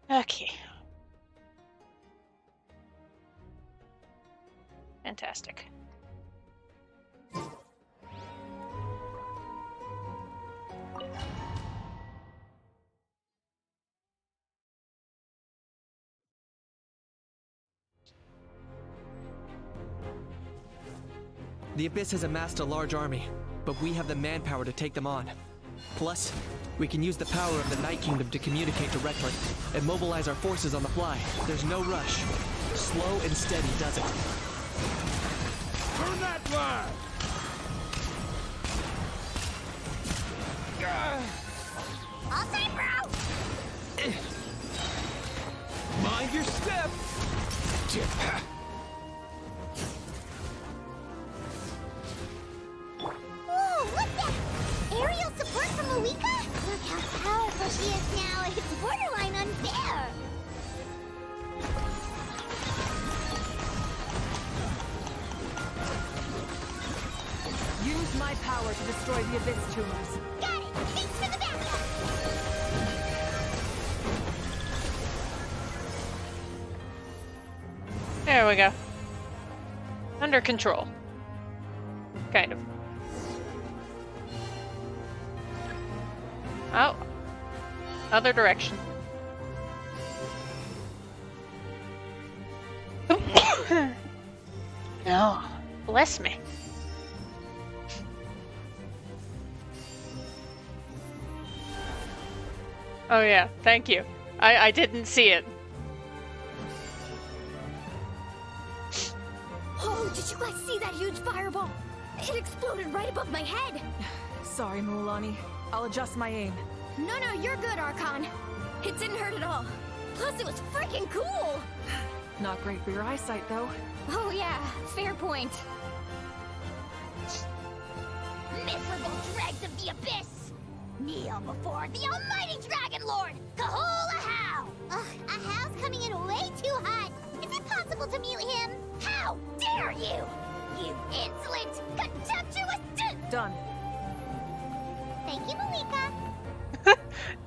Okay. Fantastic. The Abyss has amassed a large army, but we have the manpower to take them on. Plus, we can use the power of the Night Kingdom to communicate directly and mobilize our forces on the fly. There's no rush. Slow and steady does it. Turn that way! All time, bro! Mind your step! Ooh, look that! Aerial support from Malika? Look how powerful she is now. It's borderline unfair. Use my power to destroy the Abyss tumors. Got it! Thanks for the backup! There we go. Under control. Kind of. Oh. Other direction. No. Bless me. Oh yeah, thank you. I didn't see it. Oh, did you guys see that huge fireball? It exploded right above my head. Sorry, Mualani. I'll adjust my aim. No, you're good, Archon. It didn't hurt at all. Plus, it was freaking cool. Not great for your eyesight, though. Oh yeah, fair point. Miserable dregs of the Abyss! Kneel before the almighty Dragon Lord, Kahula How! Ugh, Ahau's coming in way too hot. Is it possible to mute him? How dare you! You insolent, contemptuous Done. Thank you, Malika.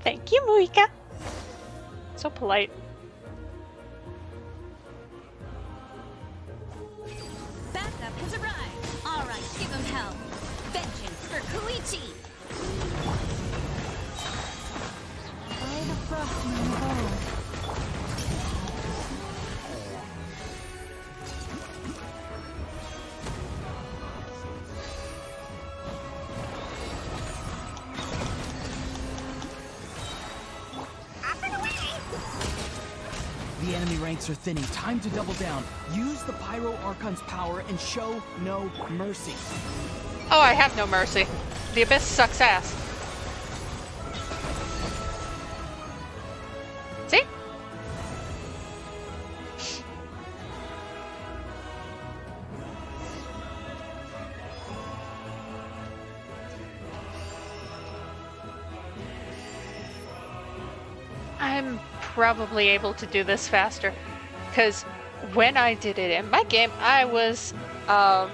Thank you, Muika. So polite. Backup has arrived. All right, give him hell. Vengeance for Koichi. By the frosting ball. Up and away! The enemy ranks are thinning. Time to double down. Use the Pyro Archon's power and show no mercy. Oh, I have no mercy. The Abyss sucks ass. See? I'm probably able to do this faster, because when I did it in my game, I was the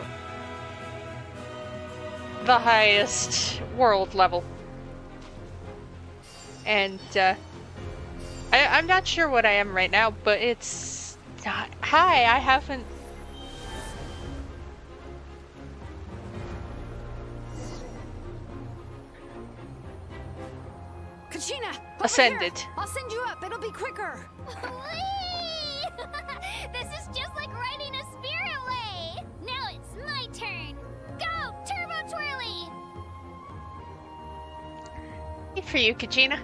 highest world level. And I'm not sure what I am right now, but it's not high. I haven't. Kachina! over Ascended. here. I'll send you up. It'll be quicker. Whee! This is just like riding a spirit way. Now it's my turn. Go, Turbo Twirly! Good for you, Kachina.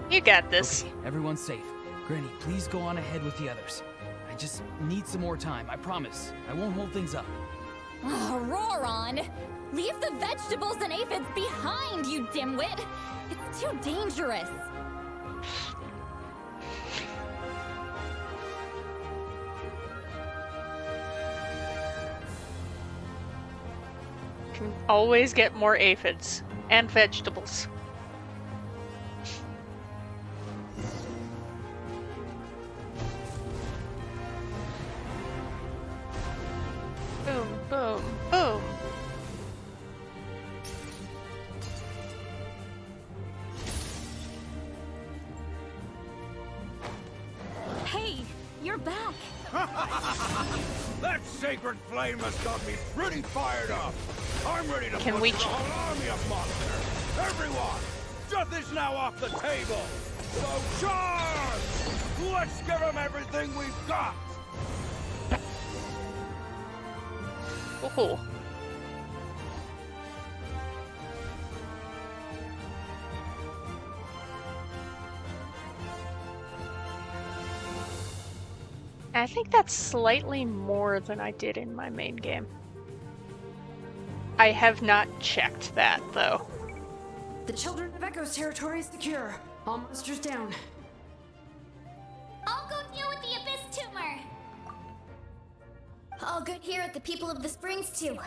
You got this. Okay, everyone's safe. Granny, please go on ahead with the others. I just need some more time, I promise. I won't hold things up. Oh, Roron! Leave the vegetables and aphids behind, you dimwit! It's too dangerous. Can always get more aphids and vegetables. Boom, boom, boom. back. That sacred flame has got me pretty fired up. I'm ready to Can put we the whole army of monsters. Everyone, death is now off the table. So charge! Let's give them everything we've got. Oh. I think that's slightly more than I did in my main game. I have not checked that, though. The Children of Echo's territory is secure. All monsters down. I'll go deal with the Abyss tumor. All good here at the People of the Springs, too.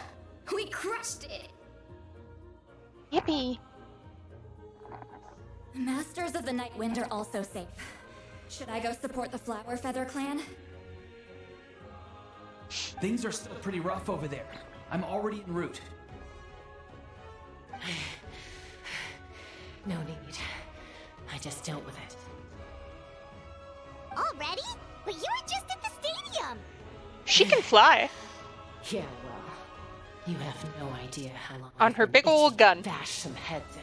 We crushed it! Yippee! Masters of the Night Wind are also safe. Should I go support the Flower Feather clan? Things are still pretty rough over there. I'm already en route. No need. I just dealt with it. Already? But you were just at the stadium. She can fly Yeah, well, you have no idea how long on I've her been big ol' itching to gun. bash some heads in.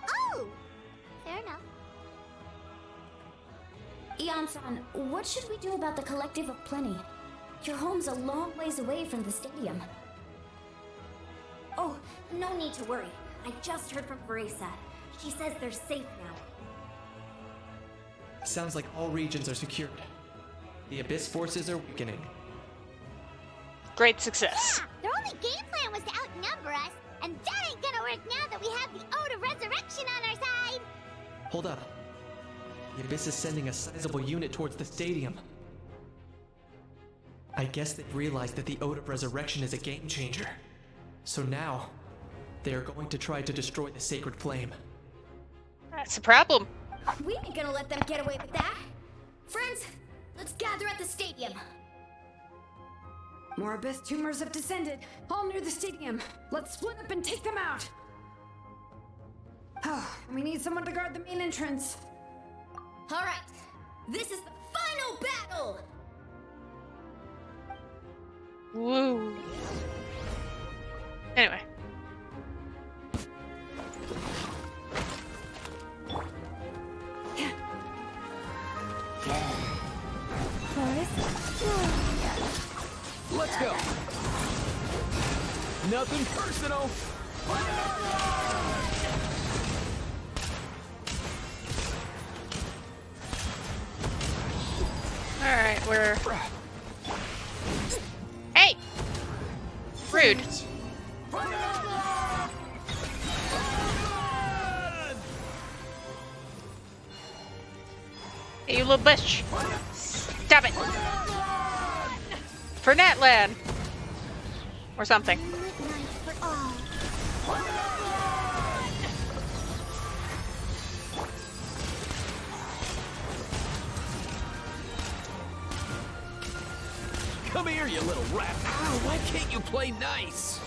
Oh, fair enough. Ian-san, what should we do about the Collective of Plenty? Your home's a long ways away from the stadium. Oh, no need to worry. I just heard from Veresa. She says they're safe now. Sounds like all regions are secured. The Abyss forces are weakening. Great success. Their only game plan was to outnumber us, and that ain't gonna work now that we have the Ode of Resurrection on our side. Hold up. The Abyss is sending a sizable unit towards the stadium. I guess they've realized that the Ode of Resurrection is a game changer. So now, they are going to try to destroy the Sacred Flame. That's a problem. We ain't gonna let them get away with that. Friends, let's gather at the stadium. More Abyss tumors have descended, all near the stadium. Let's split up and take them out. Oh, we need someone to guard the main entrance. All right, this is the final battle! Woo. Anyway. Let's go. Nothing personal. Alright, we're... Hey! Rude. Hey, you little bitch. Stop it. For Natlan. Or something. Midnight for all. Come here, you little rat. Ow, why can't you play nice?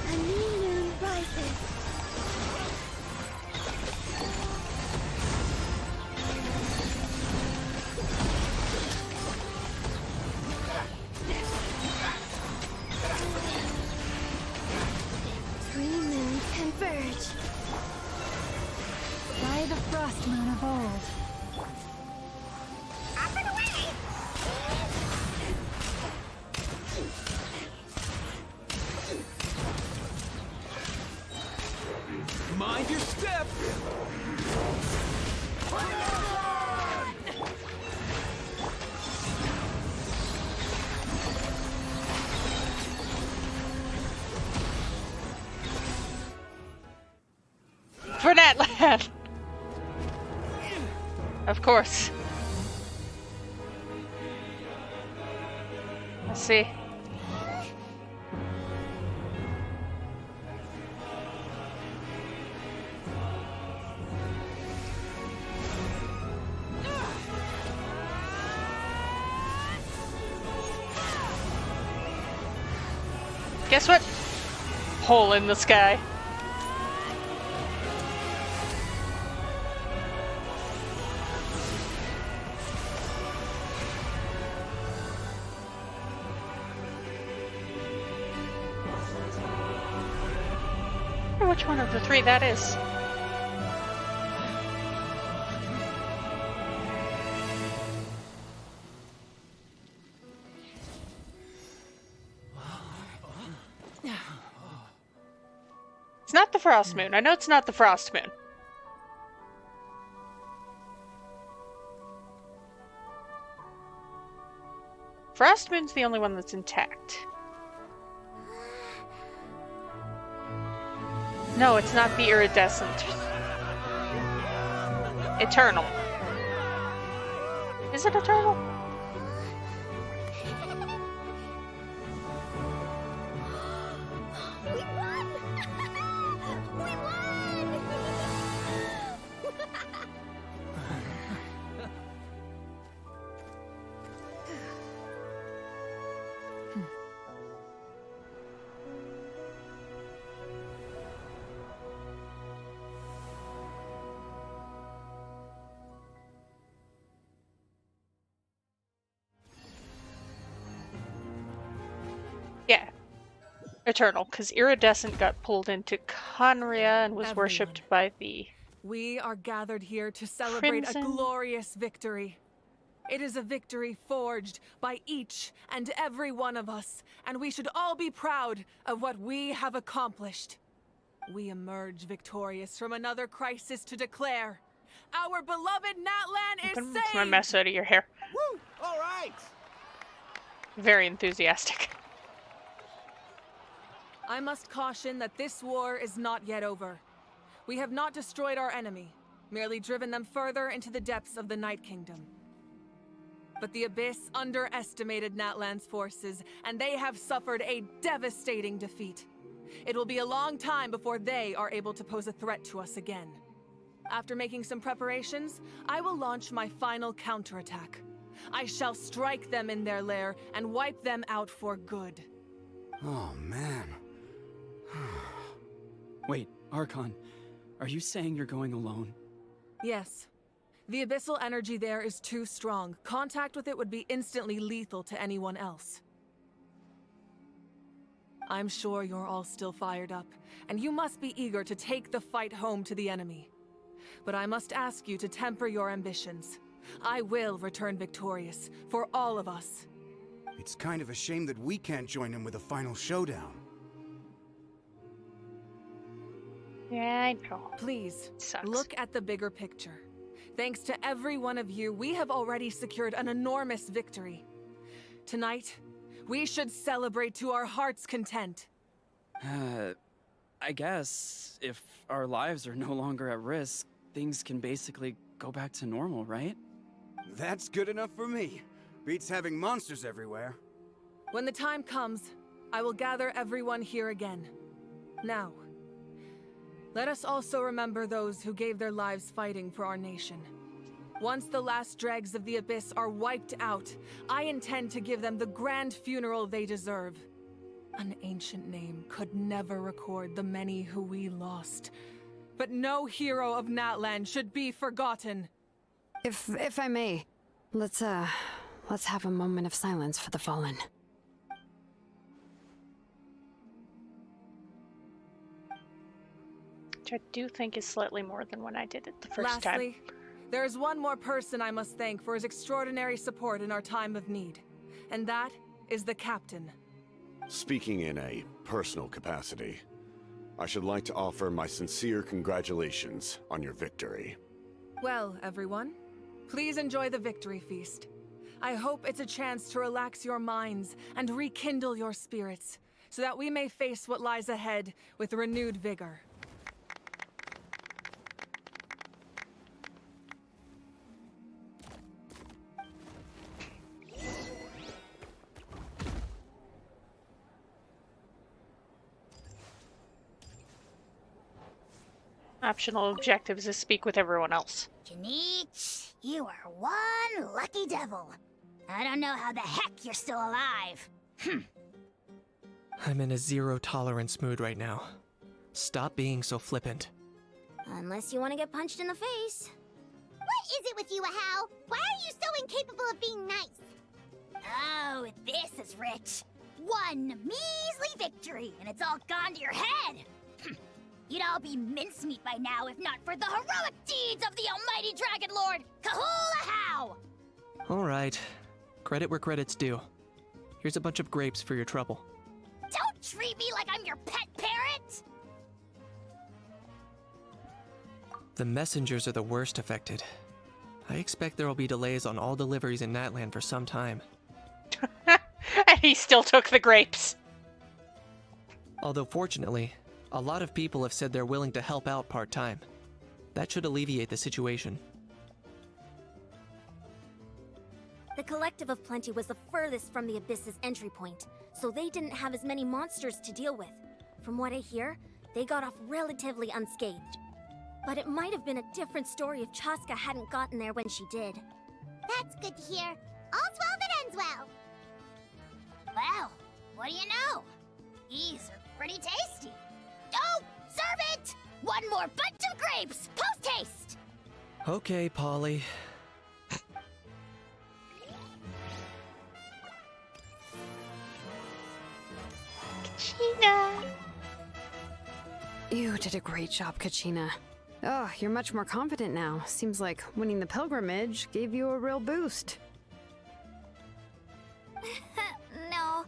A new moon rises. Three moons converge. By the frost moon of old. Up and away! Mind your step. For Natlan. Of course. Let's see. Guess what? hole in the sky. I wonder which one of the three that is. It's not the Frost Moon. I know it's not the Frost Moon. Frost Moon's the only one that's intact. No, it's not the iridescent. Eternal. Is it eternal? We won! We won! Yeah. Eternal, because Iridescent got pulled into Conria and was worshipped by the... We are gathered here to celebrate Crimson. a glorious victory. It is a victory forged by each and every one of us, and we should all be proud of what we have accomplished. We emerge victorious from another crisis to declare, our beloved Natlan is I'm saved! gonna mess out of your hair. Woo! All right! Very enthusiastic. I must caution that this war is not yet over. We have not destroyed our enemy, merely driven them further into the depths of the Night Kingdom. But the Abyss underestimated Natlan's forces, and they have suffered a devastating defeat. It will be a long time before they are able to pose a threat to us again. After making some preparations, I will launch my final counterattack. I shall strike them in their lair and wipe them out for good. Oh, man. Wait, Archon, are you saying you're going alone? Yes. The abyssal energy there is too strong. Contact with it would be instantly lethal to anyone else. I'm sure you're all still fired up, and you must be eager to take the fight home to the enemy. But I must ask you to temper your ambitions. I will return victorious, for all of us. It's kind of a shame that we can't join him with a final showdown. Yeah, I know. Please, Sucks. look at the bigger picture. Thanks to every one of you, we have already secured an enormous victory. Tonight, we should celebrate to our heart's content. I guess if our lives are no longer at risk, things can basically go back to normal, right? That's good enough for me. Beats having monsters everywhere. When the time comes, I will gather everyone here again. Now, let us also remember those who gave their lives fighting for our nation. Once the last dregs of the Abyss are wiped out, I intend to give them the grand funeral they deserve. An ancient name could never record the many who we lost. But no hero of Natlan should be forgotten. If I may, let's have a moment of silence for the fallen. Which I do think is slightly more than when I did it the first time. Lastly, there is one more person I must thank for his extraordinary support in our time of need. And that is the Captain. Speaking in a personal capacity, I should like to offer my sincere congratulations on your victory. Well, everyone, please enjoy the victory feast. I hope it's a chance to relax your minds and rekindle your spirits, so that we may face what lies ahead with renewed vigor. Optional objectives is speak with everyone else. Janich, you are one lucky devil. I don't know how the heck you're still alive. I'm in a zero-tolerance mood right now. Stop being so flippant. Unless you want to get punched in the face. What is it with you, Ahau? Why are you so incapable of being nice? Oh, this is rich. One measly victory, and it's all gone to your head. You'd all be mincemeat by now if not for the heroic deeds of the almighty Dragon Lord, Kahul Ahau! Alright. Credit where credit's due. Here's a bunch of grapes for your trouble. Don't treat me like I'm your pet parrot! The messengers are the worst affected. I expect there will be delays on all deliveries in Natlan for some time. And he still took the grapes. Although fortunately, a lot of people have said they're willing to help out part-time. That should alleviate the situation. The Collective of Plenty was the furthest from the Abyss's entry point, so they didn't have as many monsters to deal with. From what I hear, they got off relatively unscathed. But it might have been a different story if Chaska hadn't gotten there when she did. That's good to hear. All's well that ends well. Well, what do you know? These are pretty tasty. Oh, serve it! One more bunch of grapes, post-haste! Okay, Polly. Kachina! You did a great job, Kachina. Oh, you're much more confident now. Seems like winning the pilgrimage gave you a real boost. No,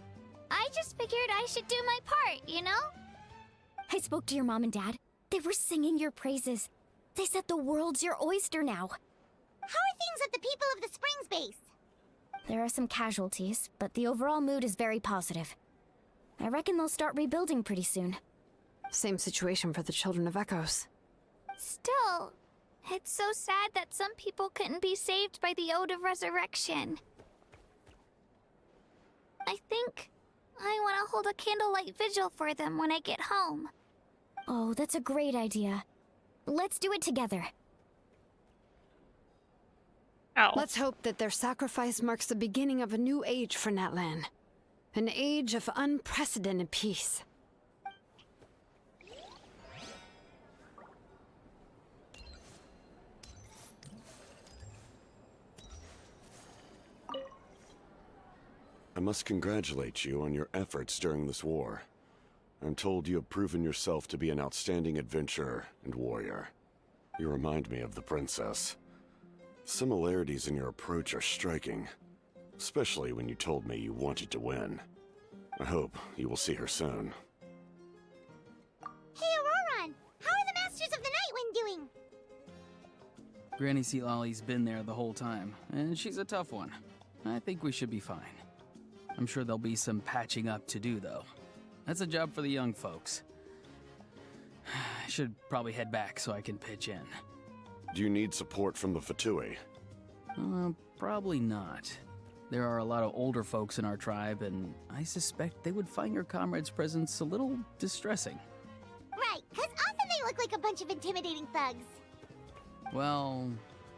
I just figured I should do my part, you know? I spoke to your mom and dad. They were singing your praises. They said the world's your oyster now. How are things at the People of the Springs base? There are some casualties, but the overall mood is very positive. I reckon they'll start rebuilding pretty soon. Same situation for the Children of Echoes. Still, it's so sad that some people couldn't be saved by the Ode of Resurrection. I think I want to hold a candlelight vigil for them when I get home. Oh, that's a great idea. Let's do it together. Oh. Let's hope that their sacrifice marks the beginning of a new age for Natlan. An age of unprecedented peace. I must congratulate you on your efforts during this war. I'm told you have proven yourself to be an outstanding adventurer and warrior. You remind me of the princess. Similarities in your approach are striking, especially when you told me you wanted to win. I hope you will see her soon. Hey, Auroron! How are the Masters of the Nightwind doing? Granny Sealolly's been there the whole time, and she's a tough one. I think we should be fine. I'm sure there'll be some patching up to do, though. That's a job for the young folks. I should probably head back so I can pitch in. Do you need support from the Fatui? Probably not. There are a lot of older folks in our tribe, and I suspect they would find your comrade's presence a little distressing. Right, because often they look like a bunch of intimidating thugs. Well,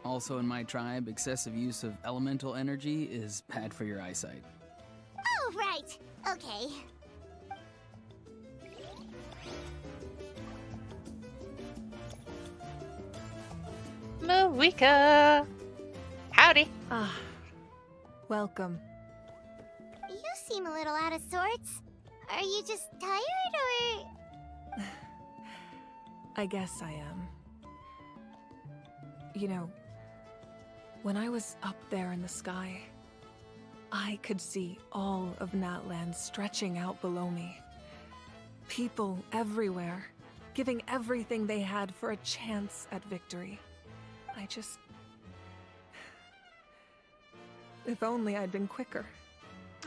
also in my tribe, excessive use of elemental energy is bad for your eyesight. Oh, right. Okay. Marika! Howdy. Ah, welcome. You seem a little out of sorts. Are you just tired, or...? I guess I am. You know, when I was up there in the sky, I could see all of Natlan stretching out below me. People everywhere, giving everything they had for a chance at victory. I just... If only I'd been quicker.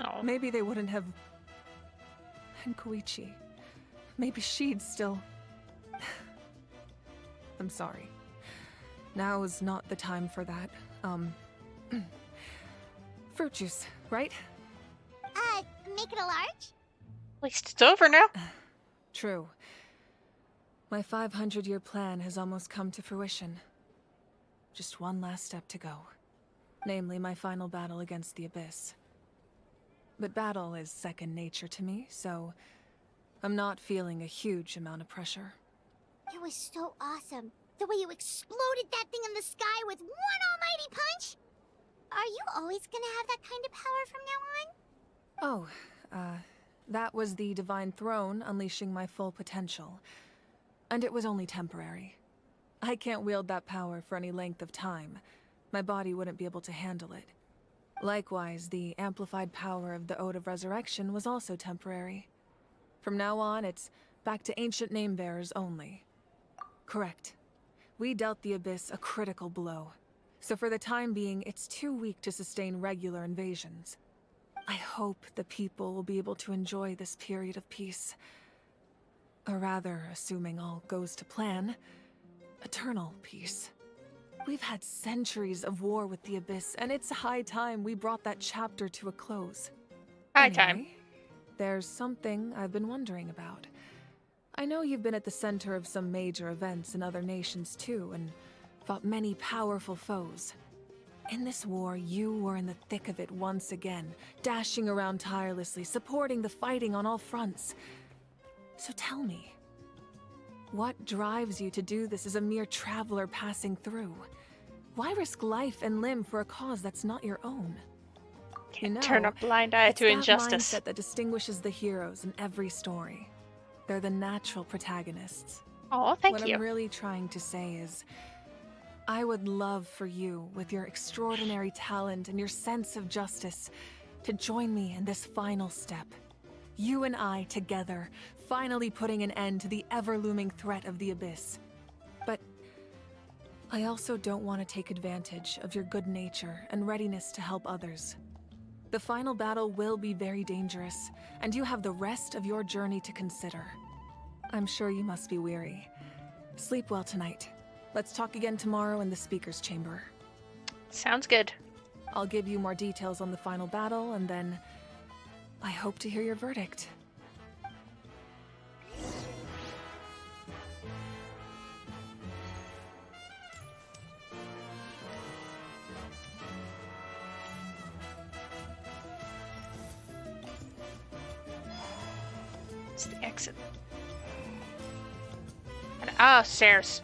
Oh. Maybe they wouldn't have... And Koichi. Maybe she'd still... I'm sorry. Now is not the time for that. Fruit juice, right? Make it a large? At least it's over now. True. My 500-year plan has almost come to fruition. Just one last step to go. Namely, my final battle against the Abyss. but battle is second nature to me, so I'm not feeling a huge amount of pressure. It was so awesome. The way you exploded that thing in the sky with one almighty punch! Are you always gonna have that kind of power from now on? Oh, that was the Divine Throne unleashing my full potential. And it was only temporary. I can't wield that power for any length of time. My body wouldn't be able to handle it. Likewise, the amplified power of the Ode of Resurrection was also temporary. From now on, it's back to ancient name-bearers only. Correct. We dealt the Abyss a critical blow. So for the time being, it's too weak to sustain regular invasions. I hope the people will be able to enjoy this period of peace. Or rather, assuming all goes to plan, eternal peace. We've had centuries of war with the Abyss, and it's high time we brought that chapter to a close. High time. There's something I've been wondering about. I know you've been at the center of some major events in other nations too, and fought many powerful foes. In this war, you were in the thick of it once again, dashing around tirelessly, supporting the fighting on all fronts. So tell me, what drives you to do this as a mere traveler passing through? Why risk life and limb for a cause that's not your own? Can't turn a blind eye to injustice. It's that mindset that distinguishes the heroes in every story. They're the natural protagonists. Oh, thank you. What I'm really trying to say is, I would love for you, with your extraordinary talent and your sense of justice, to join me in this final step. You and I together, finally putting an end to the ever-looming threat of the Abyss. But I also don't want to take advantage of your good nature and readiness to help others. The final battle will be very dangerous, and you have the rest of your journey to consider. I'm sure you must be weary. Sleep well tonight. Let's talk again tomorrow in the speaker's chamber. Sounds good. I'll give you more details on the final battle, and then I hope to hear your verdict. It's the exit. And, stairs.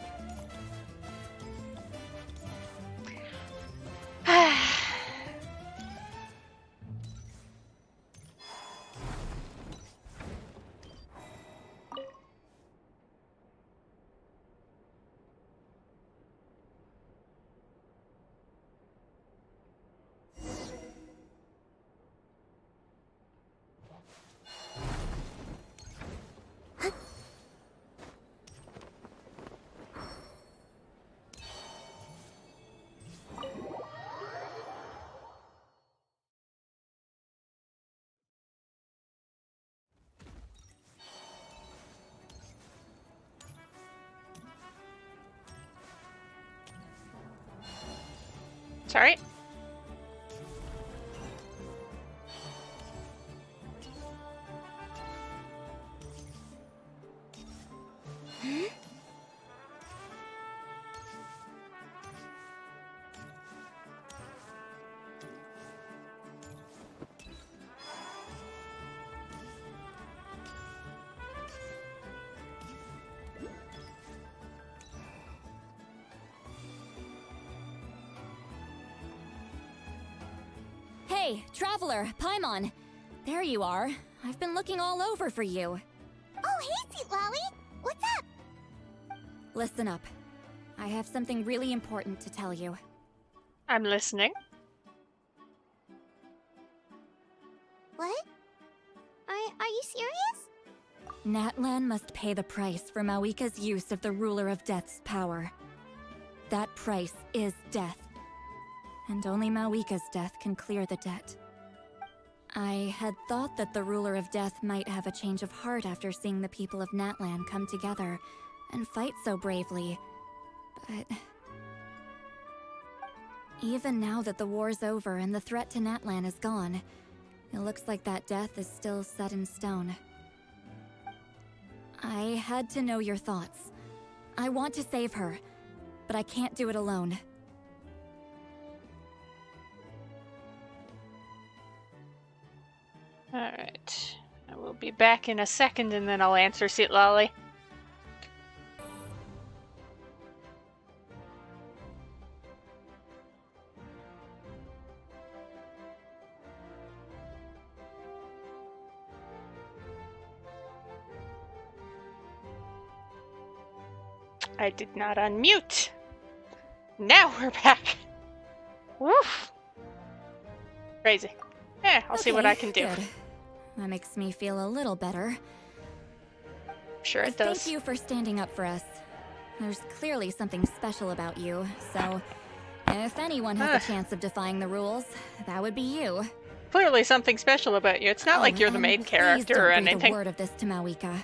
Sorry. Hey, Traveler, Paimon. There you are. I've been looking all over for you. Oh, hey, Sweet Lolly! What's up? Listen up. I have something really important to tell you. I'm listening. What? Are you serious? Natlan must pay the price for Mawika's use of the Ruler of Death's power. That price is death. And only Mawika's death can clear the debt. I had thought that the Ruler of Death might have a change of heart after seeing the people of Natlan come together and fight so bravely, but... even now that the war's over and the threat to Natlan is gone, it looks like that death is still set in stone. I had to know your thoughts. I want to save her, but I can't do it alone. Alright. I will be back in a second and then I'll answer Seat Lolly. I did not unmute. Now we're back. Woof. Crazy. I'll see what I can do. Good. That makes me feel a little better. Sure it does. Thank you for standing up for us. There's clearly something special about you, so if anyone has a chance of defying the rules, that would be you. Clearly something special about you. It's not like you're the main character or anything. Please don't breathe a word of this to Mawika.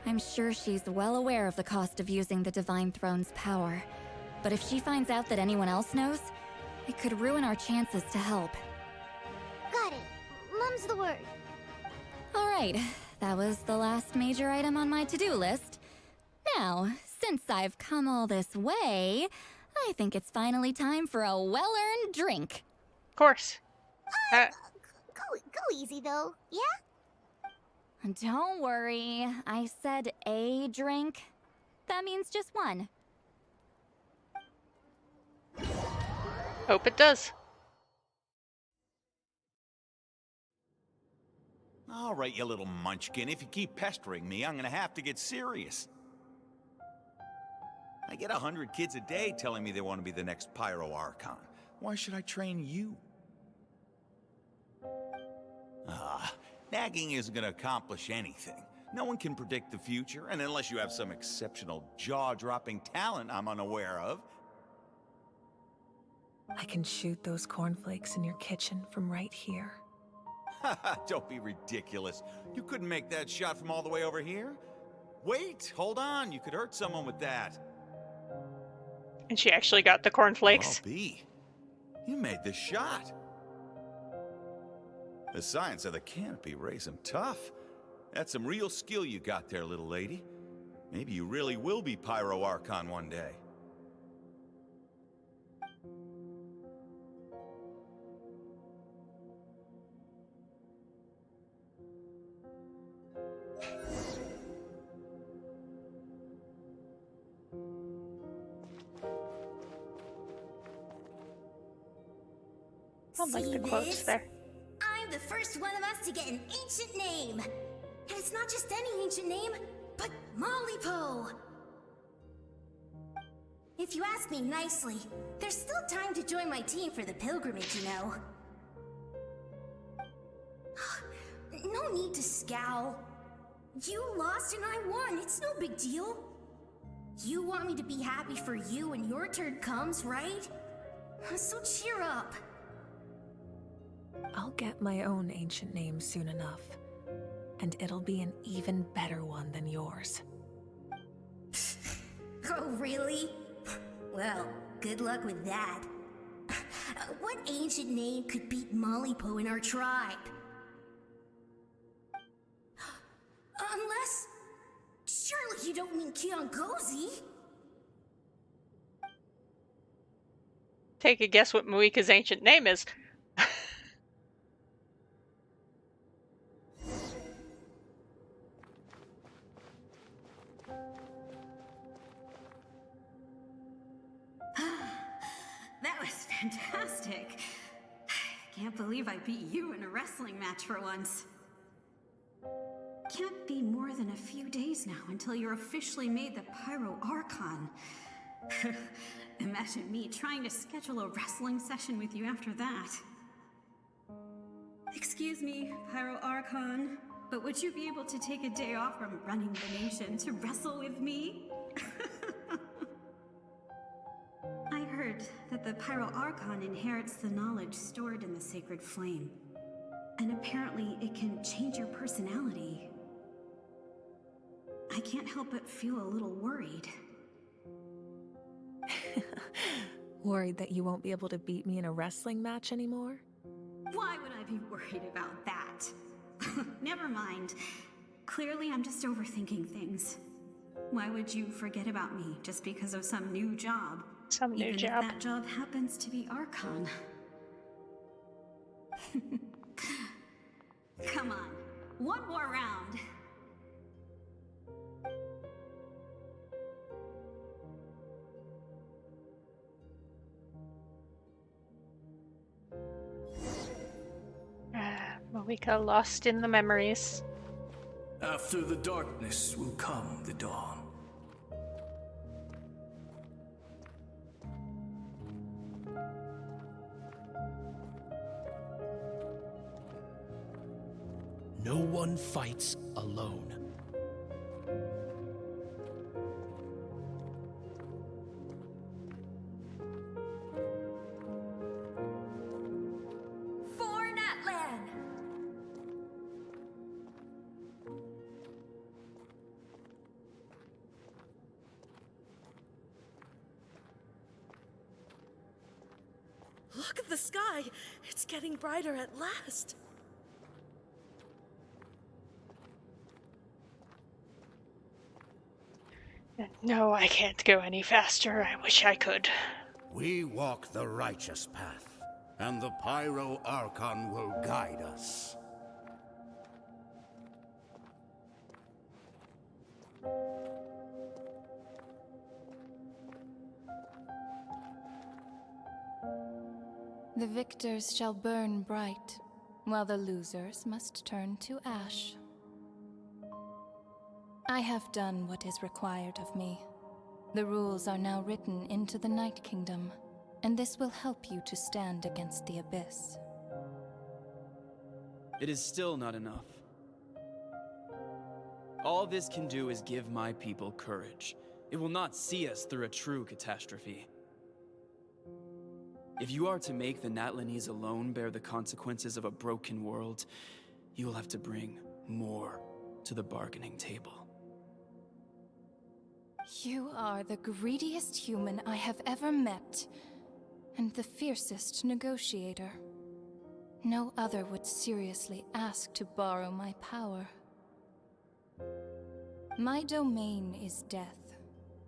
I'm sure she's well aware of the cost of using the Divine Throne's power. But if she finds out that anyone else knows, it could ruin our chances to help. Got it. Mum's the word. Alright, that was the last major item on my to-do list. Now, since I've come all this way, I think it's finally time for a well-earned drink. Of course. Go easy though, yeah? Don't worry, I said a drink. That means just one. Hope it does. All right, you little munchkin. If you keep pestering me, I'm gonna have to get serious. I get 100 kids a day telling me they want to be the next Pyro Archon. Why should I train you? Nagging isn't gonna accomplish anything. No one can predict the future, and unless you have some exceptional jaw-dropping talent I'm unaware of. I can shoot those cornflakes in your kitchen from right here. Don't be ridiculous. You couldn't make that shot from all the way over here? Wait, hold on. You could hurt someone with that. And she actually got the cornflakes. Well, B, you made the shot. The science of the canopy raised him tough. That's some real skill you got there, little lady. Maybe you really will be Pyro Archon one day. I like the quotes there. I'm the first one of us to get an ancient name. And it's not just any ancient name, but Mollypo. If you ask me nicely, there's still time to join my team for the pilgrimage, you know. No need to scowl. You lost and I won, it's no big deal. You want me to be happy for you when your turn comes, right? So cheer up. I'll get my own ancient name soon enough. And it'll be an even better one than yours. Oh, really? Well, good luck with that. What ancient name could beat Mollypo in our tribe? Unless... surely you don't mean Kiangozi? Take a guess what Muika's ancient name is. That was fantastic. Can't believe I beat you in a wrestling match for once. Can't be more than a few days now until you're officially made the Pyro Archon. Imagine me trying to schedule a wrestling session with you after that. Excuse me, Pyro Archon, but would you be able to take a day off from running the nation to wrestle with me? I heard that the Pyro Archon inherits the knowledge stored in the sacred flame. And apparently it can change your personality. I can't help but feel a little worried. Worried that you won't be able to beat me in a wrestling match anymore? Why would I be worried about that? Never mind. Clearly I'm just overthinking things. Why would you forget about me just because of some new job? Even if that job happens to be Archon. One more round. Moika lost in the memories. After the darkness will come the dawn. No one fights alone. For Natlan! Look at the sky! It's getting brighter at last! No, I can't go any faster. I wish I could. We walk the righteous path, and the Pyro Archon will guide us. The victors shall burn bright, while the losers must turn to ash. I have done what is required of me. The rules are now written into the Night Kingdom, and this will help you to stand against the Abyss. It is still not enough. All this can do is give my people courage. It will not see us through a true catastrophe. If you are to make the Natlanese alone bear the consequences of a broken world, you will have to bring more to the bargaining table. You are the greediest human I have ever met, and the fiercest negotiator. No other would seriously ask to borrow my power. My domain is death,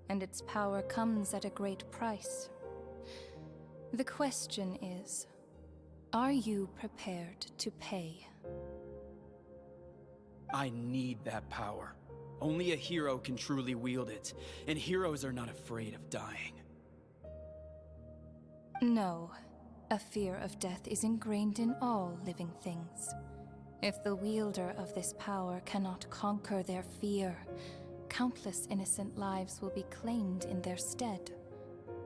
and its power comes at a great price. The question is, are you prepared to pay? I need that power. Only a hero can truly wield it, and heroes are not afraid of dying. No, a fear of death is ingrained in all living things. If the wielder of this power cannot conquer their fear, countless innocent lives will be claimed in their stead.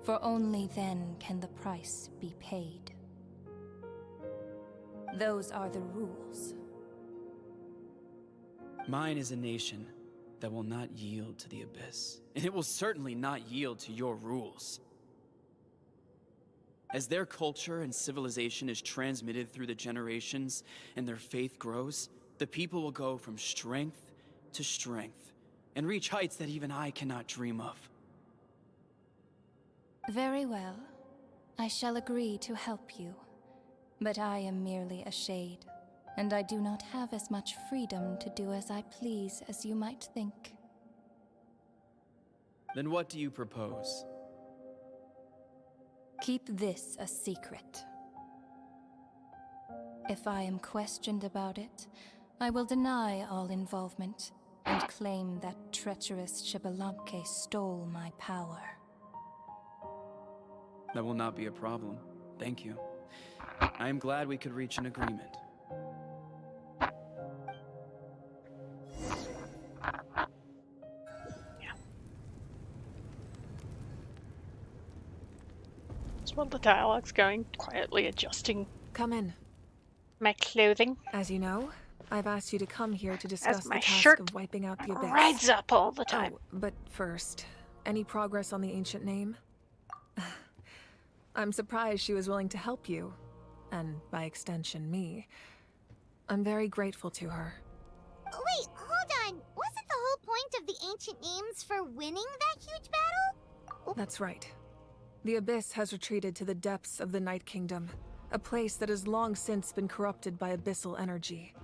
For only then can the price be paid. Those are the rules. Mine is a nation that will not yield to the Abyss, and it will certainly not yield to your rules. As their culture and civilization is transmitted through the generations and their faith grows, the people will go from strength to strength and reach heights that even I cannot dream of. Very well. I shall agree to help you. But I am merely a shade, and I do not have as much freedom to do as I please as you might think. Then what do you propose? Keep this a secret. If I am questioned about it, I will deny all involvement and claim that treacherous Xbalanque stole my power. That will not be a problem. Thank you. I am glad we could reach an agreement. Just while the dialogue's going, quietly adjusting Come in. my clothing. As you know, I've asked you to come here to discuss my the task shirt of wiping out the Abyss. rides up all the time. Oh, but first, any progress on the ancient name? I'm surprised she was willing to help you, and by extension, me. I'm very grateful to her. Wait, hold on. Wasn't the whole point of the ancient names for winning that huge battle? That's right. The Abyss has retreated to the depths of the Night Kingdom, a place that has long since been corrupted by abyssal energy.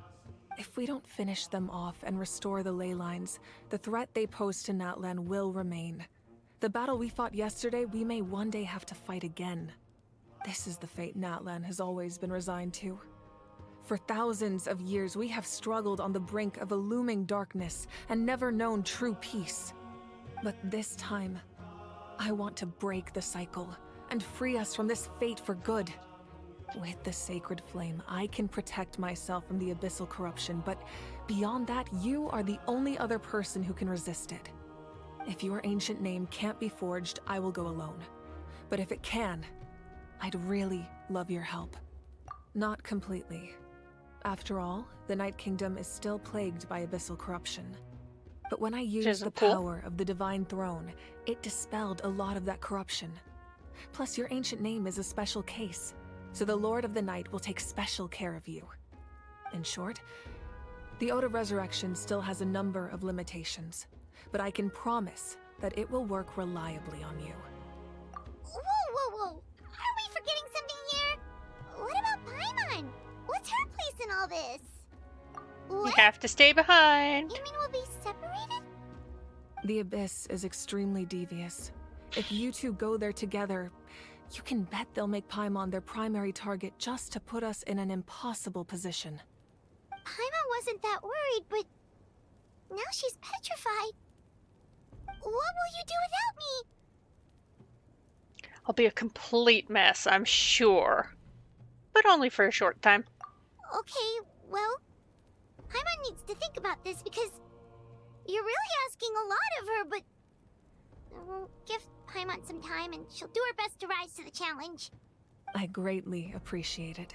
If we don't finish them off and restore the ley lines, the threat they pose to Natlan will remain. The battle we fought yesterday, we may one day have to fight again. This is the fate Natlan has always been resigned to. For thousands of years, we have struggled on the brink of a looming darkness and never known true peace. But this time, I want to break the cycle and free us from this fate for good. With the sacred flame, I can protect myself from the abyssal corruption, but beyond that, you are the only other person who can resist it. If your ancient name can't be forged, I will go alone. But if it can, I'd really love your help. Not completely. After all, the Night Kingdom is still plagued by abyssal corruption. But when I used the power of the Divine Throne, it dispelled a lot of that corruption. Plus, your ancient name is a special case, so the Lord of the Night will take special care of you. In short, the Ode of Resurrection still has a number of limitations, but I can promise that it will work reliably on you. Whoa! Are we forgetting something here? What about Paimon? What's her place in all this? What? You have to stay behind. You mean we'll be separated? The Abyss is extremely devious. If you two go there together, you can bet they'll make Paimon their primary target just to put us in an impossible position. Paimon wasn't that worried, but now she's petrified. What will you do without me? I'll be a complete mess, I'm sure. But only for a short time. Okay, well, Paimon needs to think about this because you're really asking a lot of her, but we'll give Paimon some time and she'll do her best to rise to the challenge. I greatly appreciate it.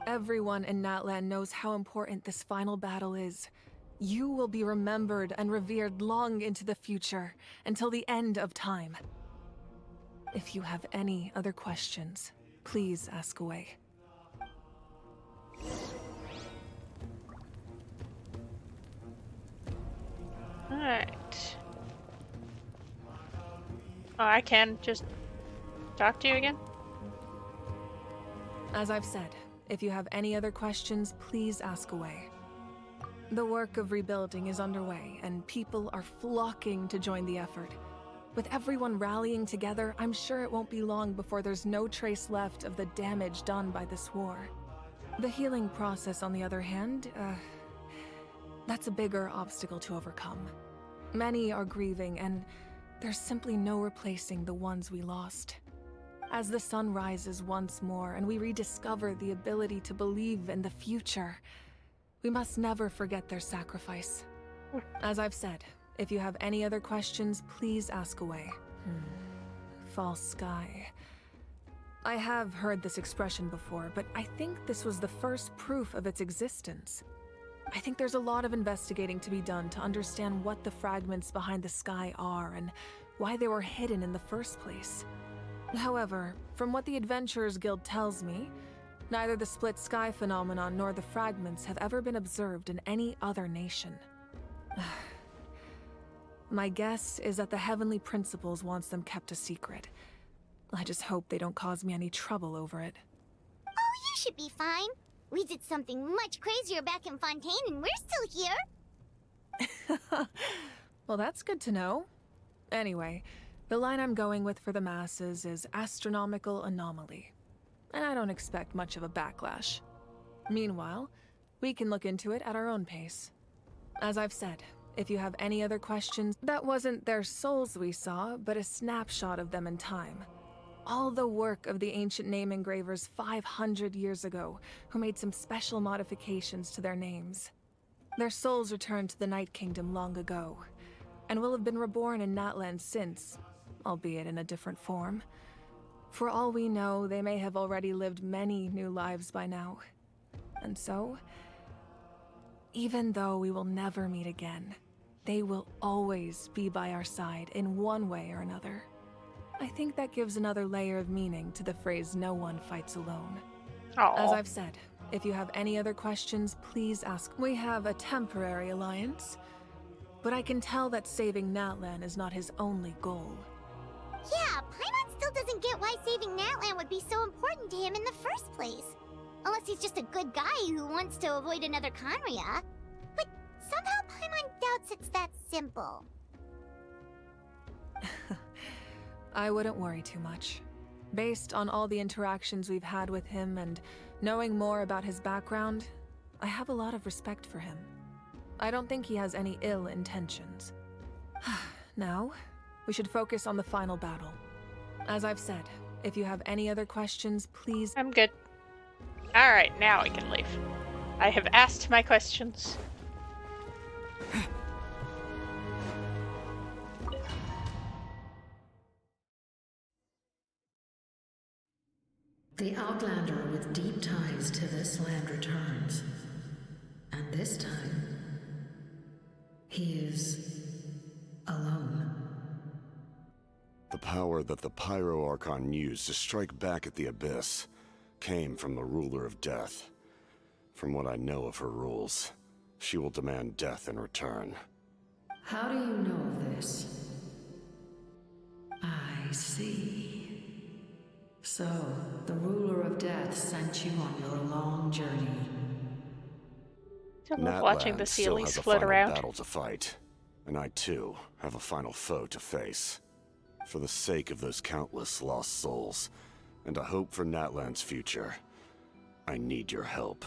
Everyone in Natlan knows how important this final battle is. You will be remembered and revered long into the future, until the end of time. If you have any other questions, please ask away. Alright. Oh, I can just talk to you again? As I've said, if you have any other questions, please ask away. The work of rebuilding is underway, and people are flocking to join the effort. With everyone rallying together, I'm sure it won't be long before there's no trace left of the damage done by this war. The healing process, on the other hand, that's a bigger obstacle to overcome. Many are grieving, and there's simply no replacing the ones we lost. As the sun rises once more and we rediscover the ability to believe in the future, we must never forget their sacrifice. As I've said, if you have any other questions, please ask away. False sky. I have heard this expression before, but I think this was the first proof of its existence. I think there's a lot of investigating to be done to understand what the fragments behind the sky are and why they were hidden in the first place. However, from what the Adventurers Guild tells me, neither the split sky phenomenon nor the fragments have ever been observed in any other nation. My guess is that the Heavenly Principles wants them kept a secret. I just hope they don't cause me any trouble over it. Oh, you should be fine. We did something much crazier back in Fontaine and we're still here. Well, that's good to know. Anyway, the line I'm going with for the masses is astronomical anomaly. And I don't expect much of a backlash. Meanwhile, we can look into it at our own pace. As I've said, if you have any other questions, that wasn't their souls we saw, but a snapshot of them in time. All the work of the ancient name engravers 500 years ago, who made some special modifications to their names. Their souls returned to the Night Kingdom long ago, and will have been reborn in Natlan since, albeit in a different form. For all we know, they may have already lived many new lives by now. And so, even though we will never meet again, they will always be by our side in one way or another. I think that gives another layer of meaning to the phrase, "No one fights alone." Aww. As I've said, if you have any other questions, please ask. We have a temporary alliance, but I can tell that saving Natlan is not his only goal. Yeah, Paimon still doesn't get why saving Natlan would be so important to him in the first place. Unless he's just a good guy who wants to avoid another Conria. But somehow Paimon doubts it's that simple. I wouldn't worry too much. Based on all the interactions we've had with him and knowing more about his background, I have a lot of respect for him. I don't think he has any ill intentions. Now, we should focus on the final battle. As I've said, if you have any other questions, please... I'm good. Alright, now I can leave. I have asked my questions. The Outlander with deep ties to this land returns. And this time, he is alone. The power that the Pyro Archon used to strike back at the Abyss came from the Ruler of Death. From what I know of her rules, she will demand death in return. How do you know this? I see. So, the Ruler of Death sent you on your long journey. I love watching the Natlan still Sealies has a float final around. battle to fight, and I too have a final foe to face. For the sake of those countless lost souls, and a hope for Natlan's future, I need your help.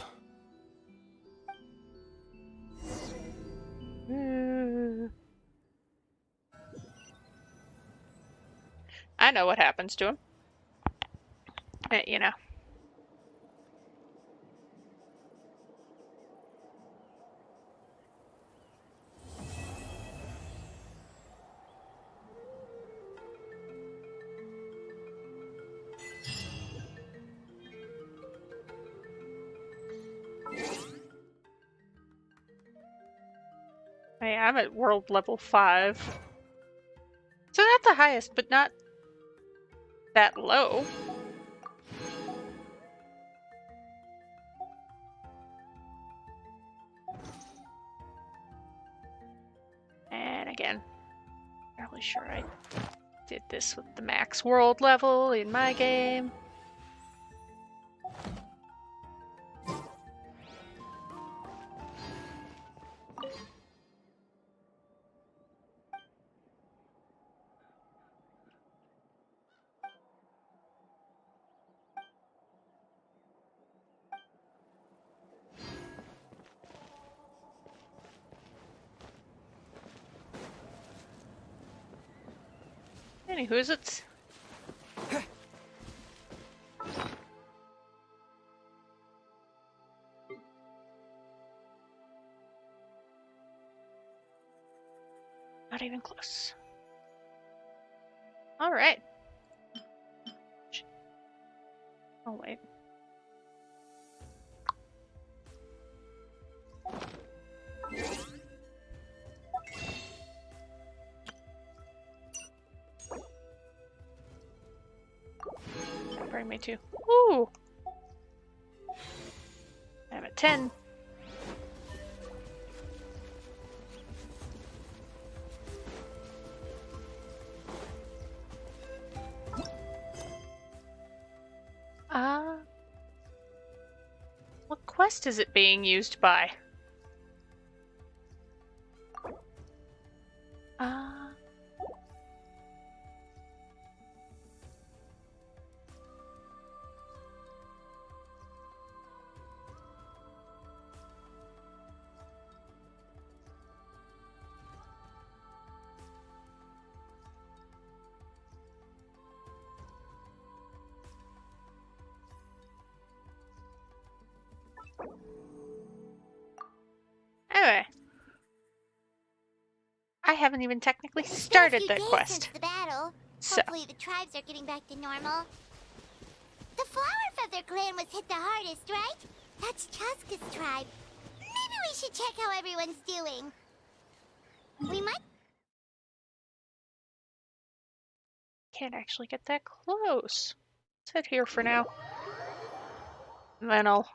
I know what happens to him. You know. Hey, I'm at world level 5. So not the highest, but not that low. And again, not really sure I did this with the max world level in my game. Anywho's it's. Not even close. All right. Oh wait. Bring me to. Ooh. I'm at 10. What quest is it being used by? Anyway. I haven't even technically started the quest. Since the battle. So. Hopefully the tribes are getting back to normal. The Flower Feather clan was hit the hardest, right? That's Chaska's tribe. Maybe we should check how everyone's doing. We might... Can't actually get that close. Let's head here for now. And then I'll...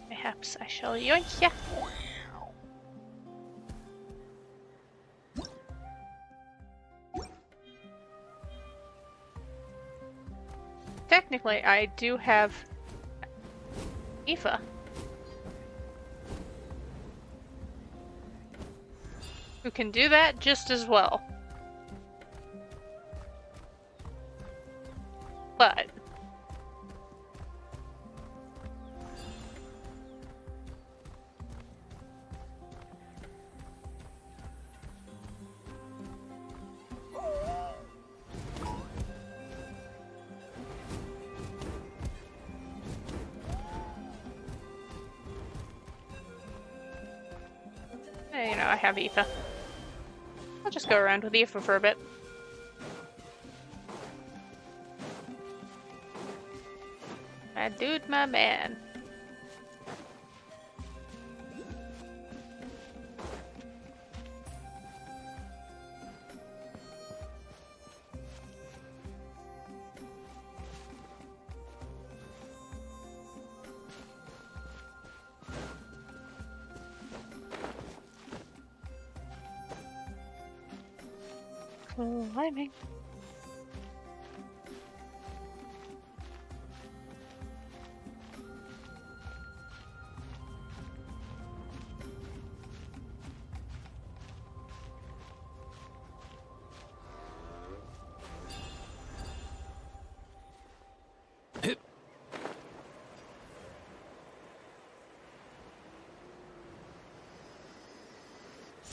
Perhaps I shall yoink ya. Technically actually, I do have Aoife. Who can do that just as well. But you know, I have Aoife. I'll just go around with Aoife for a bit. My dude, my man. Climbing.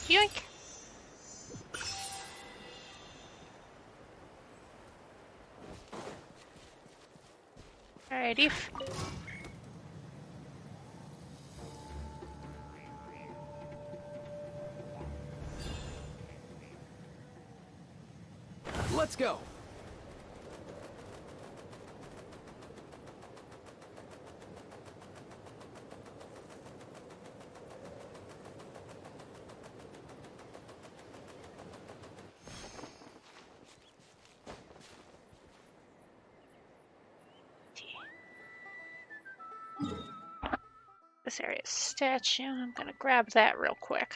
Yoink. Alrighty. Let's go. This area is statue. I'm gonna grab that real quick.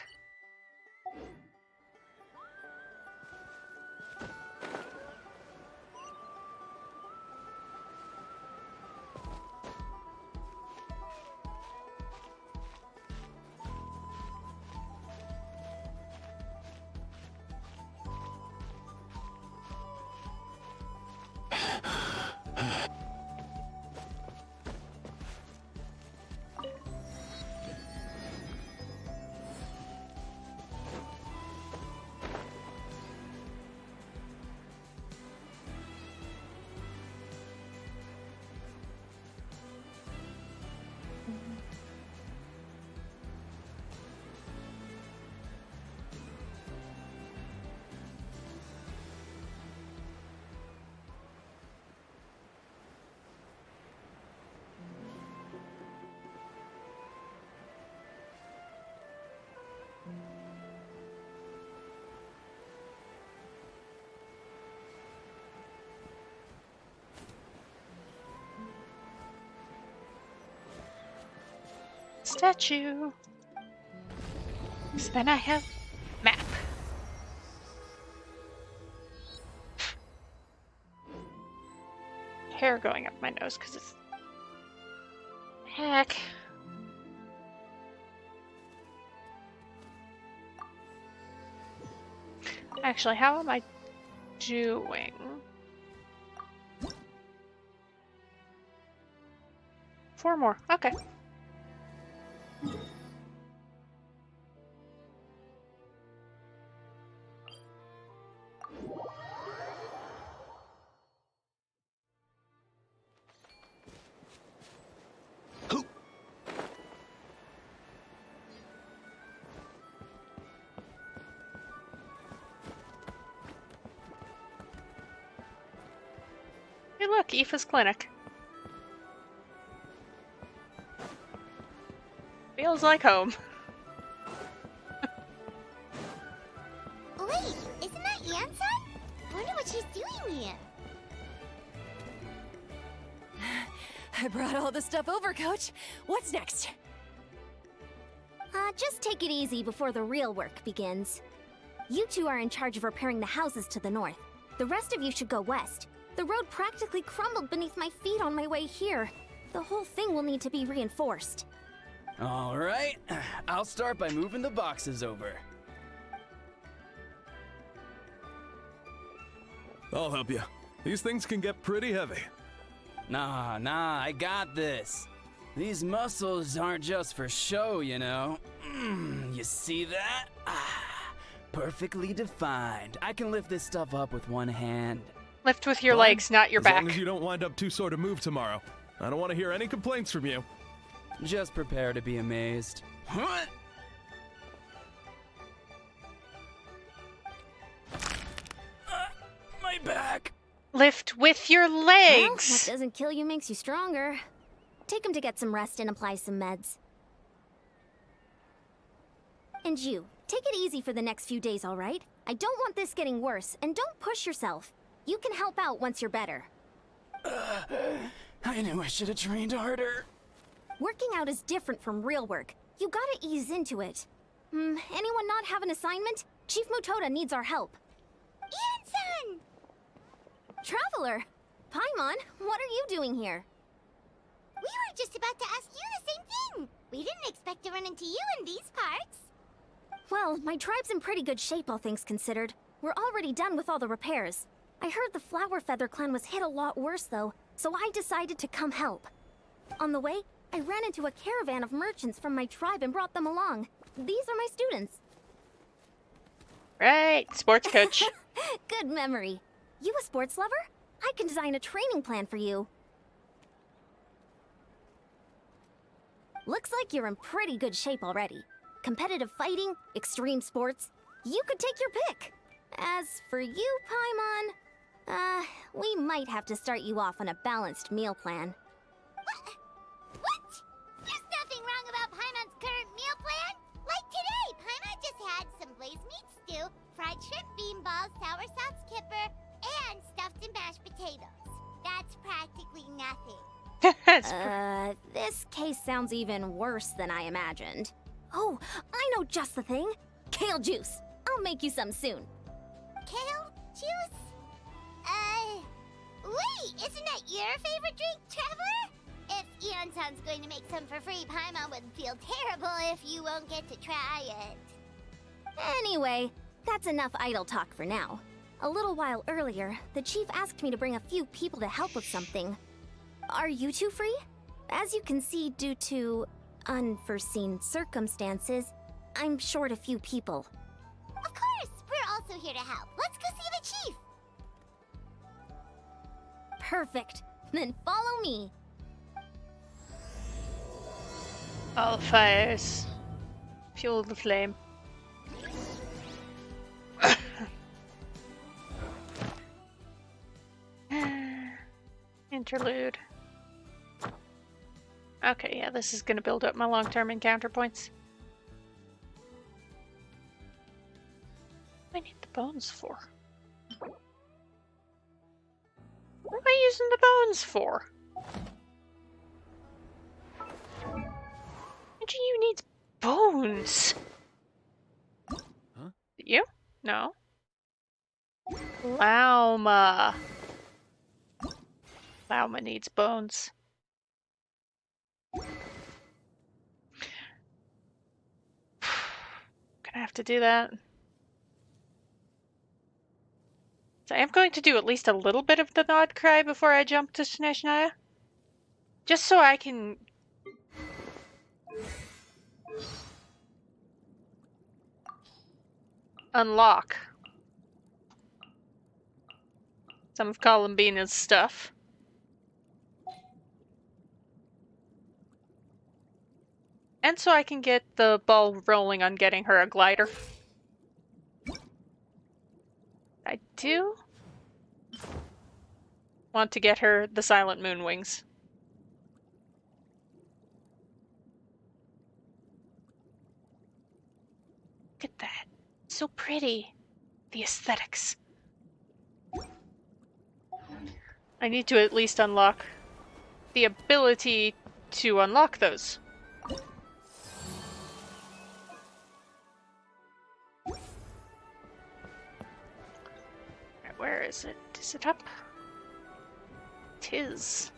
Statue. So then I have map. Hair going up my nose because it's heck. Actually, how am I doing? Four more. Okay. Hey look, Aoife's clinic. Feels like home. Wait, isn't that Yansa? Wonder what she's doing here. I brought all the stuff over, Coach. What's next? Just take it easy before the real work begins. You two are in charge of repairing the houses to the north. The rest of you should go west. The road practically crumbled beneath my feet on my way here. The whole thing will need to be reinforced. All right, I'll start by moving the boxes over. I'll help you. These things can get pretty heavy. Nah, I got this. These muscles aren't just for show, you know. You see that? Perfectly defined. I can lift this stuff up with one hand. Lift with your legs, not your back. As long as you don't wind up too sore to move tomorrow. I don't want to hear any complaints from you. Just prepare to be amazed. What? My back. Lift with your Well, legs. what doesn't kill you makes you stronger. Take him to get some rest and apply some meds. And you, take it easy for the next few days, all right? I don't want this getting worse, and don't push yourself. You can help out once you're better. I knew I should have trained harder. Working out is different from real work. You gotta ease into it. Anyone not have an assignment? Chief Mutoda needs our help. Ian-san! Traveler! Paimon, what are you doing here? We were just about to ask you the same thing. We didn't expect to run into you in these parts. Well, my tribe's in pretty good shape, all things considered. We're already done with all the repairs. I heard the Flower Feather clan was hit a lot worse, though, so I decided to come help. On the way, I ran into a caravan of merchants from my tribe and brought them along. These are my students. Right, sports coach. Good memory. You a sports lover? I can design a training plan for you. Looks like you're in pretty good shape already. Competitive fighting, extreme sports. You could take your pick. As for you, Paimon, we might have to start you off on a balanced meal plan. What? There's nothing wrong about Paimon's current meal plan. Like today, Paimon just had some glazed meat stew, fried shrimp bean balls, sour sauce kipper, and stuffed and mashed potatoes. That's practically nothing. This case sounds even worse than I imagined. Oh, I know just the thing. Kale juice. I'll make you some soon. Kale juice? Wait, isn't that your favorite drink, Traveler? If Eon-san's going to make some for free, Paimon would feel terrible if you won't get to try it. Anyway, that's enough idle talk for now. A little while earlier, the chief asked me to bring a few people to help with something. Are you two free? As you can see, due to unforeseen circumstances, I'm short a few people. Of course, we're also here to help. Let's go see the chief. Perfect. Then follow me. All fires. Fuel the flame. Interlude. Okay, yeah, this is gonna build up my long-term encounter points. What do I need the bones for? What am I using the bones for? You needs bones. Huh? You? No. Lauma. Lauma needs bones. Gonna have to do that. So I am going to do at least a little bit of the Nod Cry before I jump to Sneshnaya. Just so I can... unlock some of Columbina's stuff. And so I can get the ball rolling on getting her a glider. I do want to get her the Silent Moon wings. Look at that. So pretty. The aesthetics. I need to at least unlock the ability to unlock those. Where is it? Is it up? 'tis.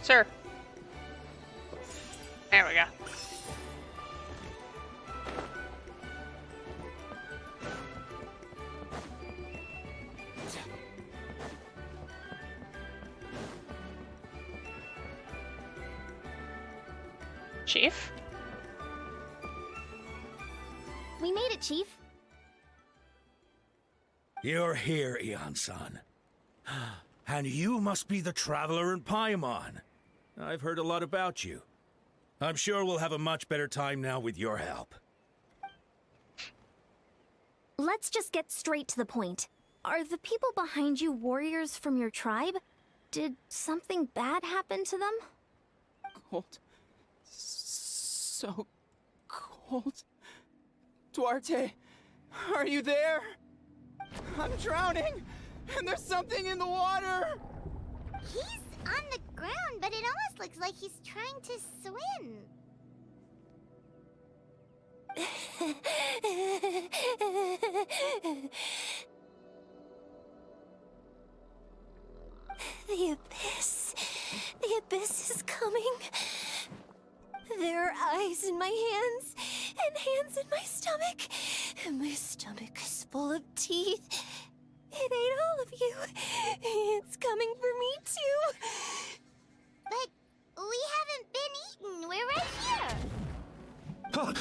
Sir. There we go. Chief? We made it, Chief. You're here, Eon-san. And you must be the traveler in Paimon. I've heard a lot about you. I'm sure we'll have a much better time now with your help. Let's just get straight to the point. Are the people behind you warriors from your tribe? Did something bad happen to them? Cold. So cold. Duarte, are you there? I'm drowning, and there's something in the water! He's on the ground, but it almost looks like he's trying to swim. The abyss. The abyss is coming. There are eyes in my hands, and hands in my stomach. And my stomach is full of teeth. It ate all of you. It's coming for me too. But we haven't been eaten. We're right here. Huh.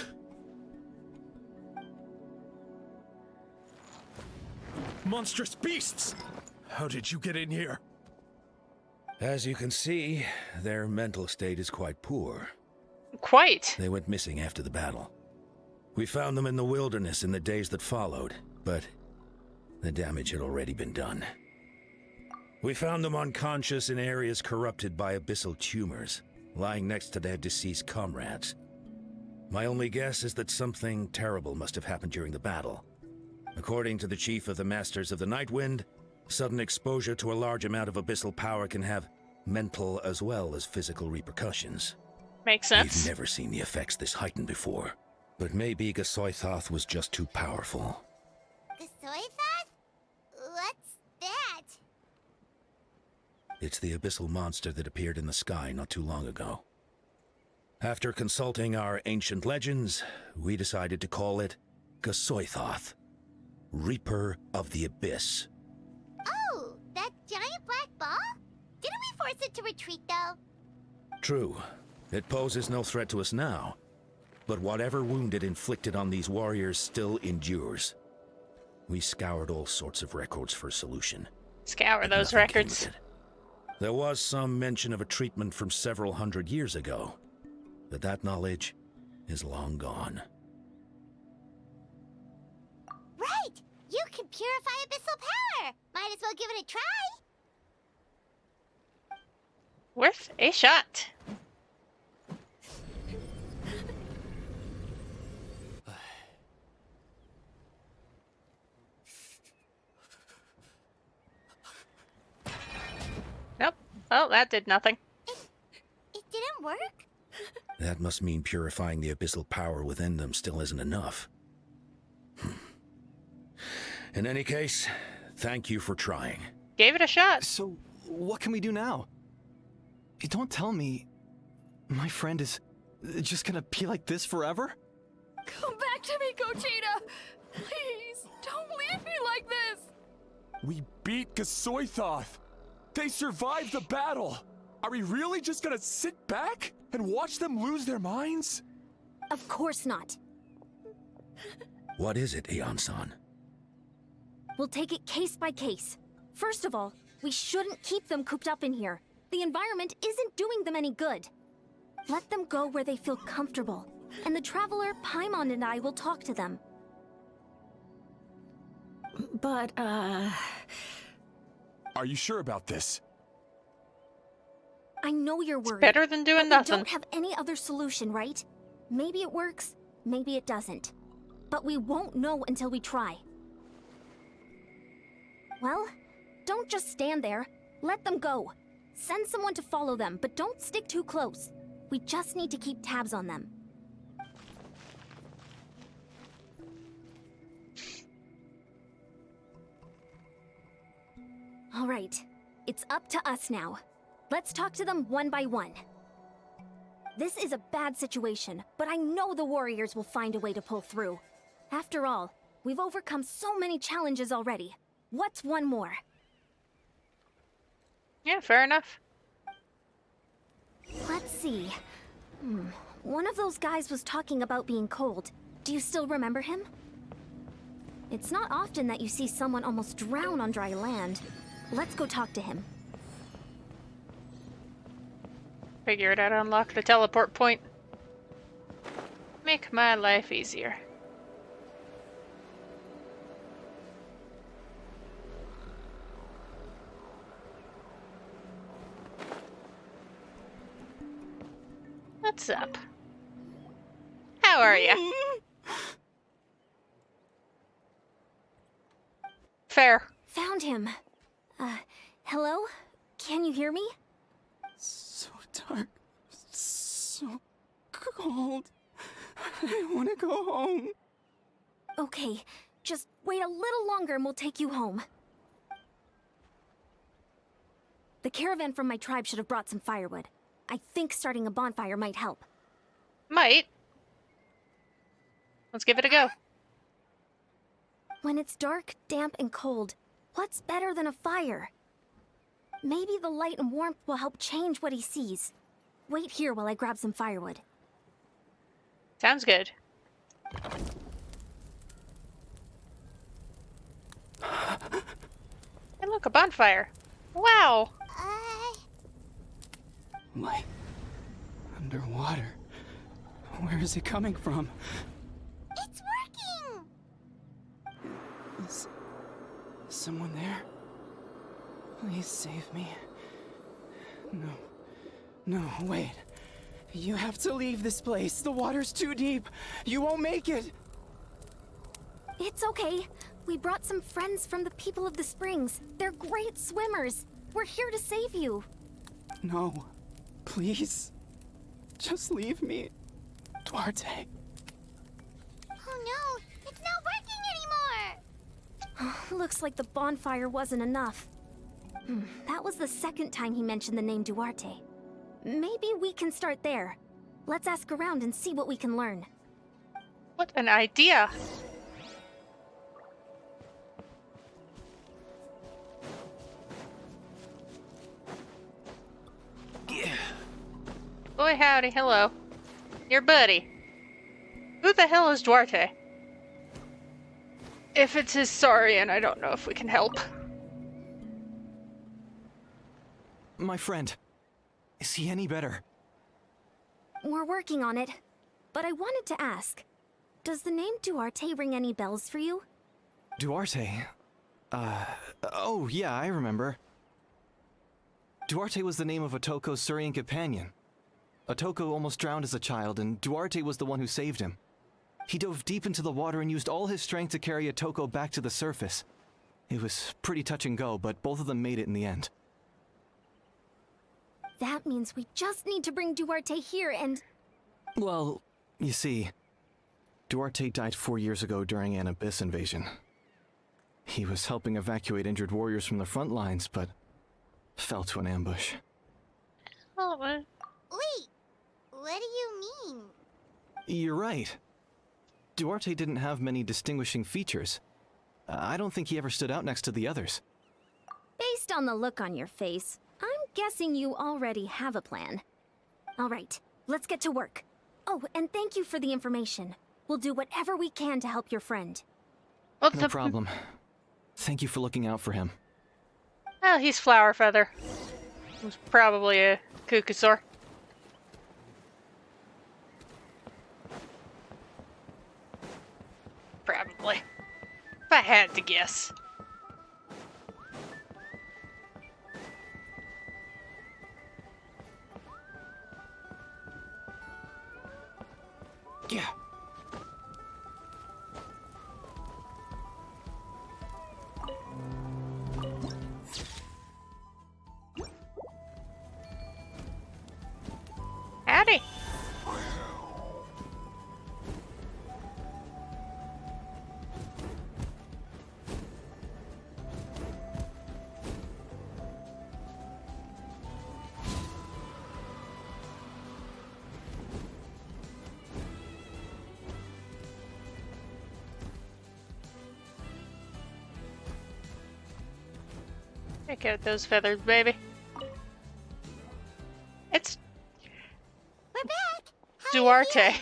Monstrous beasts! How did you get in here? As you can see, their mental state is quite poor. Quite. They went missing after the battle. We found them in the wilderness in the days that followed, but the damage had already been done. We found them unconscious in areas corrupted by abyssal tumors, lying next to their deceased comrades. My only guess is that something terrible must have happened during the battle. According to the chief of the Masters of the Nightwind, sudden exposure to a large amount of abyssal power can have mental as well as physical repercussions. Makes sense. We've never seen the effects this heightened before, but maybe Gasoithoth was just too powerful. Gasoithoth? What's that? It's the abyssal monster that appeared in the sky not too long ago. After consulting our ancient legends, we decided to call it Gasoithoth, Reaper of the Abyss. Oh, that giant black ball? Didn't we force it to retreat, though? True. It poses no threat to us now, but whatever wound it inflicted on these warriors still endures. We scoured all sorts of records for a solution. Scour those records. There was some mention of a treatment from several hundred years ago, but that knowledge is long gone. Right! You can purify abyssal power! Might as well give it a try! Worth a shot. Nope. Oh, that did nothing. It didn't work? That must mean purifying the abyssal power within them still isn't enough. In any case, thank you for trying. Gave it a shot. So, what can we do now? Don't tell me my friend is just gonna be like this forever? Come back to me, Gogeta! Please, don't leave me like this! We beat Gasoithoth! They survived the battle! Are we really just gonna sit back and watch them lose their minds? Of course not. What is it, Eon-san? We'll take it case by case. First of all, we shouldn't keep them cooped up in here. The environment isn't doing them any good. Let them go where they feel comfortable, and the Traveler, Paimon, and I will talk to them. But, Are you sure about this? I know you're worried. Better than doing nothing. We don't have any other solution, right? Maybe it works, maybe it doesn't. But we won't know until we try. Well, don't just stand there. Let them go. Send someone to follow them, but don't stick too close. We just need to keep tabs on them. All right, it's up to us now. Let's talk to them one by one. This is a bad situation, but I know the warriors will find a way to pull through. After all, we've overcome so many challenges already. What's one more? Yeah, fair enough. Let's see. One of those guys was talking about being cold. Do you still remember him? It's not often that you see someone almost drown on dry land. Let's go talk to him. Figured I'd unlock the teleport point. Make my life easier. What's up? How are you? Fair. Found him. Hello? Can you hear me? So dark. So cold. I want to go home. Okay, just wait a little longer and we'll take you home. The caravan from my tribe should have brought some firewood. I think starting a bonfire might help. Might. Let's give it a go. When it's dark, damp, and cold, what's better than a fire? Maybe the light and warmth will help change what he sees. Wait here while I grab some firewood. Sounds good. Hey, look, a bonfire. Wow. Light. Underwater. Where is it coming from? It's working! Is someone there? Please save me. No, wait. You have to leave this place. The water's too deep. You won't make it. It's okay. We brought some friends from the people of the springs. They're great swimmers. We're here to save you. No. Please. Just leave me. Duarte. Oh no, it's not working anymore! Looks like the bonfire wasn't enough. That was the second time he mentioned the name Duarte. Maybe we can start there. Let's ask around and see what we can learn. What an idea! Boy howdy, hello. Your buddy. Who the hell is Duarte? If it's his Saurian, I don't know if we can help. My friend. Is he any better? We're working on it. But I wanted to ask, does the name Duarte ring any bells for you? Duarte? Oh yeah, I remember. Duarte was the name of Otoko's Surian companion. Otoko almost drowned as a child, and Duarte was the one who saved him. He dove deep into the water and used all his strength to carry Otoko back to the surface. It was pretty touch and go, but both of them made it in the end. That means we just need to bring Duarte here and... Well, you see, Duarte died 4 years ago during an Abyss invasion. He was helping evacuate injured warriors from the front lines, but fell to an ambush. Oh, Wait, what do you mean? You're right. Duarte didn't have many distinguishing features. I don't think he ever stood out next to the others. Based on the look on your face, I'm guessing you already have a plan. All right, let's get to work. Oh, and thank you for the information. We'll do whatever we can to help your friend. Well, no problem. Thank you for looking out for him. Well, he's Flower Feather. He's probably a Kukusaur. Probably. If I had to guess. Yeah. Check out those feathers, baby. It's We're back. Duarte.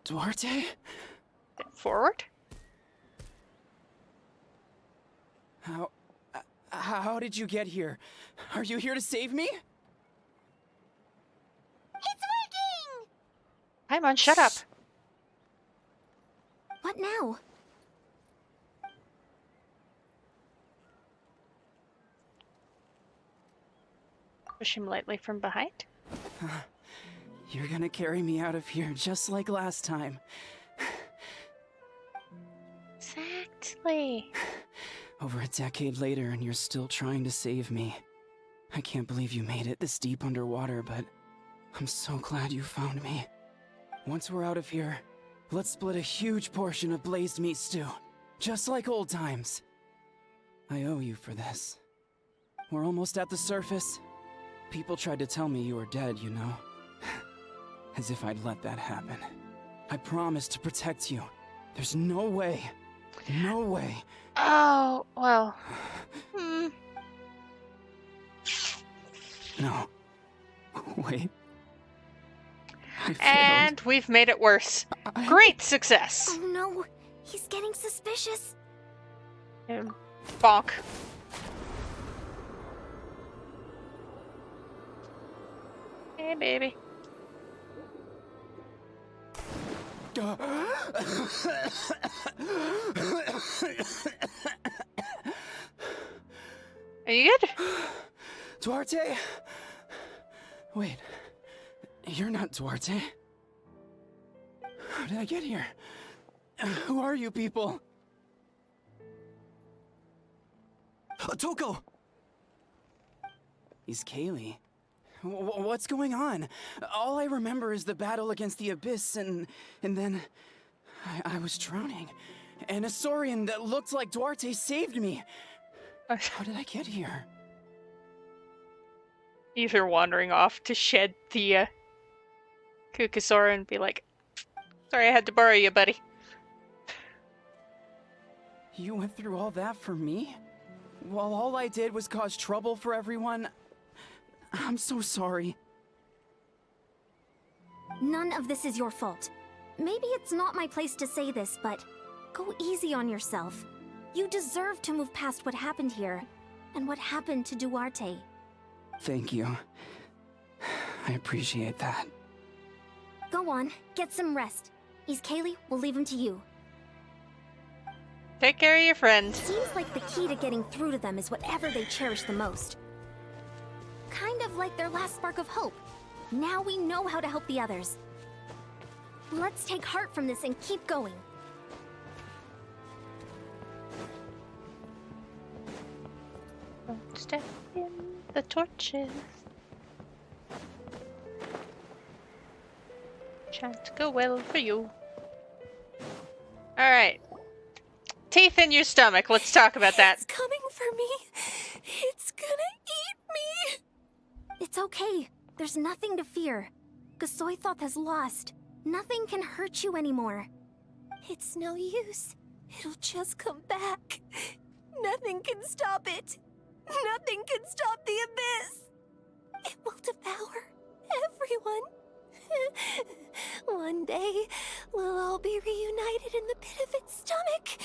Duarte? Forward? How did you get here? Are you here to save me? It's working! Paimon, shut up. What now? Push him lightly from behind. You're gonna carry me out of here just like last time. Exactly. Over a decade later, and you're still trying to save me. I can't believe you made it this deep underwater, but I'm so glad you found me. Once we're out of here, let's split a huge portion of blazed meat stew, just like old times. I owe you for this. We're almost at the surface. People tried to tell me you were dead, you know. As if I'd let that happen. I promised to protect you. There's no way. No way. Oh, well. No. Wait. And we've made it worse. Great success. Oh no, he's getting suspicious. Bonk. Hey, baby. Are you good? Duarte? Wait. You're not Duarte. How did I get here? Who are you people? Toko! He's Kaylee. What's going on? All I remember is the battle against the Abyss, and then I was drowning. And a Saurian that looked like Duarte saved me. How did I get here? Either wandering off to shed the Kukasora and be like, sorry I had to borrow you, buddy. You went through all that for me? While all I did was cause trouble for everyone? I'm so sorry. None of this is your fault. Maybe it's not my place to say this, but go easy on yourself. You deserve to move past what happened here, and what happened to Duarte. Thank you. I appreciate that. Go on, get some rest. He's Kaylee, we'll leave him to you. Take care of your friend. Seems like the key to getting through to them is whatever they cherish the most. Kind of like their last spark of hope. Now we know how to help the others. Let's take heart from this and keep going. Don't step in the torches. Shan't go well for you. Alright. Teeth in your stomach. Let's talk about that. It's coming for me. It's gonna eat me. It's okay. There's nothing to fear. Gasoithoth has lost. Nothing can hurt you anymore. It's no use. It'll just come back. Nothing can stop it. Nothing can stop the abyss. It will devour everyone. One day, we'll all be reunited in the pit of its stomach.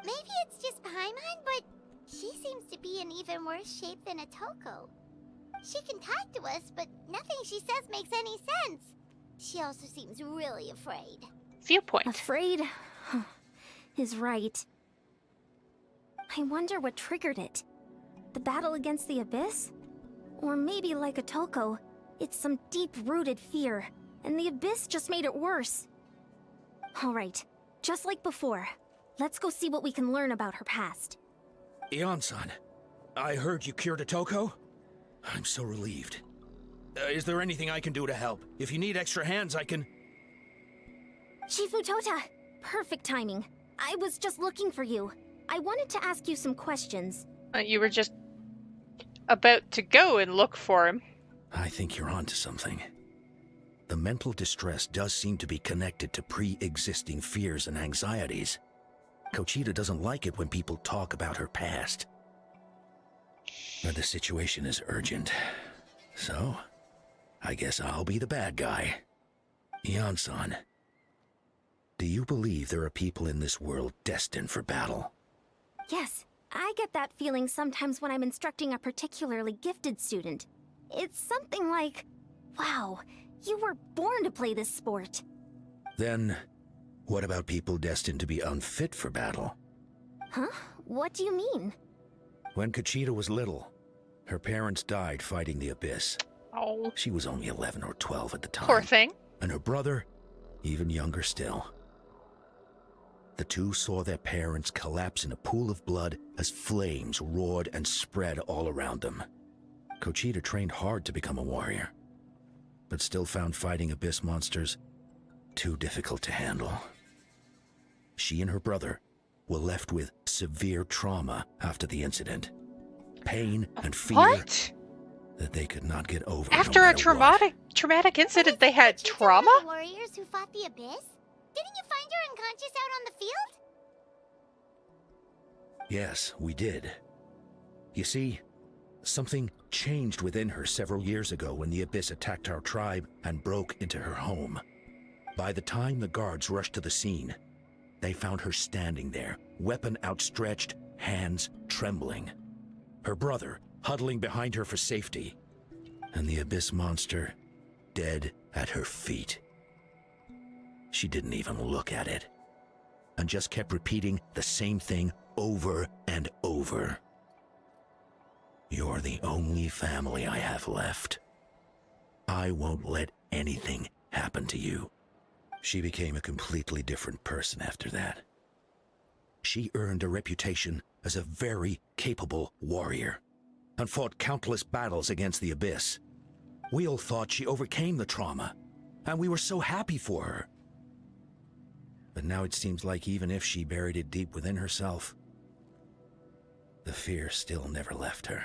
Maybe it's just Paimon, but she seems to be in even worse shape than Atoko. She can talk to us, but nothing she says makes any sense. She also seems really afraid. Viewpoint. Afraid is right. I wonder what triggered it. The battle against the Abyss? Or maybe like Atoko, it's some deep-rooted fear, and the Abyss just made it worse. Alright, just like before, let's go see what we can learn about her past. Ion-san, I heard you cured Atoko? I'm so relieved. Is there anything I can do to help? If you need extra hands, I can... Shifu Tota! Perfect timing. I was just looking for you. I wanted to ask you some questions. You were just about to go and look for him. I think you're onto something. The mental distress does seem to be connected to pre-existing fears and anxieties. Kochita doesn't like it when people talk about her past. But the situation is urgent. So, I guess I'll be the bad guy. Ian-san, do you believe there are people in this world destined for battle? Yes, I get that feeling sometimes when I'm instructing a particularly gifted student. It's something like, wow, you were born to play this sport. Then, what about people destined to be unfit for battle? Huh? What do you mean? When Kochita was little, her parents died fighting the Abyss. Oh. She was only 11 or 12 at the time. Poor thing. And her brother, even younger still. The two saw their parents collapse in a pool of blood as flames roared and spread all around them. Kochita trained hard to become a warrior, but still found fighting Abyss monsters too difficult to handle. She and her brother were left with severe trauma after the incident. Pain and fear that they could not get over. After a traumatic incident, they had trauma? The warriors who fought the Abyss? Didn't you find her unconscious out on the field? Yes, we did. You see, something changed within her several years ago when the Abyss attacked our tribe and broke into her home. By the time the guards rushed to the scene, they found her standing there, weapon outstretched, hands trembling. Her brother huddling behind her for safety, and the Abyss monster dead at her feet. She didn't even look at it, and just kept repeating the same thing over and over. You're the only family I have left. I won't let anything happen to you. She became a completely different person after that. She earned a reputation as a very capable warrior, and fought countless battles against the Abyss. We all thought she overcame the trauma, and we were so happy for her. But now it seems like even if she buried it deep within herself, the fear still never left her.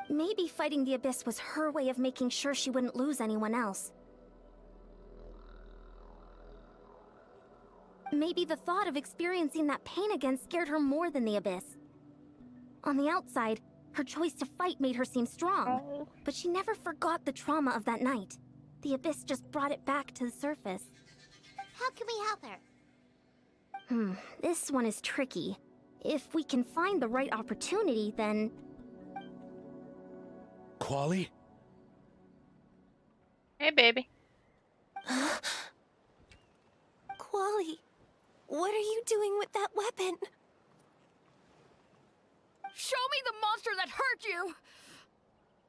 Maybe fighting the Abyss was her way of making sure she wouldn't lose anyone else. Maybe the thought of experiencing that pain again scared her more than the Abyss. On the outside, her choice to fight made her seem strong, but she never forgot the trauma of that night. The Abyss just brought it back to the surface. How can we help her? This one is tricky. If we can find the right opportunity, then... Quali? Hey, baby. Quali, what are you doing with that weapon? Show me the monster that hurt you!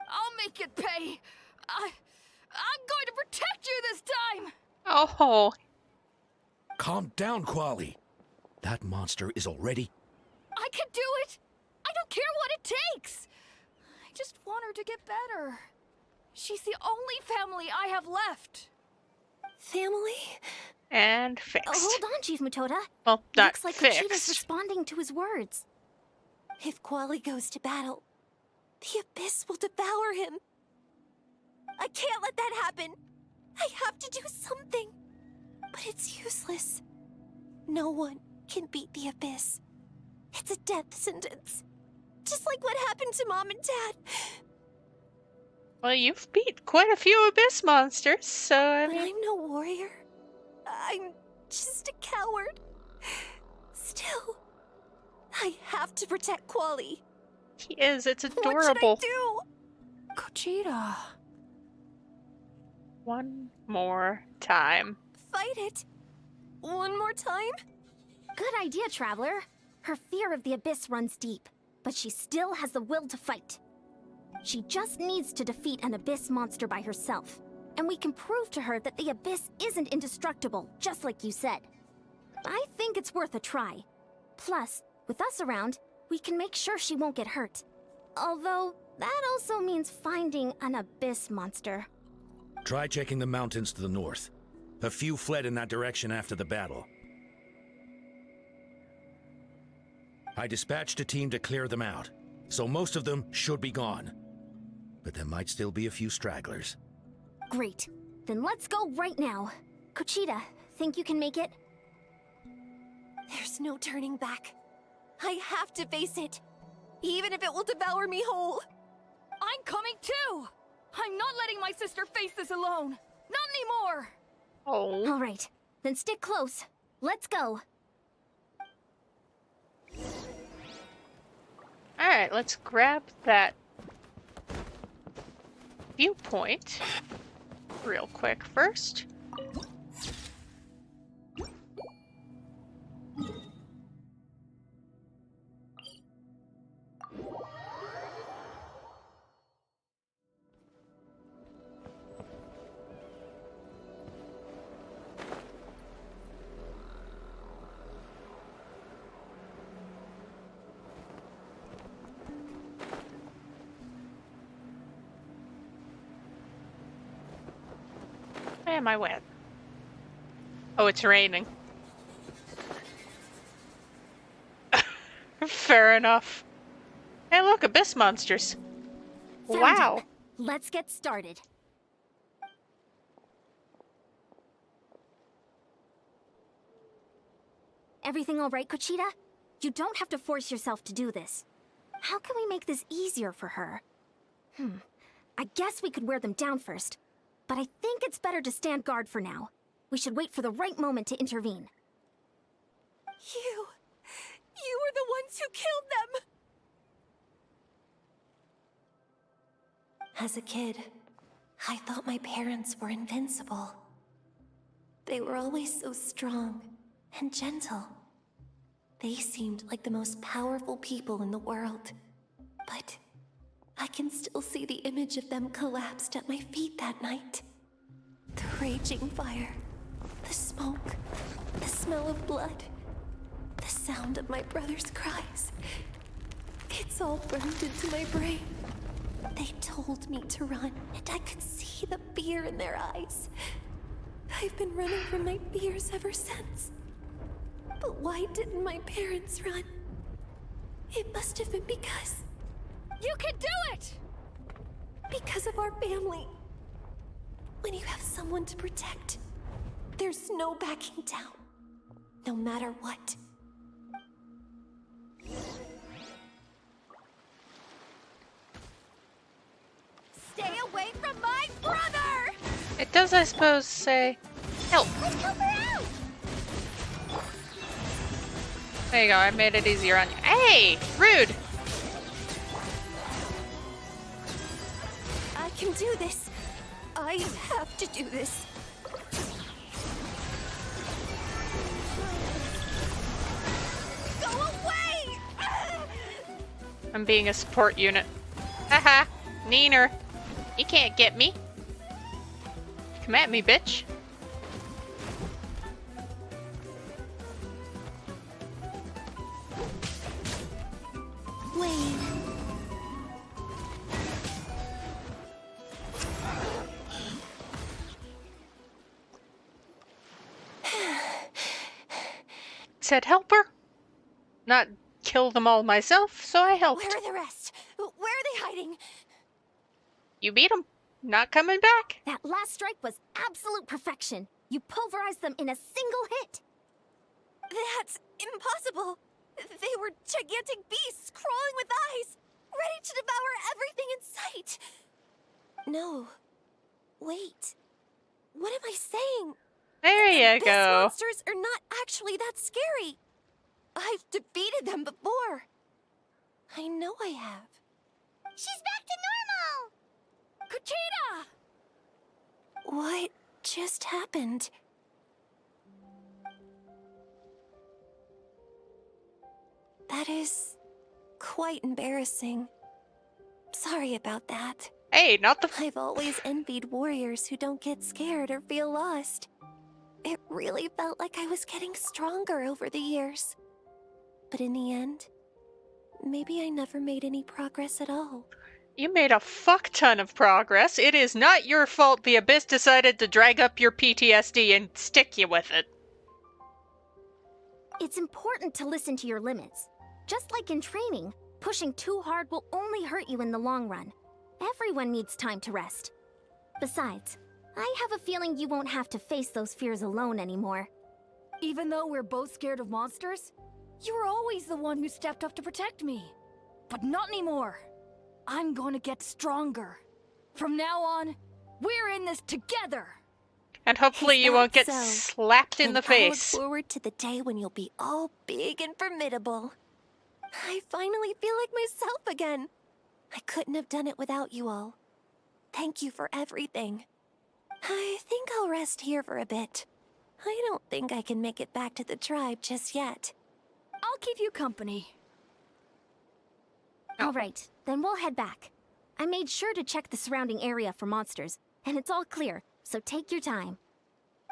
I'll make it pay! I'm going to protect you this time! Oh. Calm down, Quali. That monster is already... I can do it! I don't care what it takes! I just want her to get better. She's the only family I have left. Family? And fixed. Oh, hold on, Chief Mutoda. Well, not looks like fixed. Kochita's responding to his words. If Quali goes to battle, the Abyss will devour him. I can't let that happen. I have to do something. But it's useless. No one can beat the Abyss. It's a death sentence. Just like what happened to Mom and Dad. Well, you've beat quite a few Abyss monsters, so I But mean... I'm no warrior. I'm just a coward. Still, I have to protect Quali. He is. It's adorable. What should I do? Kochita. One more time. Fight it. One more time? Good idea, Traveler. Her fear of the Abyss runs deep, but she still has the will to fight. She just needs to defeat an Abyss monster by herself, and we can prove to her that the Abyss isn't indestructible, just like you said. I think it's worth a try. Plus, with us around, we can make sure she won't get hurt. Although, that also means finding an Abyss monster. Try checking the mountains to the north. A few fled in that direction after the battle. I dispatched a team to clear them out, so most of them should be gone. But there might still be a few stragglers. Great. Then let's go right now. Kochita, think you can make it? There's no turning back. I have to face it, even if it will devour me whole. I'm coming too! I'm not letting my sister face this alone! Not anymore! Oh. All right, then stick close. Let's go. Alright, let's grab that viewpoint real quick first. Where am I wet? Oh, it's raining. Fair enough. Hey, look, abyss monsters. Found Wow. him. Let's get started. Everything all right, Conchita? You don't have to force yourself to do this. How can we make this easier for her? I guess we could wear them down first, but I think it's better to stand guard for now. We should wait for the right moment to intervene. You were the ones who killed them! As a kid, I thought my parents were invincible. They were always so strong and gentle. They seemed like the most powerful people in the world. But I can still see the image of them collapsed at my feet that night. The raging fire, the smoke, the smell of blood, the sound of my brother's cries. It's all burned into my brain. They told me to run, and I could see the fear in their eyes. I've been running from my fears ever since. But why didn't my parents run? It must have been because... You can do it! Because of our family. When you have someone to protect, there's no backing down, no matter what. Stay away from my brother! It does, I suppose, say, help. Let's help her out! There you go, I made it easier on you. Hey! Rude! I can do this. I have to do this. Go away! I'm being a support unit. Haha, Neener. You can't get me. Come at me, bitch. Wait. Said help her. Not kill them all myself, so I helped. Where are the rest? Where are they hiding? You beat them. Not coming back. That last strike was absolute perfection. You pulverized them in a single hit. That's impossible. They were gigantic beasts crawling with eyes, ready to devour everything in sight. No. Wait. What am I saying? There you Abyss go. monsters are not actually that scary. I've defeated them before. I know I have. She's back to normal! Conchita! What just happened? That is quite embarrassing. Sorry about that. Hey, not the... I've always envied warriors who don't get scared or feel lost. It really felt like I was getting stronger over the years. But in the end, maybe I never made any progress at all. You made a fuck ton of progress. It is not your fault the Abyss decided to drag up your PTSD and stick you with it. It's important to listen to your limits. Just like in training, pushing too hard will only hurt you in the long run. Everyone needs time to rest. Besides, I have a feeling you won't have to face those fears alone anymore. Even though we're both scared of monsters, you were always the one who stepped up to protect me. But not anymore. I'm going to get stronger. From now on, we're in this together. And hopefully Is you that won't get so? slapped in the Then I look face. forward to the day when you'll be all big and formidable. I finally feel like myself again. I couldn't have done it without you all. Thank you for everything. I think I'll rest here for a bit. I don't think I can make it back to the tribe just yet. I'll keep you company. All right, then we'll head back. I made sure to check the surrounding area for monsters, and it's all clear, so take your time.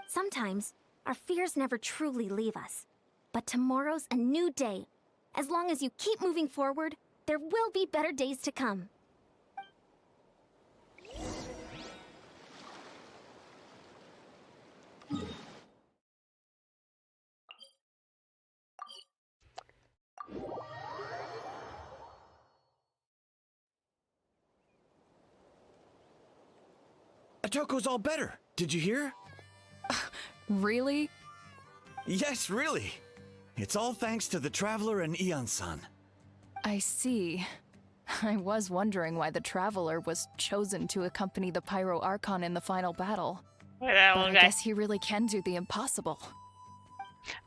Sometimes, our fears never truly leave us. But tomorrow's a new day. As long as you keep moving forward, there will be better days to come. Atoko's all better. Did you hear? Really? Yes, really. It's all thanks to the Traveler and Ian-san. I see. I was wondering why the Traveler was chosen to accompany the Pyro Archon in the final battle. Wait, that But little I guy. guess he really can do the impossible.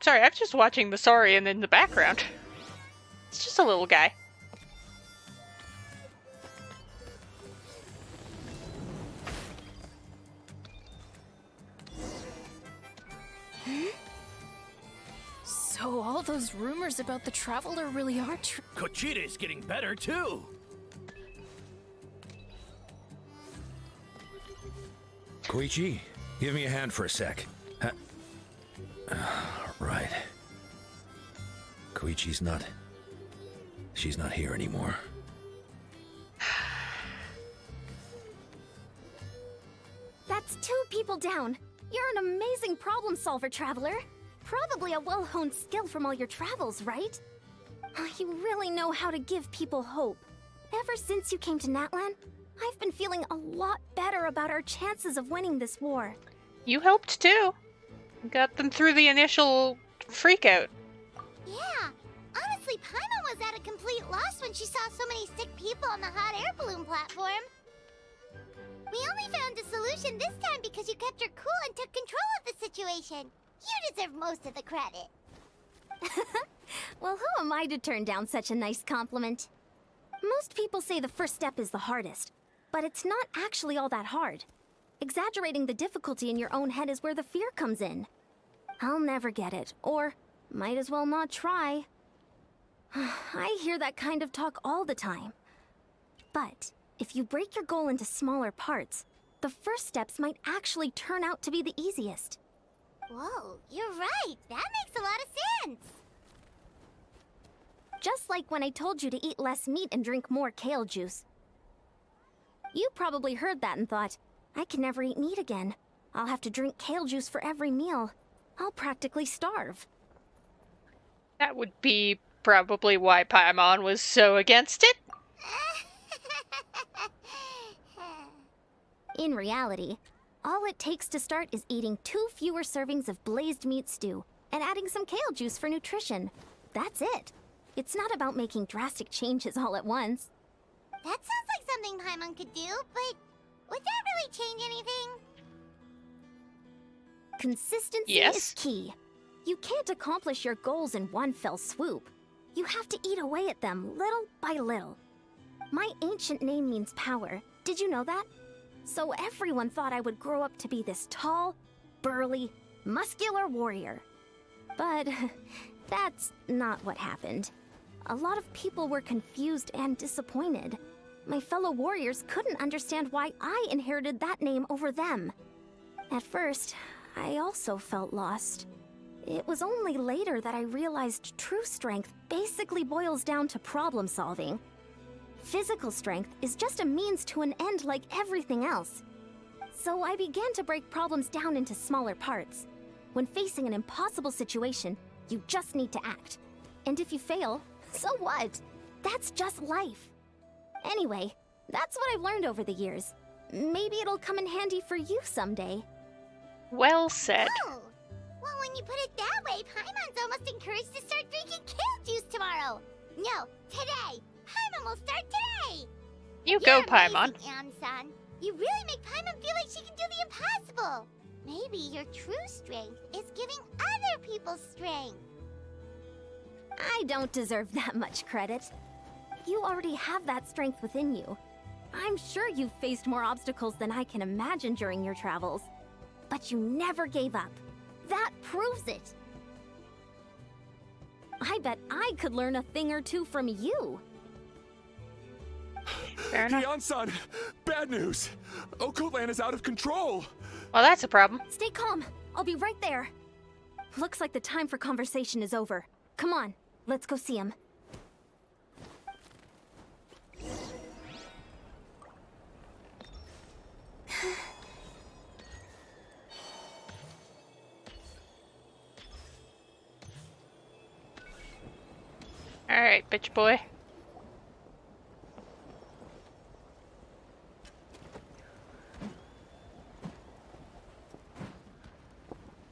Sorry, I'm just watching the Saurian in the background. It's just a little guy. So all those rumors about the Traveler really are true. Kochita is getting better, too. Koichi, give me a hand for a sec. Right. Koichi's not... She's not here anymore. That's 2 people down. You're an amazing problem solver, Traveler. Probably a well-honed skill from all your travels, right? You really know how to give people hope. Ever since you came to Natlan, I've been feeling a lot better about our chances of winning this war. You helped too. Got them through the initial freakout. Yeah, honestly, Paimon was at a complete loss when she saw so many sick people on the hot air balloon platform. We only found a solution this time because you kept your cool and took control of the situation. You deserve most of the credit. Well, who am I to turn down such a nice compliment? Most people say the first step is the hardest, but it's not actually all that hard. Exaggerating the difficulty in your own head is where the fear comes in. I'll never get it, or might as well not try. I hear that kind of talk all the time. But if you break your goal into smaller parts, the first steps might actually turn out to be the easiest. Whoa, you're right. That makes a lot of sense. Just like when I told you to eat less meat and drink more kale juice. You probably heard that and thought, I can never eat meat again. I'll have to drink kale juice for every meal. I'll practically starve. That would be probably why Paimon was so against it. In reality, all it takes to start is eating 2 fewer servings of blazed meat stew and adding some kale juice for nutrition. That's it. It's not about making drastic changes all at once. That sounds like something Paimon could do, but would that really change anything? Consistency Yes. is key. You can't accomplish your goals in one fell swoop. You have to eat away at them little by little. My ancient name means power. Did you know that? So everyone thought I would grow up to be this tall, burly, muscular warrior. But that's not what happened. A lot of people were confused and disappointed. My fellow warriors couldn't understand why I inherited that name over them. At first, I also felt lost. It was only later that I realized true strength basically boils down to problem solving. Physical strength is just a means to an end like everything else. So I began to break problems down into smaller parts. When facing an impossible situation, you just need to act. And if you fail, so what? That's just life. Anyway, that's what I've learned over the years. Maybe it'll come in handy for you someday. Well said. Oh, Well, when you put it that way, Paimon's almost encouraged to start drinking kale juice tomorrow. No, today. Paimon will start today. You go, You're Paimon. amazing, Ansan. You really make Paimon feel like she can do the impossible. Maybe your true strength is giving other people strength. I don't deserve that much credit. You already have that strength within you. I'm sure you've faced more obstacles than I can imagine during your travels. But you never gave up. That proves it. I bet I could learn a thing or two from you. Fair enough. Ansan, bad news. Occult Land is out of control. Well, that's a problem. Stay calm. I'll be right there. Looks like the time for conversation is over. Come on, let's go see him. Alright, bitch boy.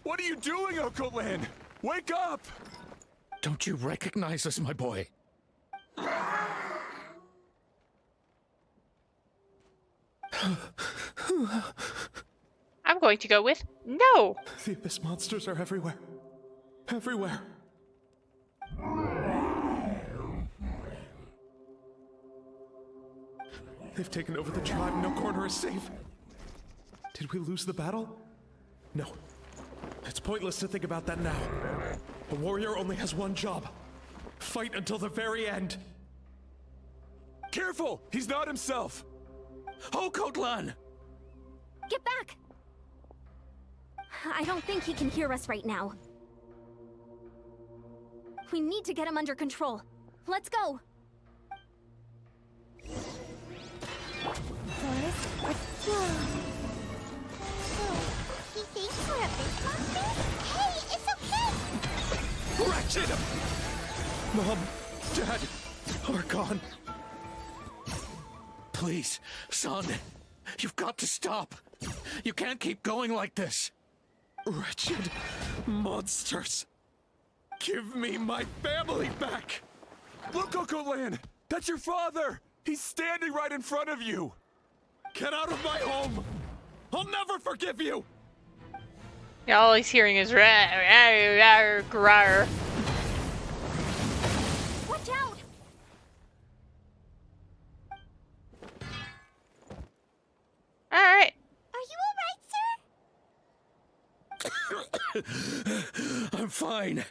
What are you doing, Occult Land? Wake up! Don't you recognize us, my boy? I'm going to go with no. The Abyss monsters are everywhere. Everywhere. They've taken over the tribe. No corner is safe. Did we lose the battle? No. It's pointless to think about that now. A warrior only has one job. Fight until the very end. Careful! He's not himself! Occult-lan! Get back! I don't think he can hear us right now. We need to get him under control. Let's go! First, let's go. He thinks we're a big monster? Hey, it's okay! Wretched! Mom, Dad, are gone. Please, son, you've got to stop. You can't keep going like this. Wretched monsters. Give me my family back! Look, Occult-lan! That's your father! He's standing right in front of you! Get out of my home! I'll never forgive you! Yeah, all he's hearing is rawr, rawr, rawr, rawr. Watch out! Alright. Are you alright, sir? I'm fine.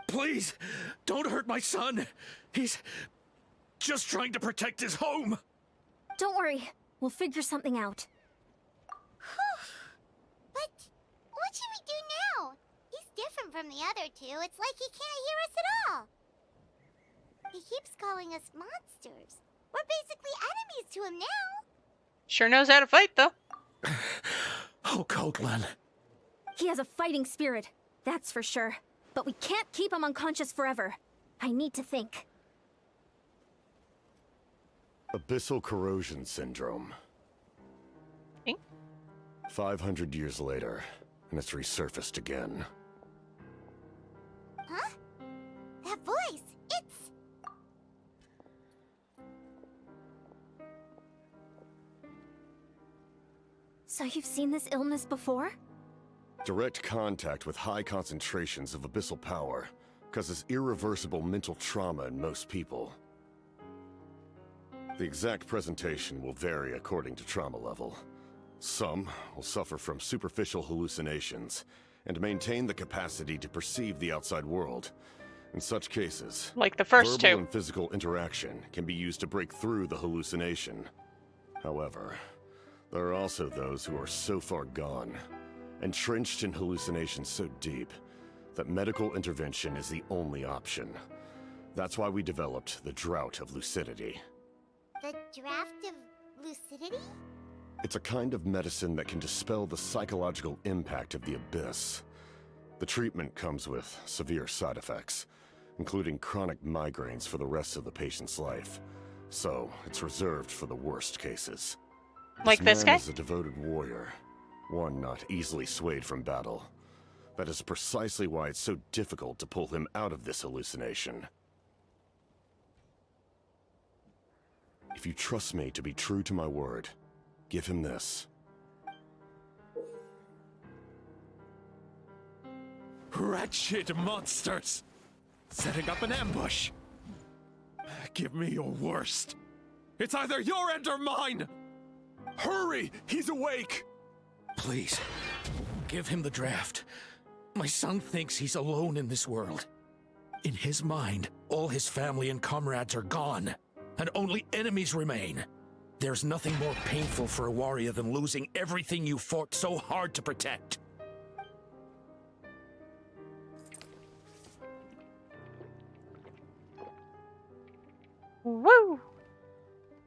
Please, don't hurt my son. He's just trying to protect his home. Don't worry, we'll figure something out. But what should we do now? He's different from the other two. It's like he can't hear us at all. He keeps calling us monsters. We're basically enemies to him now. Sure knows how to fight, though. Occult-lan. He has a fighting spirit, that's for sure. But we can't keep him unconscious forever. I need to think. Abyssal corrosion syndrome. 500 years later, and it's resurfaced again. Huh? That voice, it's... So you've seen this illness before? Direct contact with high concentrations of abyssal power causes irreversible mental trauma in most people. The exact presentation will vary according to trauma level. Some will suffer from superficial hallucinations and maintain the capacity to perceive the outside world. In such cases, like the first verbal two, and physical interaction can be used to break through the hallucination. However, there are also those who are so far gone, entrenched in hallucinations so deep, that medical intervention is the only option. That's why we developed the Drought of Lucidity. The draft of lucidity? It's a kind of medicine that can dispel the psychological impact of the Abyss. The treatment comes with severe side effects, including chronic migraines for the rest of the patient's life. So, it's reserved for the worst cases. Like this guy? Man is a devoted warrior, one not easily swayed from battle. That is precisely why it's so difficult to pull him out of this hallucination. If you trust me to be true to my word, give him this. Wretched monsters! Setting up an ambush! Give me your worst. It's either your end or mine! Hurry! He's awake! Please, give him the draft. My son thinks he's alone in this world. In his mind, all his family and comrades are gone, and only enemies remain. There's nothing more painful for a warrior than losing everything you fought so hard to protect. Woo!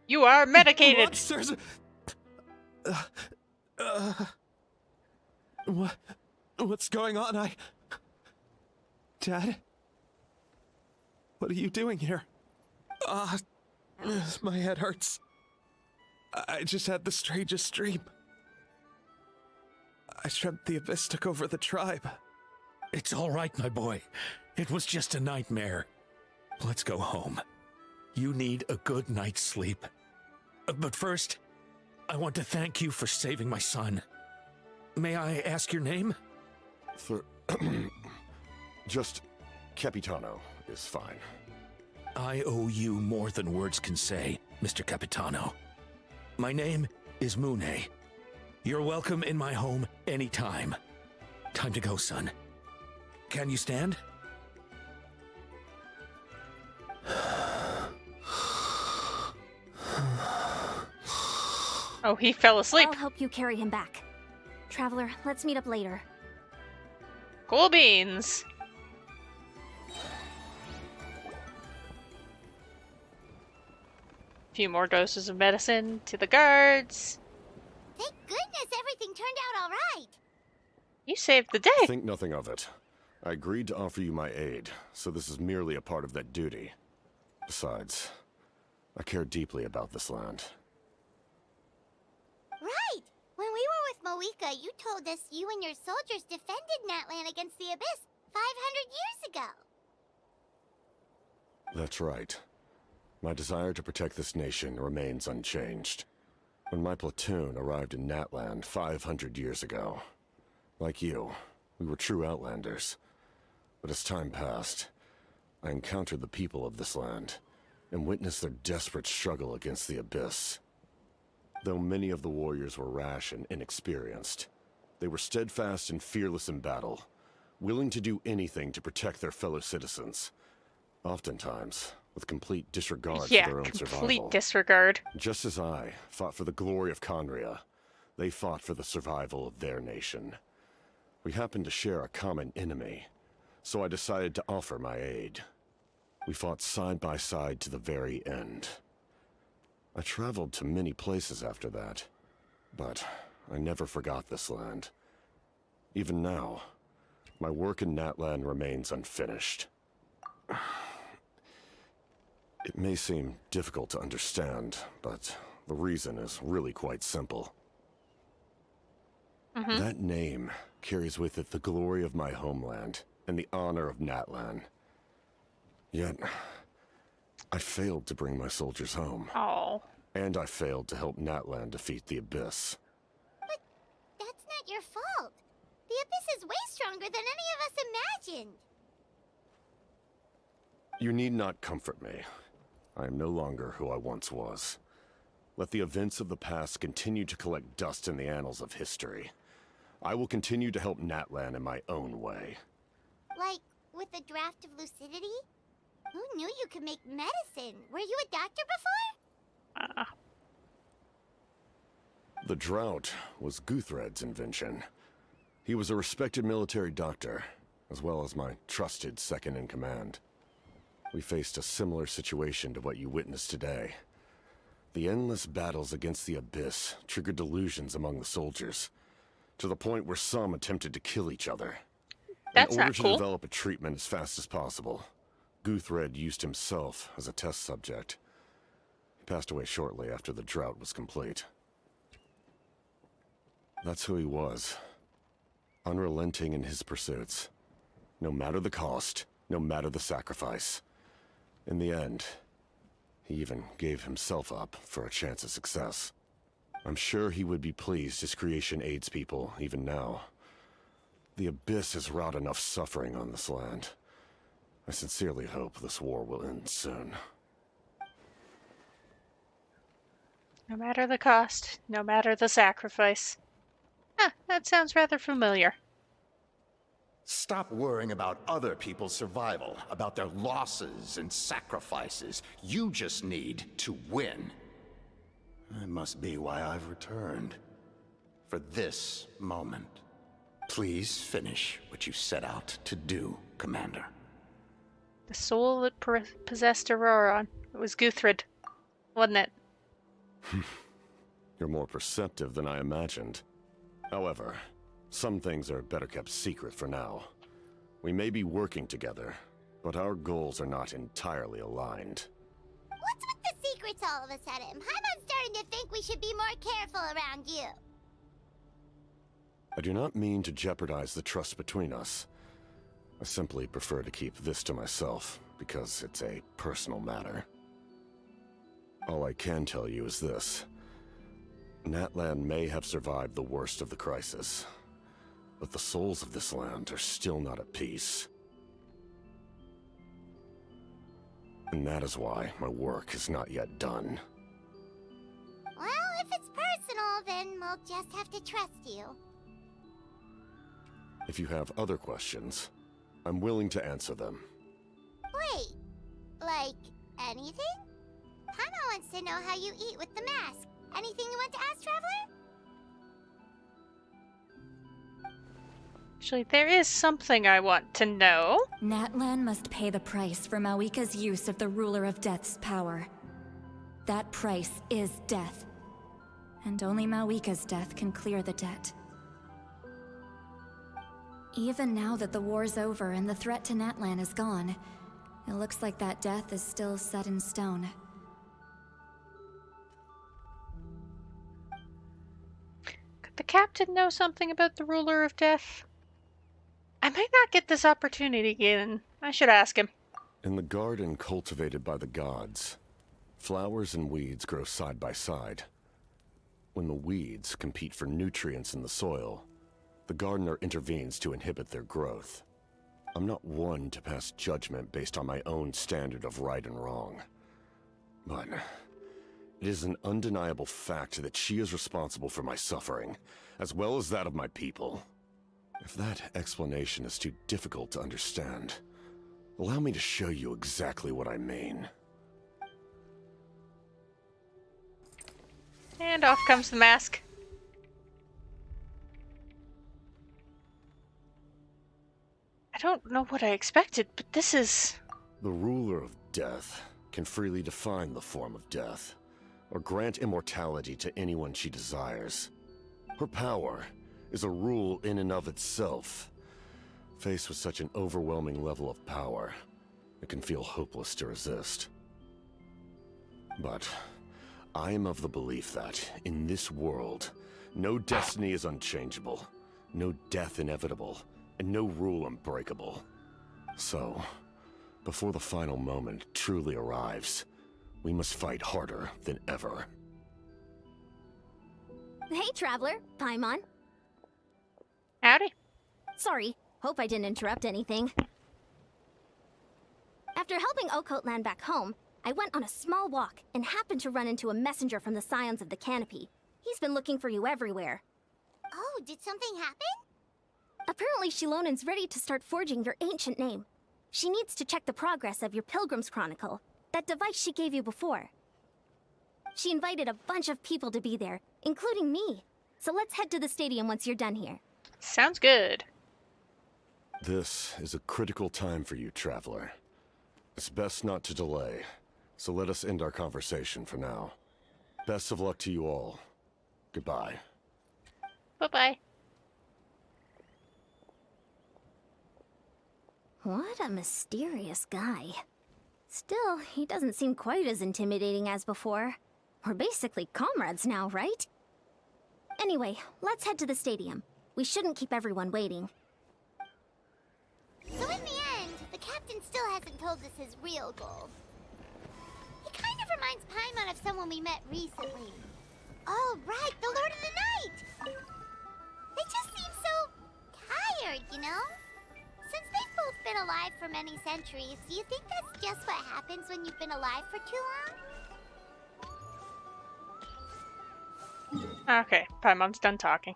You are medicated! Monsters! What's going on? Dad? What are you doing here? My head hurts. I just had the strangest dream. I dreamt the Abyss took over the tribe. It's all right, my boy. It was just a nightmare. Let's go home. You need a good night's sleep. But first, I want to thank you for saving my son. May I ask your name? Just Capitano is fine. I owe you more than words can say, Mr. Capitano. My name is Mune. You're welcome in my home anytime. Time to go, son. Can you stand? Oh, he fell asleep. I'll help you carry him back. Traveler, let's meet up later. Cool beans. Few more doses of medicine to the guards. Thank goodness everything turned out all right. You saved the day. Think nothing of it. I agreed to offer you my aid, so this is merely a part of that duty. Besides, I care deeply about this land. Right! When we were with Moika, you told us you and your soldiers defended Natlan against the Abyss 500 years ago. That's right. My desire to protect this nation remains unchanged. When my platoon arrived in Natlan 500 years ago, like you, we were true outlanders. But as time passed, I encountered the people of this land and witnessed their desperate struggle against the Abyss. Though many of the warriors were rash and inexperienced, they were steadfast and fearless in battle, willing to do anything to protect their fellow citizens, oftentimes with complete disregard for their own survival. Complete disregard. Just as I fought for the glory of Conria, they fought for the survival of their nation. We happened to share a common enemy, so I decided to offer my aid. We fought side by side to the very end. I traveled to many places after that, but I never forgot this land. Even now, my work in Natlan remains unfinished. It may seem difficult to understand, but the reason is really quite simple. That name carries with it the glory of my homeland and the honor of Natlan. Yet, I failed to bring my soldiers home. Oh. And I failed to help Natlan defeat the Abyss. But that's not your fault. The Abyss is way stronger than any of us imagined. You need not comfort me. I am no longer who I once was. Let the events of the past continue to collect dust in the annals of history. I will continue to help Natlan in my own way. Like, with the draft of lucidity? Who knew you could make medicine? Were you a doctor before? The drought was Guthred's invention. He was a respected military doctor, as well as my trusted second-in-command. We faced a similar situation to what you witnessed today. The endless battles against the Abyss triggered delusions among the soldiers, to the point where some attempted to kill each other. That's in order not cool. to develop a treatment as fast as possible, Guthred used himself as a test subject. He passed away shortly after the drought was complete. That's who he was. unrelenting in his pursuits. No matter the cost, no matter the sacrifice. In the end, he even gave himself up for a chance at success. I'm sure he would be pleased his creation aids people, even now. The Abyss has wrought enough suffering on this land. I sincerely hope this war will end soon. No matter the cost, no matter the sacrifice. Huh, that sounds rather familiar. Stop worrying about other people's survival, about their losses and sacrifices. You just need to win. That must be why I've returned. For this moment. Please finish what you set out to do, Commander. The soul that possessed Auroron. It was Guthred, wasn't it? You're more perceptive than I imagined. However, some things are better kept secret for now. We may be working together, but our goals are not entirely aligned. What's with the secrets all of a sudden? Paimon's starting to think we should be more careful around you. I do not mean to jeopardize the trust between us. I simply prefer to keep this to myself, because it's a personal matter. All I can tell you is this. Natlan may have survived the worst of the crisis, but the souls of this land are still not at peace. And that is why my work is not yet done. Well, if it's personal, then we'll just have to trust you. If you have other questions, I'm willing to answer them. Wait, like anything? Paimon wants to know how you eat with the mask. Anything you want to ask, Traveler? Actually, there is something I want to know. Natlan must pay the price for Mawika's use of the Ruler of Death's power. That price is death. And only Mawika's death can clear the debt. Even now that the war's over and the threat to Natlan is gone, it looks like that death is still set in stone. Could the captain know something about the Ruler of Death? I might not get this opportunity again. I should ask him. In the garden cultivated by the gods, flowers and weeds grow side by side. When the weeds compete for nutrients in the soil, the gardener intervenes to inhibit their growth. I'm not one to pass judgment based on my own standard of right and wrong. But it is an undeniable fact that she is responsible for my suffering, as well as that of my people. If that explanation is too difficult to understand, allow me to show you exactly what I mean. And off comes the mask. I don't know what I expected, but this is... The Ruler of Death can freely define the form of death, or grant immortality to anyone she desires. Her power is a rule in and of itself. Faced with such an overwhelming level of power, it can feel hopeless to resist. But I am of the belief that, in this world, no destiny is unchangeable, no death inevitable, and no rule unbreakable. So, before the final moment truly arrives, we must fight harder than ever. Hey, Traveler. Paimon. Howdy. Sorry, hope I didn't interrupt anything. After helping Okot land back home, I went on a small walk and happened to run into a messenger from the Scions of the Canopy. He's been looking for you everywhere. Oh, did something happen? Apparently Shilonen's ready to start forging your ancient name. She needs to check the progress of your Pilgrim's Chronicle, that device she gave you before. She invited a bunch of people to be there, including me. So let's head to the stadium once you're done here. Sounds good. This is a critical time for you, Traveler. It's best not to delay, so let us end our conversation for now. Best of luck to you all. Goodbye. Bye-bye. What a mysterious guy. Still, he doesn't seem quite as intimidating as before. We're basically comrades now, right? Anyway, let's head to the stadium. We shouldn't keep everyone waiting. So in the end, the captain still hasn't told us his real goal. He kind of reminds Paimon of someone we met recently. Oh, right, the Lord of the Night! They just seem so tired, you know? Since they've both been alive for many centuries, do you think that's just what happens when you've been alive for too long? Okay, Paimon's done talking.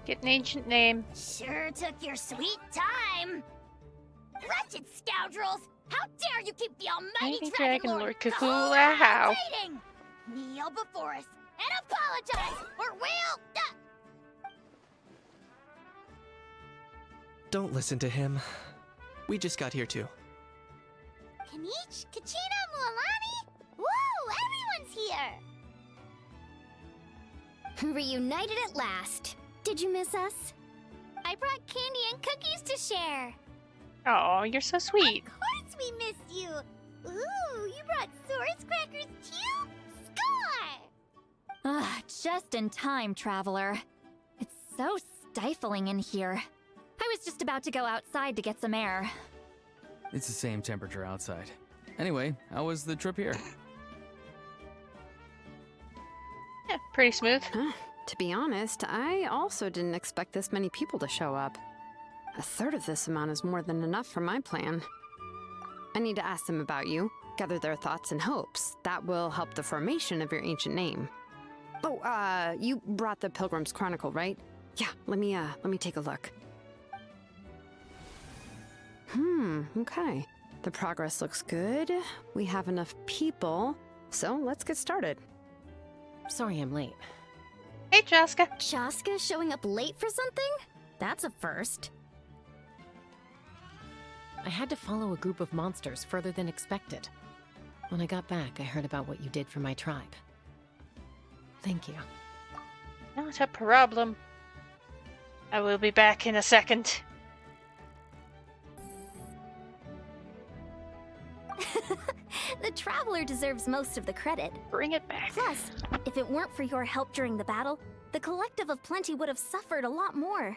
Get an ancient name. Sure took your sweet time. Wretched scoundrels! How dare you keep the almighty Dragon Lord Kahula How? waiting! Kneel before us and apologize, or we'll... Don't listen to him. We just got here too. Kanich, Kachina, Mualani? Woo! Everyone's here! Reunited at last. Did you miss us? I brought candy and cookies to share. Oh, you're so sweet. Of course we missed you. Ooh, you brought Source crackers too? Score! Ah, just in time, Traveler. It's so stifling in here. I was just about to go outside to get some air. It's the same temperature outside. Anyway, how was the trip here? Yeah, pretty smooth. To be honest, I also didn't expect this many people to show up. A third of this amount is more than enough for my plan. I need to ask them about you, gather their thoughts and hopes. That will help the formation of your ancient name. Oh, you brought the Pilgrim's Chronicle, right? Yeah, let me take a look. Okay. The progress looks good. We have enough people, so let's get started. Sorry I'm late. Hey, Jaska. Jaska showing up late for something? That's a first. I had to follow a group of monsters further than expected. When I got back, I heard about what you did for my tribe. Thank you. Not a problem. I will be back in a second. The Traveler deserves most of the credit. Bring it back. Plus, if it weren't for your help during the battle, the Collective of Plenty would have suffered a lot more.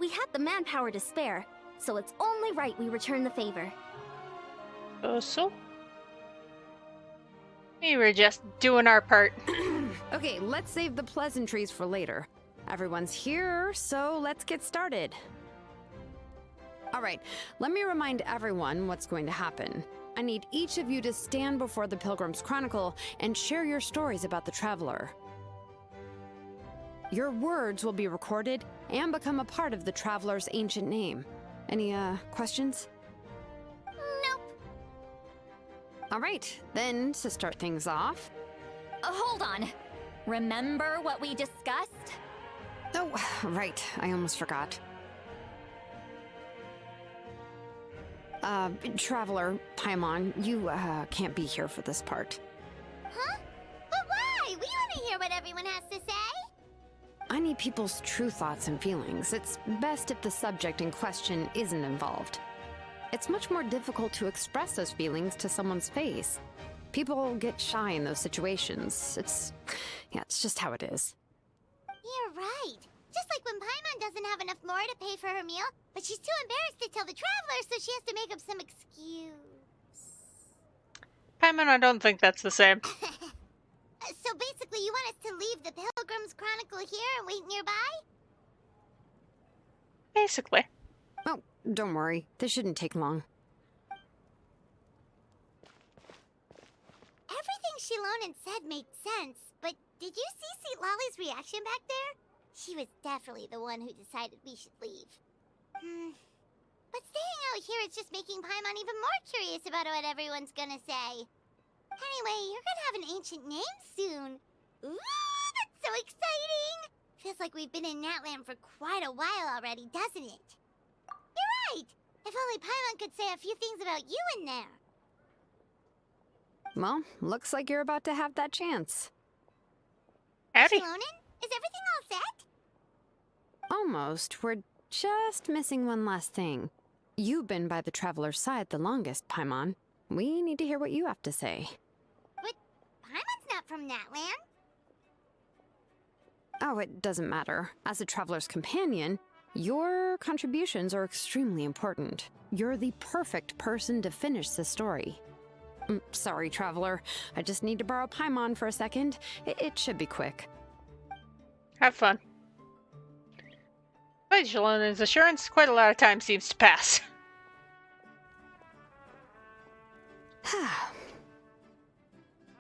We had the manpower to spare, so it's only right we return the favor. So? We were just doing our part. Okay, let's save the pleasantries for later. Everyone's here, so let's get started. All right, let me remind everyone what's going to happen. I need each of you to stand before the Pilgrim's Chronicle and share your stories about the Traveler. Your words will be recorded and become a part of the Traveler's ancient name. Any, questions? Nope. All right, then, to start things off... Hold on. Remember what we discussed? Oh, right, I almost forgot. Traveler, Paimon, you, can't be here for this part. Huh? But why? We want to hear what everyone has to say. I need people's true thoughts and feelings. It's best if the subject in question isn't involved. It's much more difficult to express those feelings to someone's face. People get shy in those situations. It's just how it is. You're right. Just like when Paimon doesn't have enough more to pay for her meal, but she's too embarrassed to tell the Traveler, so she has to make up some excuse. Paimon, I don't think that's the same. So basically, you want us to leave the Pilgrim's Chronicle here and wait nearby? Basically. Oh, don't worry. This shouldn't take long. Everything Shilonen said made sense, but did you see Seat Lolly's reaction back there? She was definitely the one who decided we should leave. But staying out here is just making Paimon even more curious about what everyone's gonna say. Anyway, you're gonna have an ancient name soon. Ooh, that's so exciting! Feels like we've been in Natland for quite a while already, doesn't it? You're right! If only Paimon could say a few things about you in there. Well, looks like you're about to have that chance. Howdy. Shilonen, is everything all set? Almost. We're just missing one last thing. You've been by the Traveler's side the longest, Paimon. We need to hear what you have to say. But Paimon's not from Natland. Oh, it doesn't matter. As a Traveler's companion, your contributions are extremely important. You're the perfect person to finish the story. Sorry, Traveler. I just need to borrow Paimon for a second. It should be quick. Have fun. By Shalonen's assurance, quite a lot of time seems to pass.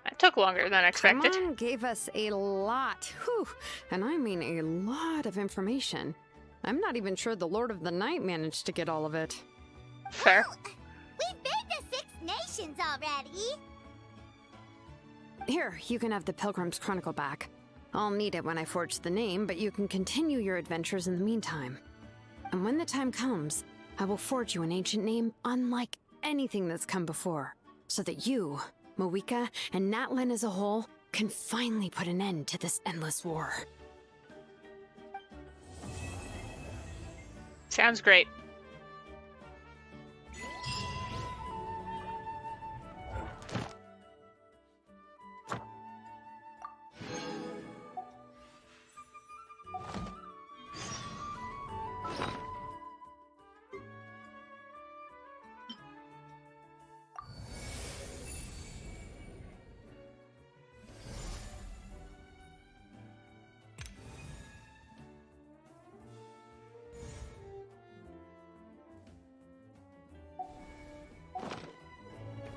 That took longer than expected. Paimon gave us a lot. Whew. And I mean a lot of information. I'm not even sure the Lord of the Night managed to get all of it. Fair. We've been to 6 nations already. Here, you can have the Pilgrim's Chronicle back. I'll need it when I forge the name, but you can continue your adventures in the meantime. And when the time comes, I will forge you an ancient name unlike anything that's come before, so that you, Moeka, and Natlan as a whole can finally put an end to this endless war. Sounds great.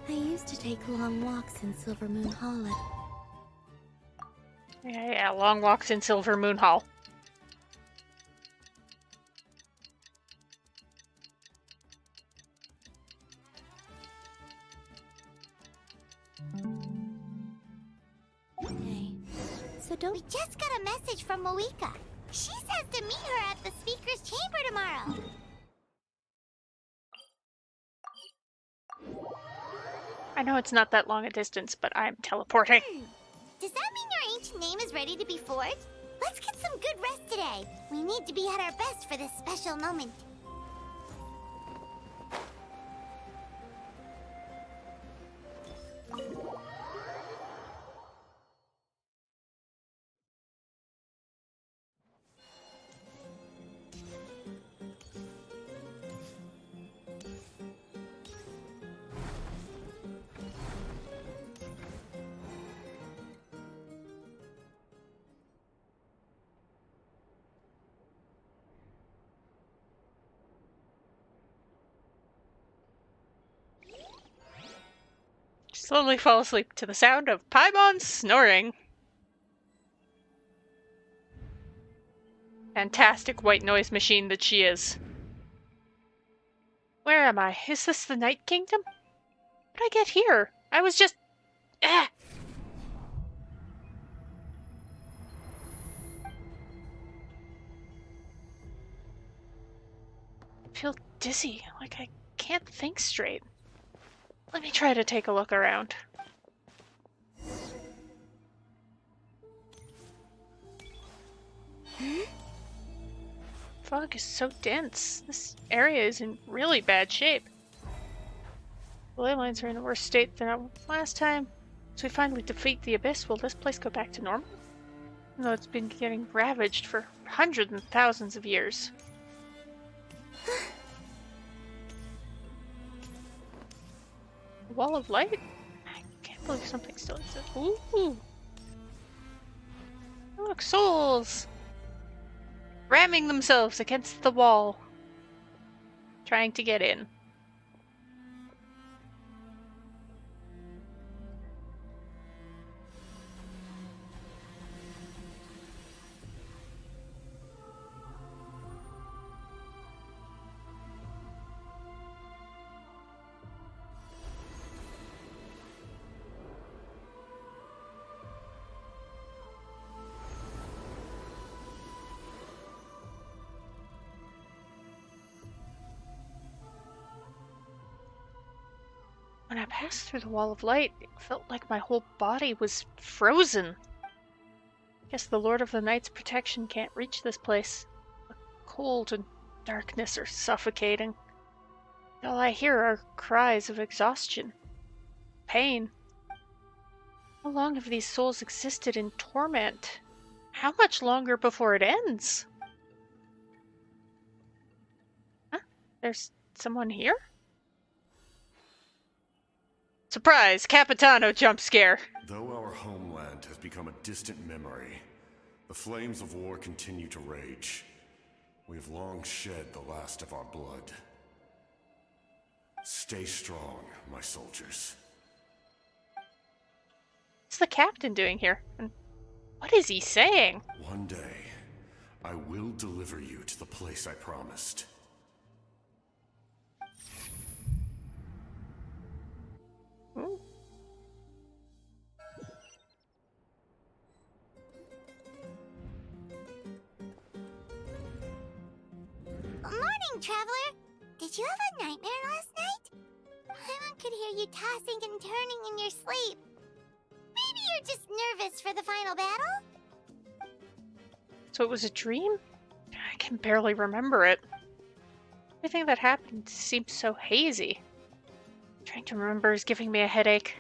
I used to take long walks in Silver Moon Hall. Yeah, long walks in Silver Moon Hall. So don't. We just got a message from Moeka. She says to meet her at the Speaker's Chamber tomorrow. I know it's not that long a distance, but I'm teleporting. Does that mean your ancient name is ready to be forged? Let's get some good rest today. We need to be at our best for this special moment. Slowly fall asleep to the sound of Paimon snoring. Fantastic white noise machine that she is. Where am I? Is this the Night Kingdom? How did I get here? I was just... Ah! I feel dizzy, like I can't think straight. Let me try to take a look around. Fog is so dense. This area is in really bad shape. The ley lines are in a worse state than last time. As we finally defeat the Abyss, will this place go back to normal? Even though it's been getting ravaged for hundreds and thousands of years. Wall of light? I can't believe something still exists. Ooh! Look, souls! Ramming themselves against the wall. Trying to get in. When I passed through the wall of light, it felt like my whole body was frozen. Guess the Lord of the Night's protection can't reach this place. The cold and darkness are suffocating. All I hear are cries of exhaustion, pain. How long have these souls existed in torment? How much longer before it ends? Huh? There's someone here? Surprise! Capitano jump scare! Though our homeland has become a distant memory, the flames of war continue to rage. We have long shed the last of our blood. Stay strong, my soldiers. What's the captain doing here? And what is he saying? One day, I will deliver you to the place I promised. Ooh. Morning, Traveler! Did you have a nightmare last night? Paimon could hear you tossing and turning in your sleep. Maybe you're just nervous for the final battle? So it was a dream? I can barely remember it. Everything that happened seems so hazy. Trying to remember is giving me a headache.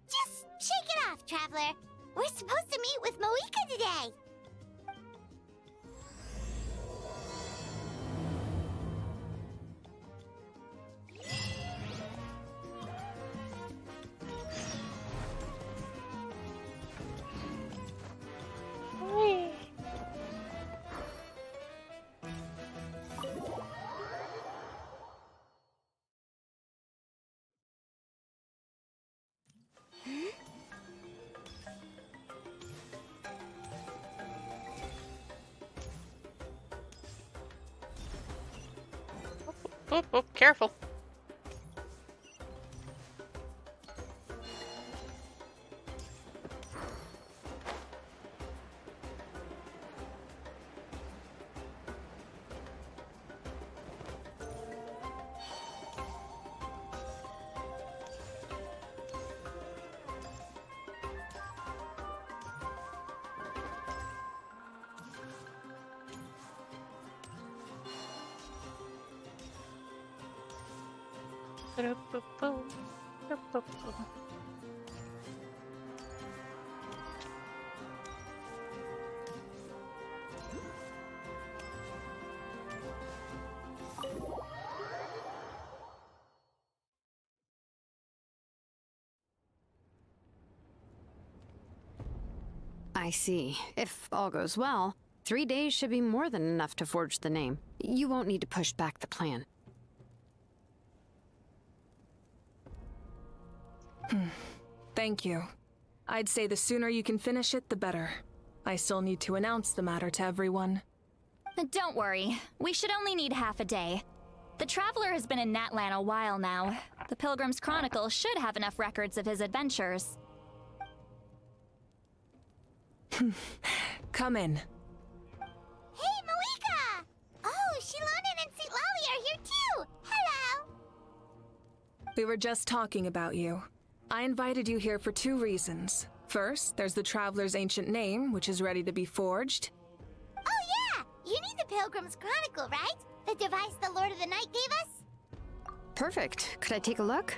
Just shake it off, Traveler. We're supposed to meet with Moika today. Oh, careful. I see. If all goes well, 3 days should be more than enough to forge the name. You won't need to push back the plan. Thank you. I'd say the sooner you can finish it, the better. I still need to announce the matter to everyone. Don't worry. We should only need half a day. The Traveler has been in Natlan a while now. The Pilgrim's Chronicle should have enough records of his adventures. Come in. Hey, Moika! Oh, Shilonen and St. Lolly are here too! Hello! We were just talking about you. I invited you here for 2 reasons. First, there's the Traveler's ancient name, which is ready to be forged. Oh yeah! You need the Pilgrim's Chronicle, right? The device the Lord of the Night gave us? Perfect. Could I take a look?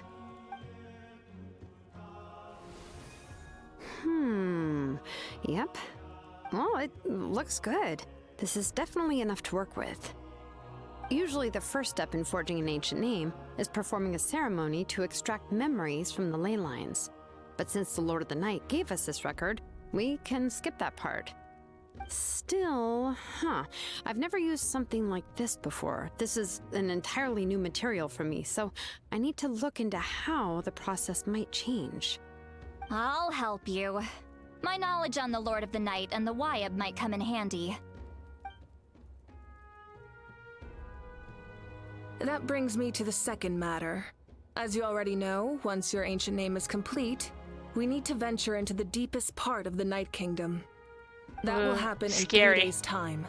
Yep. Well, it looks good. This is definitely enough to work with. Usually the first step in forging an ancient name is performing a ceremony to extract memories from the ley lines. But since the Lord of the Night gave us this record, we can skip that part. Still, I've never used something like this before. This is an entirely new material for me, so I need to look into how the process might change. I'll help you. My knowledge on the Lord of the Night and the Wyab might come in handy. That brings me to the second matter. As you already know, once your ancient name is complete, we need to venture into the deepest part of the Night Kingdom. That will happen in 3 days' time.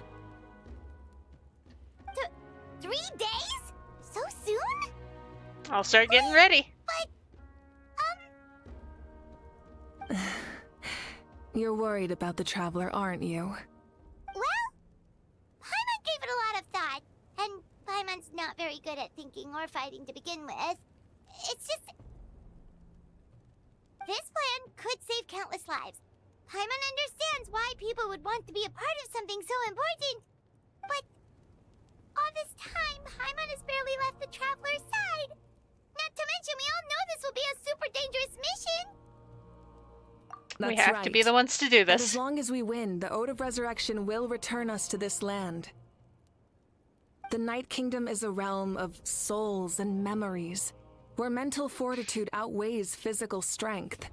3 days? So soon? I'll start getting ready. You're worried about the Traveler, aren't you? Well, Paimon gave it a lot of thought, and Paimon's not very good at thinking or fighting to begin with. It's just... This plan could save countless lives. Paimon understands why people would want to be a part of something so important. But all this time, Paimon has barely left the Traveler's side. Not to mention, we all know this will be a super dangerous mission. We have to be the ones to do But this. as long as we win, the Ode of Resurrection will return us to this land. The Night Kingdom is a realm of souls and memories, where mental fortitude outweighs physical strength.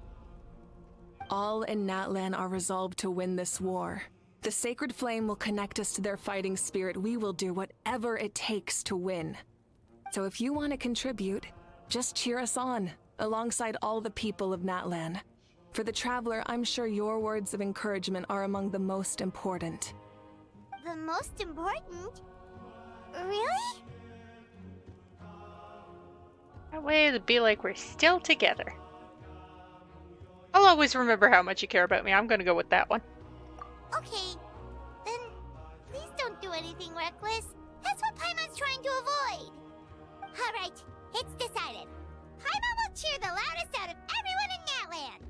All in Natlan are resolved to win this war. The sacred flame will connect us to their fighting spirit. We will do whatever it takes to win. So if you want to contribute, just cheer us on, alongside all the people of Natlan. For the Traveler, I'm sure your words of encouragement are among the most important. The most important? Really? That way it'd be like we're still together. I'll always remember how much you care about me. I'm gonna go with that one. Okay, then please don't do anything reckless. That's what Paimon's trying to avoid. Alright, it's decided. Paimon will cheer the loudest out of everyone in Natlan.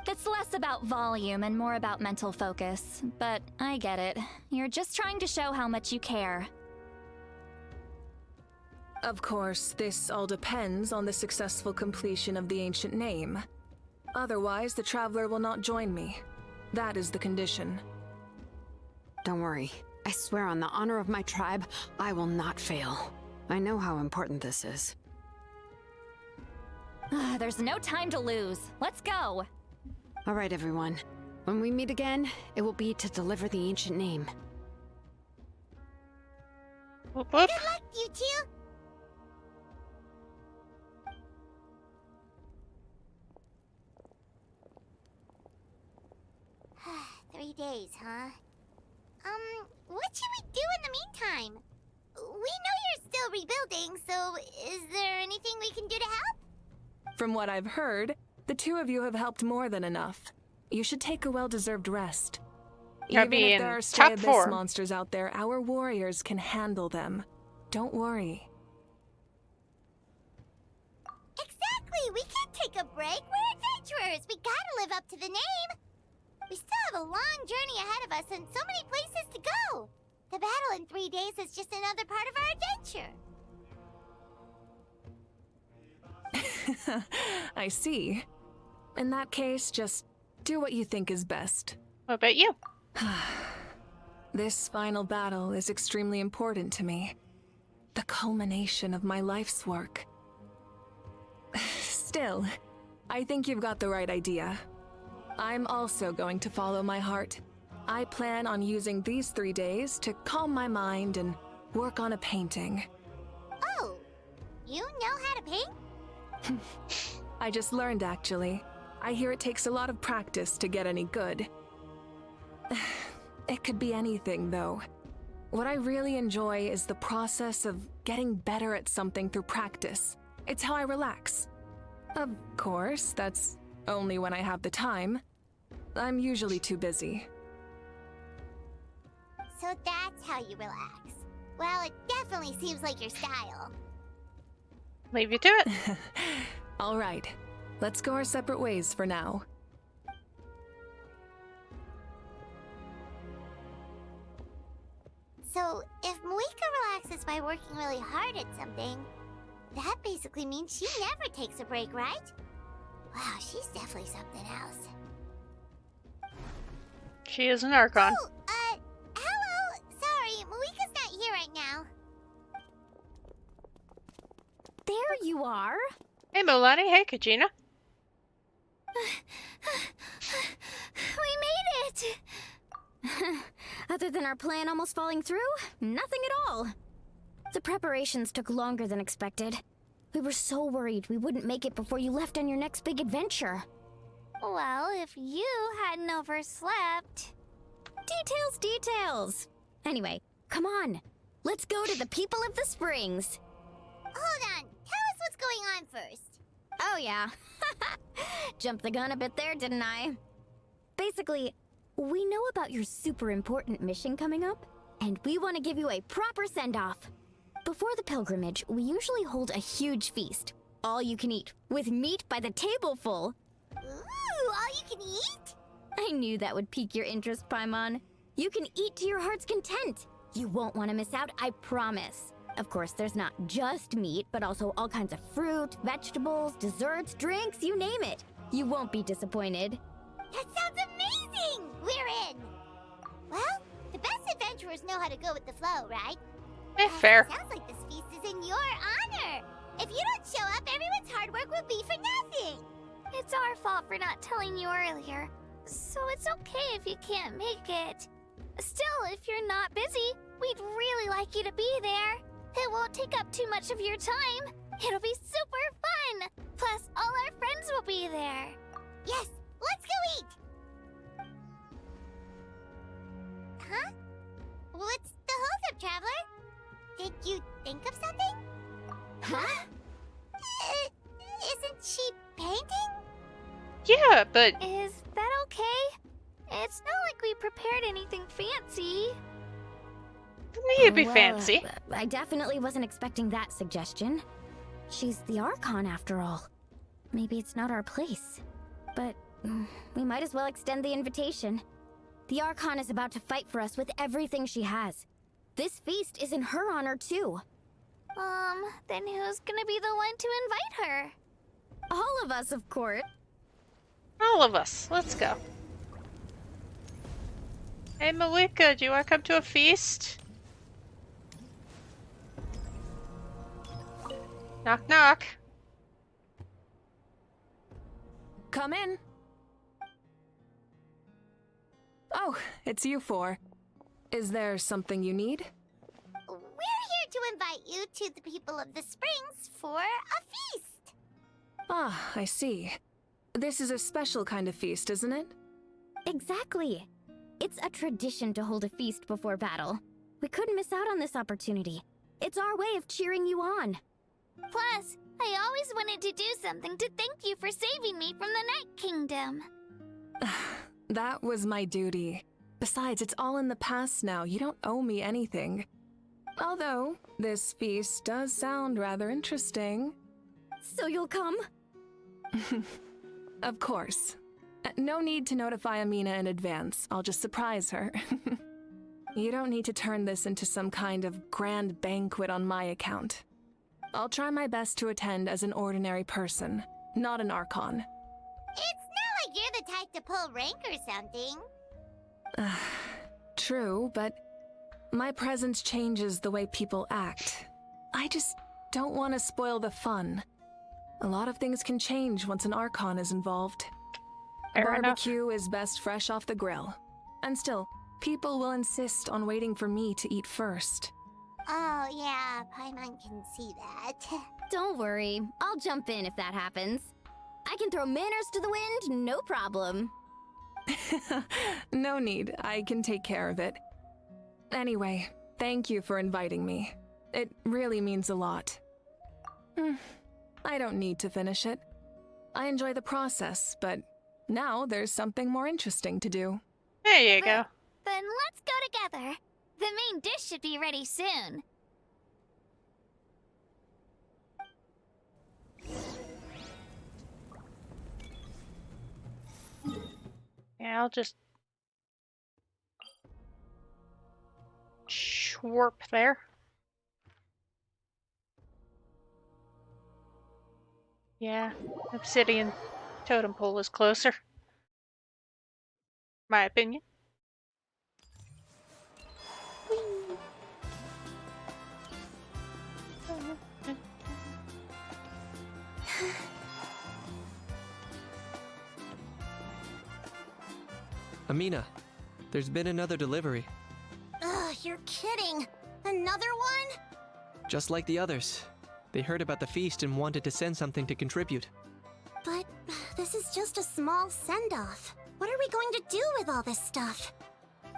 It's less about volume and more about mental focus, but I get it. You're just trying to show how much you care. Of course, this all depends on the successful completion of the ancient name. Otherwise, the Traveler will not join me. That is the condition. Don't worry. I swear on the honor of my tribe, I will not fail. I know how important this is. There's no time to lose. Let's go! All right, everyone. When we meet again, it will be to deliver the ancient name. Whoop whoop. Good luck, you two. Three days, huh? What should we do in the meantime? We know you're still rebuilding, so is there anything we can do to help? From what I've heard, the two of you have helped more than enough. You should take a well-deserved rest. I'll Even be if in there are stray top abyss 4. monsters out there, our warriors can handle them. Don't worry. Exactly! We can't take a break. We're adventurers. We gotta live up to the name. We still have a long journey ahead of us and so many places to go. The battle in 3 days is just another part of our adventure. I see. In that case, just do what you think is best. What about you? This final battle is extremely important to me. The culmination of my life's work. Still, I think you've got the right idea. I'm also going to follow my heart. I plan on using these 3 days to calm my mind and work on a painting. Oh, you know how to paint? I just learned, actually. I hear it takes a lot of practice to get any good. It could be anything, though. What I really enjoy is the process of getting better at something through practice. It's how I relax. Of course, that's only when I have the time. I'm usually too busy. So that's how you relax. Well, it definitely seems like your style. Leave you to it. All right. Let's go our separate ways for now. So, if Moika relaxes by working really hard at something, that basically means she never takes a break, right? Wow, she's definitely something else. She is an Archon. Oh, hello! Sorry, Moika's not here right now. There you are! Hey, Mulani. Hey, Kajina. We made it! Other than our plan almost falling through, nothing at all. The preparations took longer than expected. We were so worried we wouldn't make it before you left on your next big adventure. Well, if you hadn't overslept... Details! Anyway, come on. Let's go to the people of the springs. Hold on. Tell us what's going on first. Oh yeah. Jumped the gun a bit there, didn't I? Basically, we know about your super important mission coming up, and we want to give you a proper send-off. Before the pilgrimage, we usually hold a huge feast. All you can eat, with meat by the tableful. Ooh, all you can eat? I knew that would pique your interest, Paimon. You can eat to your heart's content. You won't want to miss out, I promise. Of course, there's not just meat, but also all kinds of fruit, vegetables, desserts, drinks, you name it. You won't be disappointed. That sounds amazing! We're in! Well, the best adventurers know how to go with the flow, right? Fair. Sounds like this feast is in your honor. If you don't show up, everyone's hard work will be for nothing. It's our fault for not telling you earlier, so it's okay if you can't make it. Still, if you're not busy, we'd really like you to be there. It won't take up too much of your time. It'll be super fun. Plus, all our friends will be there. Yes, let's go eat. Huh? What's the holdup, Traveler? Did you think of something? Huh? Isn't she painting? Yeah, but... Is that okay? It's not like we prepared anything fancy. It'd be fancy. I definitely wasn't expecting that suggestion. She's the Archon after all. Maybe it's not our place. But we might as well extend the invitation. The Archon is about to fight for us with everything she has. This feast is in her honor too. Then who's gonna be the one to invite her? All of us, of course. All of us. Let's go. Hey, Malika, do you want to come to a feast? Knock, knock. Come in. Oh, it's you four. Is there something you need? We're here to invite you to the people of the springs for a feast. Ah, I see. This is a special kind of feast, isn't it? Exactly. It's a tradition to hold a feast before battle. We couldn't miss out on this opportunity. It's our way of cheering you on. Plus, I always wanted to do something to thank you for saving me from the Night Kingdom. That was my duty. Besides, it's all in the past now. You don't owe me anything. Although, this feast does sound rather interesting. So you'll come? Of course. No need to notify Amina in advance. I'll just surprise her. You don't need to turn this into some kind of grand banquet on my account. I'll try my best to attend as an ordinary person, not an Archon. It's not like you're the type to pull rank or something. True, but my presence changes the way people act. I just don't want to spoil the fun. A lot of things can change once an Archon is involved. A barbecue is best fresh off the grill. And still, people will insist on waiting for me to eat first. Oh yeah, Paimon can see that. Don't worry, I'll jump in if that happens. I can throw manners to the wind, no problem. No need, I can take care of it. Anyway, thank you for inviting me. It really means a lot. I don't need to finish it. I enjoy the process, but now there's something more interesting to do. There you go. Then let's go together. The main dish should be ready soon. Yeah, I'll just schwarp there. Yeah, obsidian totem pole is closer. My opinion. Amina, there's been another delivery. Ugh, you're kidding. Another one? Just like the others. They heard about the feast and wanted to send something to contribute. But this is just a small send-off. What are we going to do with all this stuff?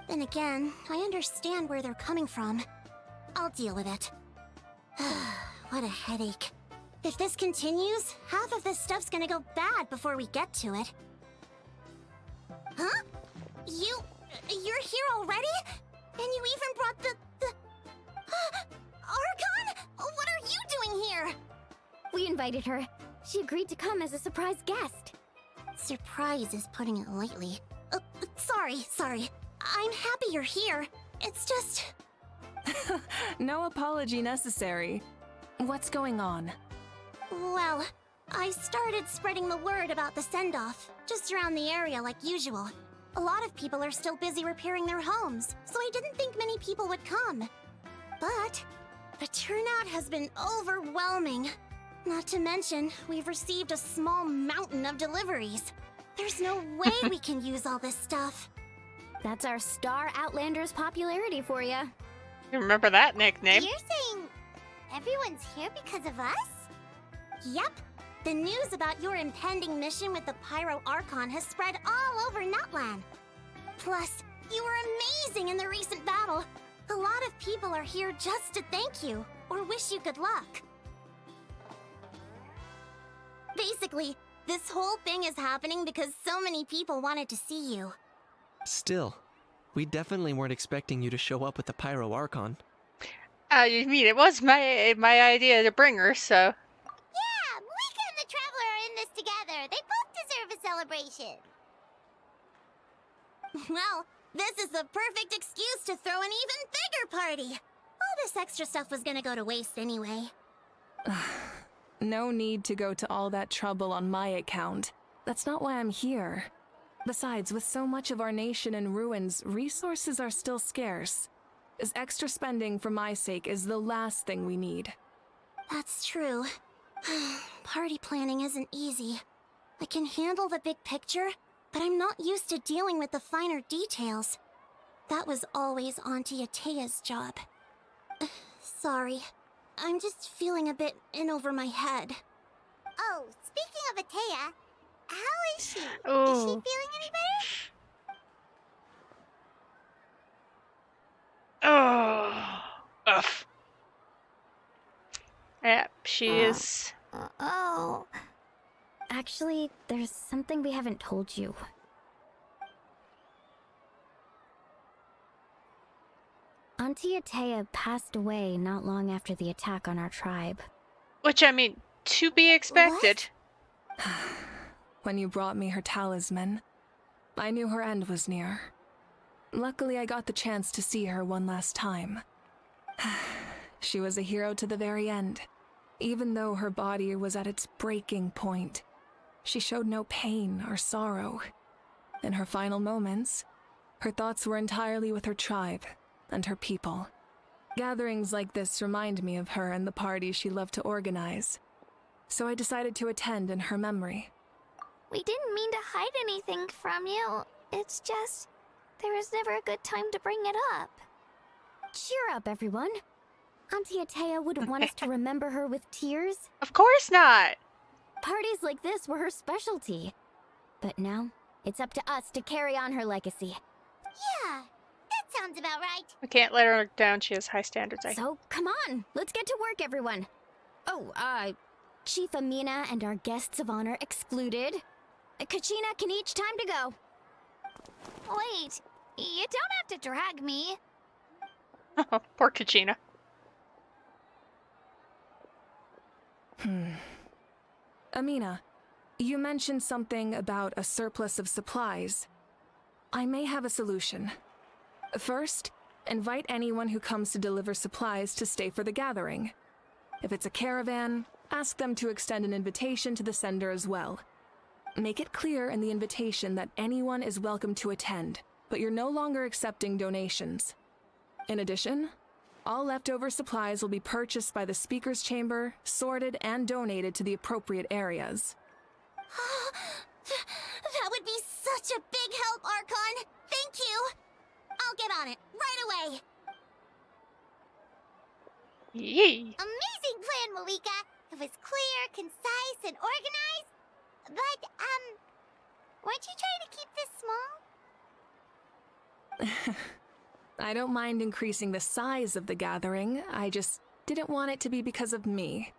Then again, I understand where they're coming from. I'll deal with it. What a headache. If this continues, half of this stuff's gonna go bad before we get to it. Huh? You're here already? And you even brought the Archon? What are you doing here? We invited her. She agreed to come as a surprise guest. Surprise is putting it lightly. Sorry. I'm happy you're here. It's just... No apology necessary. What's going on? Well, I started spreading the word about the send-off, just around the area like usual. A lot of people are still busy repairing their homes, so I didn't think many people would come. But the turnout has been overwhelming. Not to mention, we've received a small mountain of deliveries. There's no way we can use all this stuff. That's our Star Outlander's popularity for you. You remember that nickname? You're saying everyone's here because of us? Yep. The news about your impending mission with the Pyro Archon has spread all over Nutland. Plus, you were amazing in the recent battle. A lot of people are here just to thank you, or wish you good luck. Basically, this whole thing is happening because so many people wanted to see you. Still, we definitely weren't expecting you to show up with the Pyro Archon. You mean it was my idea to bring her, so... Yeah, Malika and the Traveler are in this together. They both deserve a celebration. Well, this is the perfect excuse to throw an even bigger party. All this extra stuff was gonna go to waste anyway. No need to go to all that trouble on my account. That's not why I'm here. Besides, with so much of our nation in ruins, resources are still scarce. This extra spending for my sake is the last thing we need. That's true. Party planning isn't easy. I can handle the big picture, but I'm not used to dealing with the finer details. That was always Auntie Atea's job. Sorry. I'm just feeling a bit in over my head. Oh, speaking of Atea, how is she? Oh. Is she feeling any better? Oh. Ugh. Yeah, she is. Oh. Actually, there's something we haven't told you. Auntie Atea passed away not long after the attack on our tribe. Which, I mean, to be expected. When you brought me her talisman, I knew her end was near. Luckily, I got the chance to see her one last time. She was a hero to the very end. Even though her body was at its breaking point, she showed no pain or sorrow. In her final moments, her thoughts were entirely with her tribe and her people. Gatherings like this remind me of her and the parties she loved to organize. So I decided to attend in her memory. We didn't mean to hide anything from you. It's just, there was never a good time to bring it up. Cheer up, everyone. Auntie Atea wouldn't want us to remember her with tears. Of course not! Parties like this were her specialty. But now, it's up to us to carry on her legacy. Yeah, that sounds about right. We can't let her down. She has high standards. So, come on. Let's get to work, everyone. Oh, Chief Amina and our guests of honor excluded. Kachina can each time to go. Wait, you don't have to drag me. Poor Kachina. Amina, you mentioned something about a surplus of supplies. I may have a solution. First, invite anyone who comes to deliver supplies to stay for the gathering. If it's a caravan, ask them to extend an invitation to the sender as well. Make it clear in the invitation that anyone is welcome to attend, but you're no longer accepting donations. In addition, all leftover supplies will be purchased by the speaker's chamber, sorted, and donated to the appropriate areas. That would be such a big help, Archon! Thank you! I'll get on it, right away! Yee! Amazing plan, Malika! It was clear, concise, and organized. But, weren't you trying to keep this small? I don't mind increasing the size of the gathering, I just didn't want it to be because of me.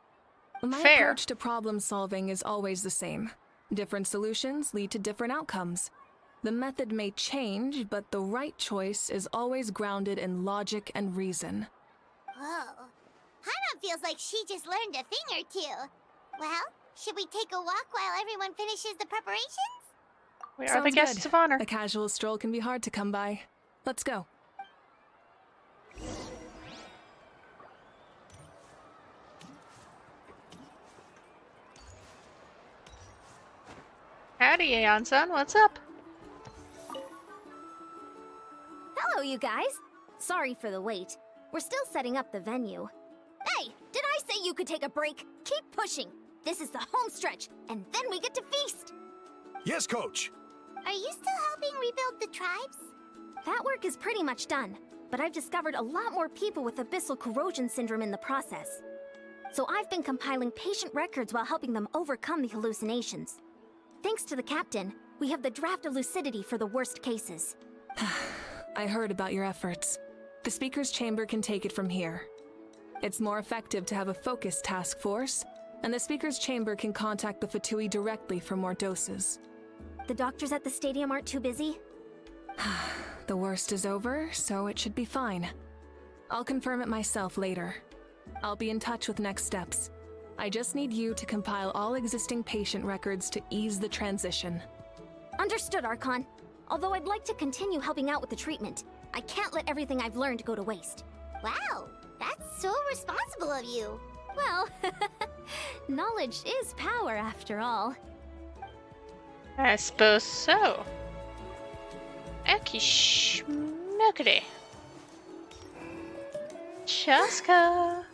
My Fair. approach to problem solving is always the same. Different solutions lead to different outcomes. The method may change, but the right choice is always grounded in logic and reason. Whoa. Paimon feels like she just learned a thing or two. Well, should we take a walk while everyone finishes the preparations? We are the Sounds guests good. of honor. A casual stroll can be hard to come by. Let's go. Howdy, Aeon-san. What's up? Hello, you guys. Sorry for the wait. We're still setting up the venue. Hey, did I say you could take a break? Keep pushing. This is the home stretch, and then we get to feast. Yes, Coach. Are you still helping rebuild the tribes? That work is pretty much done, but I've discovered a lot more people with abyssal corrosion syndrome in the process. So I've been compiling patient records while helping them overcome the hallucinations. Thanks to the captain, we have the draft of lucidity for the worst cases. I heard about your efforts. The speaker's chamber can take it from here. It's more effective to have a focused task force, and the speaker's chamber can contact the Fatui directly for more doses. The doctors at the stadium aren't too busy? The worst is over, so it should be fine. I'll confirm it myself later. I'll be in touch with next steps. I just need you to compile all existing patient records to ease the transition. Understood, Archon. Although I'd like to continue helping out with the treatment, I can't let everything I've learned go to waste. Wow, that's so responsible of you. Well, knowledge is power after all. I suppose so. Ekishmokity. Chaska.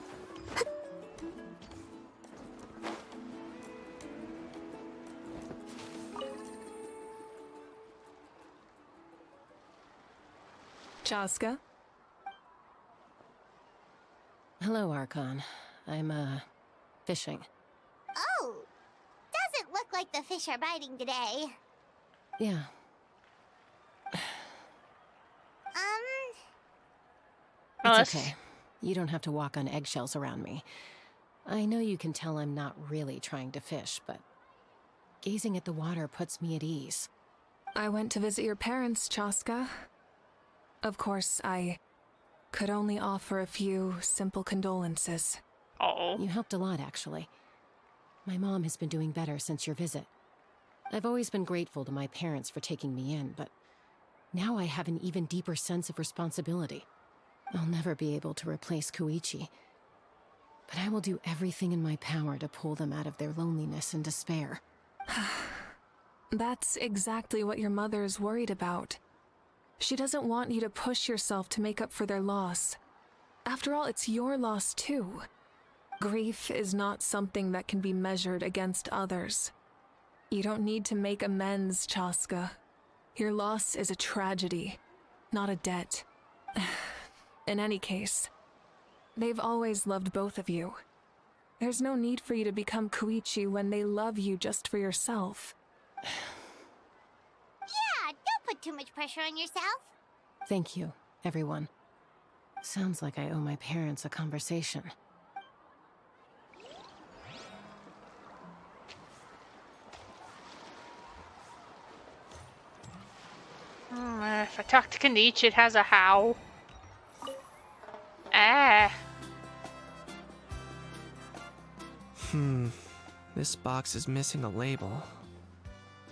Chaska? Hello, Archon. I'm, fishing. Oh, doesn't look like the fish are biting today. Yeah. It's okay. You don't have to walk on eggshells around me. I know you can tell I'm not really trying to fish, but gazing at the water puts me at ease. I went to visit your parents, Chaska. Of course, I could only offer a few simple condolences. Oh. You helped a lot, actually. My mom has been doing better since your visit. I've always been grateful to my parents for taking me in, but now I have an even deeper sense of responsibility. I'll never be able to replace Koichi, but I will do everything in my power to pull them out of their loneliness and despair. That's exactly what your mother is worried about. She doesn't want you to push yourself to make up for their loss. After all, it's your loss too. Grief is not something that can be measured against others. You don't need to make amends, Chaska. Your loss is a tragedy, not a debt. In any case, they've always loved both of you. There's no need for you to become Koichi when they love you just for yourself. Yeah, don't put too much pressure on yourself. Thank you, everyone. Sounds like I owe my parents a conversation. If I talk to Kenichi, it has a how. Ah. This box is missing a label.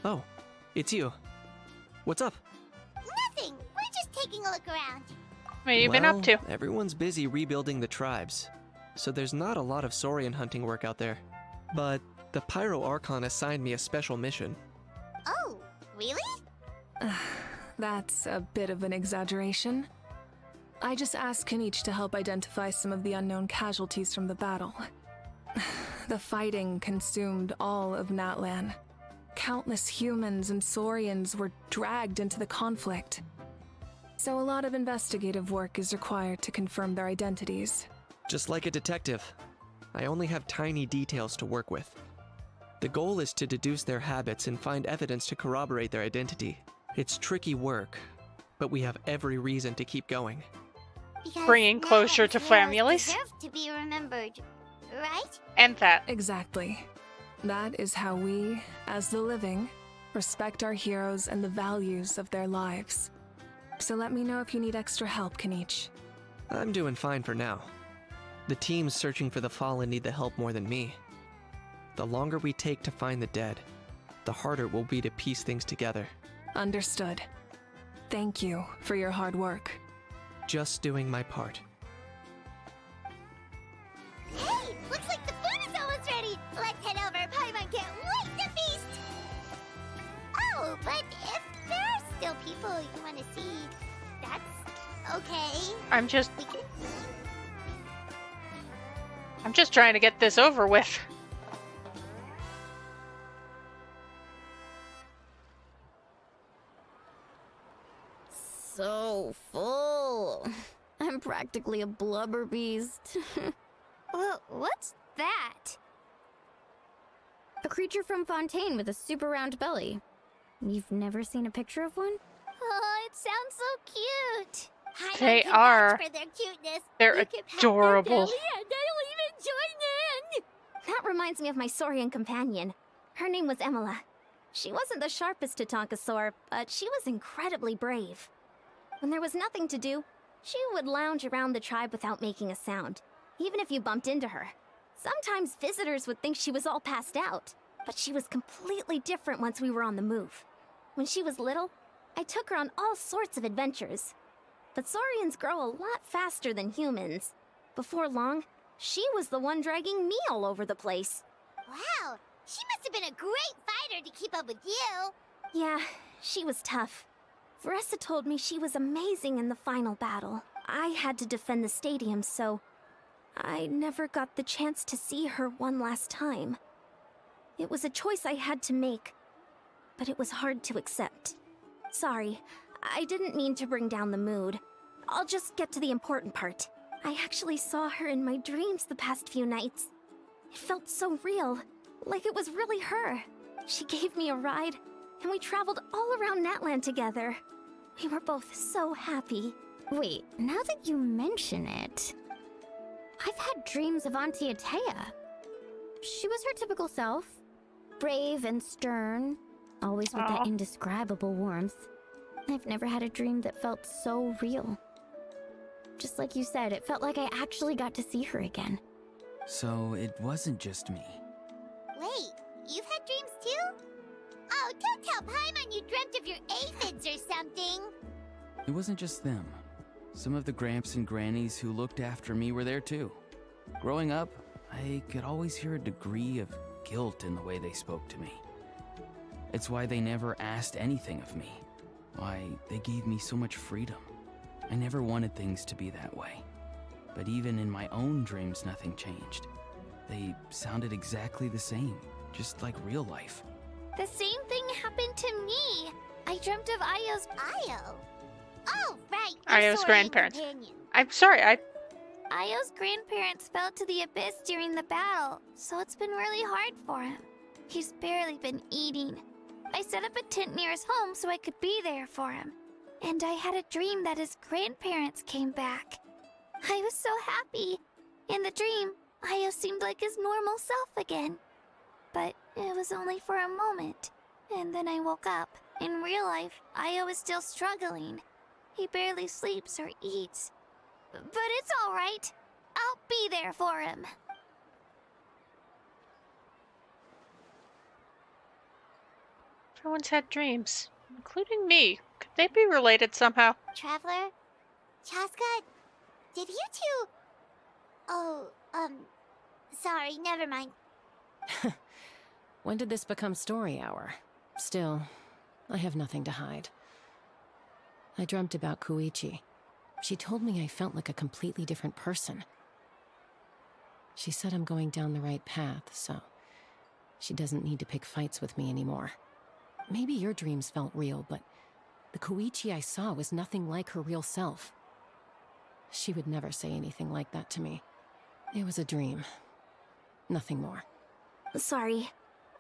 Oh, it's you. What's up? Nothing. We're just taking a look around. What have you been up to? Everyone's busy rebuilding the tribes, so there's not a lot of Saurian hunting work out there. But the Pyro Archon assigned me a special mission. Oh, really? That's a bit of an exaggeration. I just asked Kenichi to help identify some of the unknown casualties from the battle. The fighting consumed all of Natlan. Countless humans and Saurians were dragged into the conflict. So a lot of investigative work is required to confirm their identities. Just like a detective, I only have tiny details to work with. The goal is to deduce their habits and find evidence to corroborate their identity. It's tricky work, but we have every reason to keep going. Because Bringing closure to Natlan's heroes families. deserve to be remembered, right? And that. Exactly. That is how we, as the living, respect our heroes and the values of their lives. So let me know if you need extra help, Kenichi. I'm doing fine for now. The teams searching for the fallen need the help more than me. The longer we take to find the dead, the harder it will be to piece things together. Understood. Thank you for your hard work. Just doing my part. Hey, looks like the food is almost ready. Let's head over. Paimon can't wait to feast. Oh, but if there are still people you want to see, that's okay. I'm just trying to get this over with. So full. I'm practically a blubber beast. Well, what's that? A creature from Fontaine with a super round belly. You've never seen a picture of one? Oh, it sounds so cute. They can are. vouch for their cuteness. They're You can pat their adorable. belly and I'll even join in. That reminds me of my Saurian companion. Her name was Emila. She wasn't the sharpest Tatankasaur, but she was incredibly brave. When there was nothing to do, she would lounge around the tribe without making a sound, even if you bumped into her. Sometimes visitors would think she was all passed out, but she was completely different once we were on the move. When she was little, I took her on all sorts of adventures. But Saurians grow a lot faster than humans. Before long, she was the one dragging me all over the place. Wow, she must have been a great fighter to keep up with you. Yeah, she was tough. Veressa told me she was amazing in the final battle. I had to defend the stadium, so I never got the chance to see her one last time. It was a choice I had to make, but it was hard to accept. Sorry, I didn't mean to bring down the mood. I'll just get to the important part. I actually saw her in my dreams the past few nights. It felt so real, like it was really her. She gave me a ride, and we traveled all around Natlan together. We were both so happy. Wait, now that you mention it, I've had dreams of Auntie Atea. She was her typical self. Brave and stern, always with that indescribable warmth. I've never had a dream that felt so real. Just like you said, it felt like I actually got to see her again. So it wasn't just me. Wait, you've had dreams too? Oh, don't tell Paimon you dreamt of your aphids or something. It wasn't just them. Some of the Gramps and Grannies who looked after me were there too. Growing up, I could always hear a degree of guilt in the way they spoke to me. It's why they never asked anything of me. Why they gave me so much freedom. I never wanted things to be that way. But even in my own dreams, nothing changed. They sounded exactly the same, just like real life. The same thing happened to me. I dreamt of Io's... Io? Oh, right. Io's grandparents. I'm sorry, Io's grandparents fell to the abyss during the battle, so it's been really hard for him. He's barely been eating. I set up a tent near his home so I could be there for him. And I had a dream that his grandparents came back. I was so happy. In the dream, Io seemed like his normal self again. But it was only for a moment. And then I woke up. In real life, Io is still struggling. He barely sleeps or eats. But it's all right. I'll be there for him. Everyone's had dreams, including me. Could they be related somehow? Traveler? Chaska? Did you two... Oh, sorry, never mind. When did this become story hour? Still, I have nothing to hide. I dreamt about Koichi. She told me I felt like a completely different person. She said I'm going down the right path, so she doesn't need to pick fights with me anymore. Maybe your dreams felt real, but the Koichi I saw was nothing like her real self. She would never say anything like that to me. It was a dream. Nothing more. Sorry.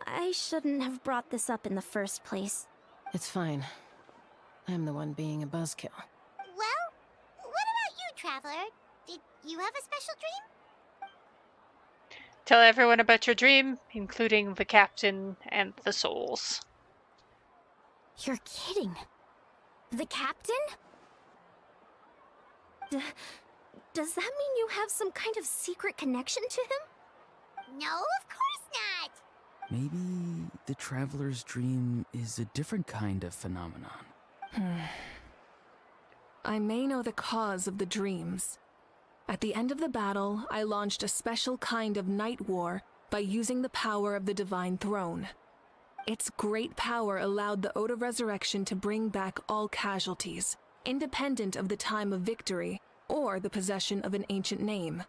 I shouldn't have brought this up in the first place. It's fine. I'm the one being a buzzkill. Well, what about you, Traveler? Did you have a special dream? Tell everyone about your dream, including the captain and the souls. You're kidding. The captain? Does that mean you have some kind of secret connection to him? No, of course not. Maybe the Traveler's dream is a different kind of phenomenon. I may know the cause of the dreams. At the end of the battle, I launched a special kind of night war by using the power of the Divine Throne. Its great power allowed the Ode of Resurrection to bring back all casualties, independent of the time of victory or the possession of an ancient name.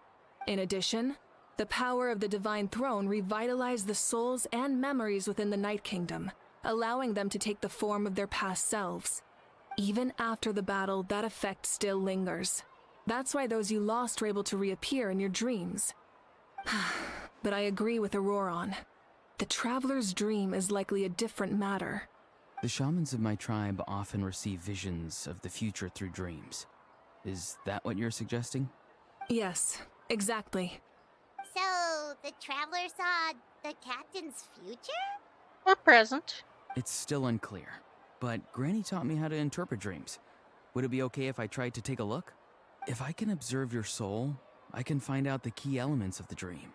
In addition, the power of the Divine Throne revitalized the souls and memories within the Night Kingdom, allowing them to take the form of their past selves. Even after the battle, that effect still lingers. That's why those you lost were able to reappear in your dreams. But I agree with Auroron. The Traveler's dream is likely a different matter. The shamans of my tribe often receive visions of the future through dreams. Is that what you're suggesting? Yes, exactly. So, the Traveler saw the captain's future? Or present. It's still unclear, but Granny taught me how to interpret dreams. Would it be okay if I tried to take a look? If I can observe your soul, I can find out the key elements of the dream.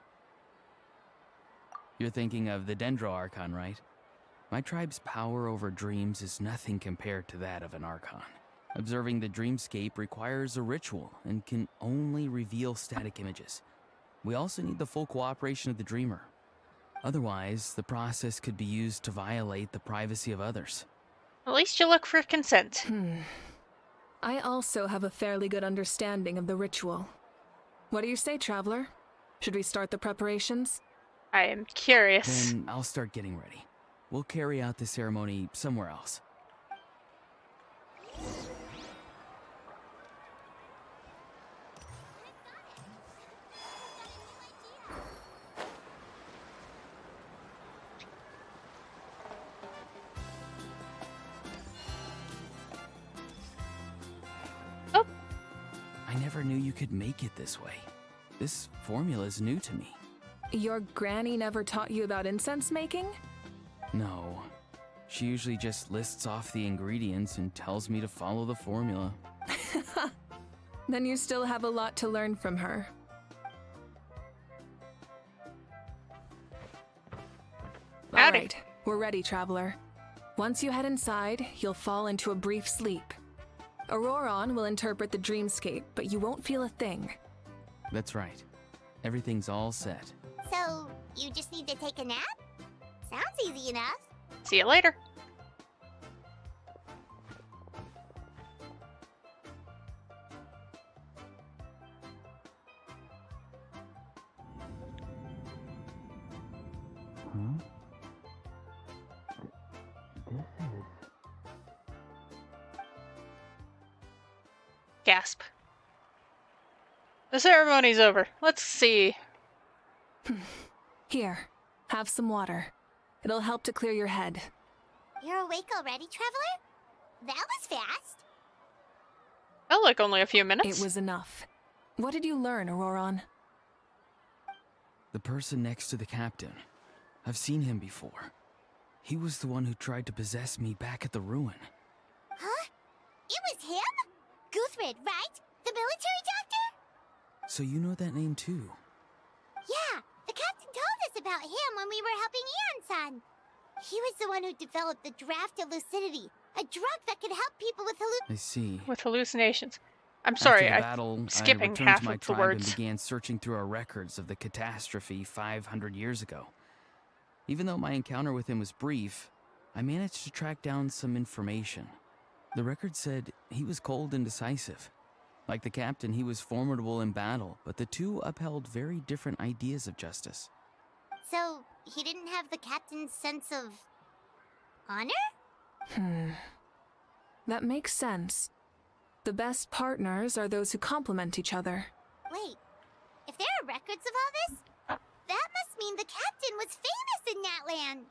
You're thinking of the Dendro Archon, right? My tribe's power over dreams is nothing compared to that of an Archon. Observing the dreamscape requires a ritual and can only reveal static images. We also need the full cooperation of the dreamer. Otherwise, the process could be used to violate the privacy of others. At least you look for consent. I also have a fairly good understanding of the ritual. What do you say, Traveler? Should we start the preparations? I am curious. Then I'll start getting ready. We'll carry out the ceremony somewhere else. I never knew you could make it this way. This formula is new to me. Your granny never taught you about incense making? No. She usually just lists off the ingredients and tells me to follow the formula. Then you still have a lot to learn from her. All right, we're ready, Traveler. Once you head inside, you'll fall into a brief sleep. Auroron will interpret the dreamscape, but you won't feel a thing. That's right. Everything's all set. So, you just need to take a nap? Sounds easy enough. See you later. Gasp. The ceremony's over. Let's see. Here, have some water. It'll help to clear your head. You're awake already, Traveler? That was fast. Felt like only a few minutes. It was enough. What did you learn, Auroron? The person next to the captain. I've seen him before. He was the one who tried to possess me back at the ruin. Huh? It was him? Guthrid, right? The military doctor? So you know that name too? Yeah, the captain told us about him when we were helping Eon-san. He was the one who developed the draft of lucidity, a drug that could help people with I see. With hallucinations. I'm sorry, After the battle, I'm skipping I returned half to my of the tribe words. and began searching through our records of the catastrophe 500 years ago. Even though my encounter with him was brief, I managed to track down some information. The record said he was cold and decisive. Like the captain, he was formidable in battle, but the two upheld very different ideas of justice. So, he didn't have the captain's sense of honor? That makes sense. The best partners are those who complement each other. Wait, if there are records of all this, that must mean the captain was famous in that land.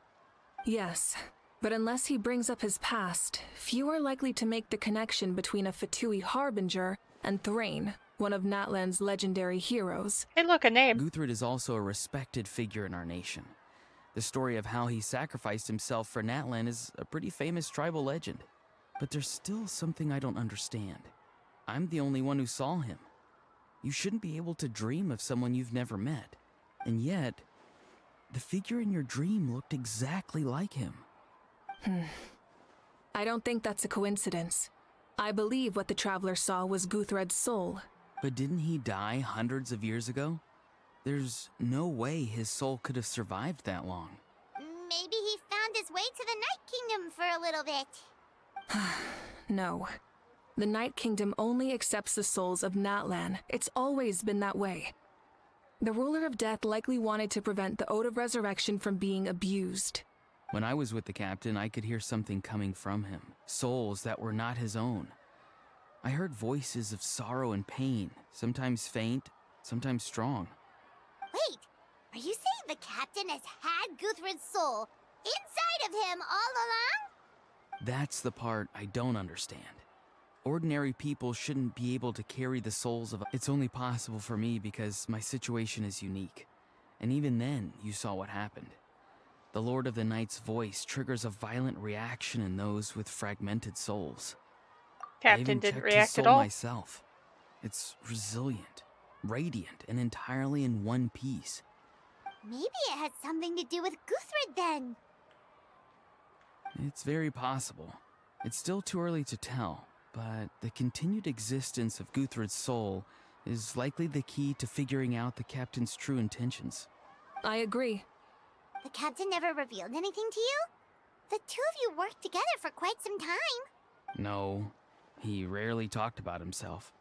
Yes, But unless he brings up his past, few are likely to make the connection between a Fatui Harbinger and Thrain, one of Natlan's legendary heroes. Hey, look, a name. Guthred is also a respected figure in our nation. The story of how he sacrificed himself for Natlan is a pretty famous tribal legend. But there's still something I don't understand. I'm the only one who saw him. You shouldn't be able to dream of someone you've never met. And yet, the figure in your dream looked exactly like him. I don't think that's a coincidence. I believe what the Traveler saw was Guthred's soul. But didn't he die hundreds of years ago? There's no way his soul could have survived that long. Maybe he found his way to the Night Kingdom for a little bit. No. The Night Kingdom only accepts the souls of Natlan. It's always been that way. The Ruler of Death likely wanted to prevent the Ode of Resurrection from being abused. When I was with the captain, I could hear something coming from him. Souls that were not his own. I heard voices of sorrow and pain, sometimes faint, sometimes strong. Wait, are you saying the captain has had Guthred's soul inside of him all along? That's the part I don't understand. Ordinary people shouldn't be able to carry the souls of... It's only possible for me because my situation is unique. And even then, you saw what happened. The Lord of the Night's voice triggers a violent reaction in those with fragmented souls. Captain didn't react at all. Myself. It's resilient, radiant, and entirely in one piece. Maybe it had something to do with Guthred then. It's very possible. It's still too early to tell, but the continued existence of Guthred's soul is likely the key to figuring out the captain's true intentions. I agree. The captain never revealed anything to you? The two of you worked together for quite some time. No, he rarely talked about himself.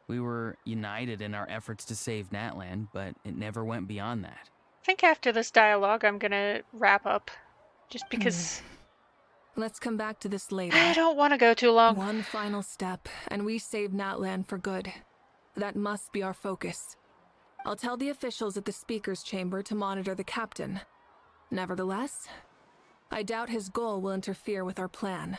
We were united in our efforts to save Natlan, but it never went beyond that. I think after this dialogue, I'm gonna wrap up. Just because... Let's come back to this later. I don't want to go too long. One final step, and we save Natlan for good. That must be our focus. I'll tell the officials at the speaker's chamber to monitor the captain. Nevertheless, I doubt his goal will interfere with our plan.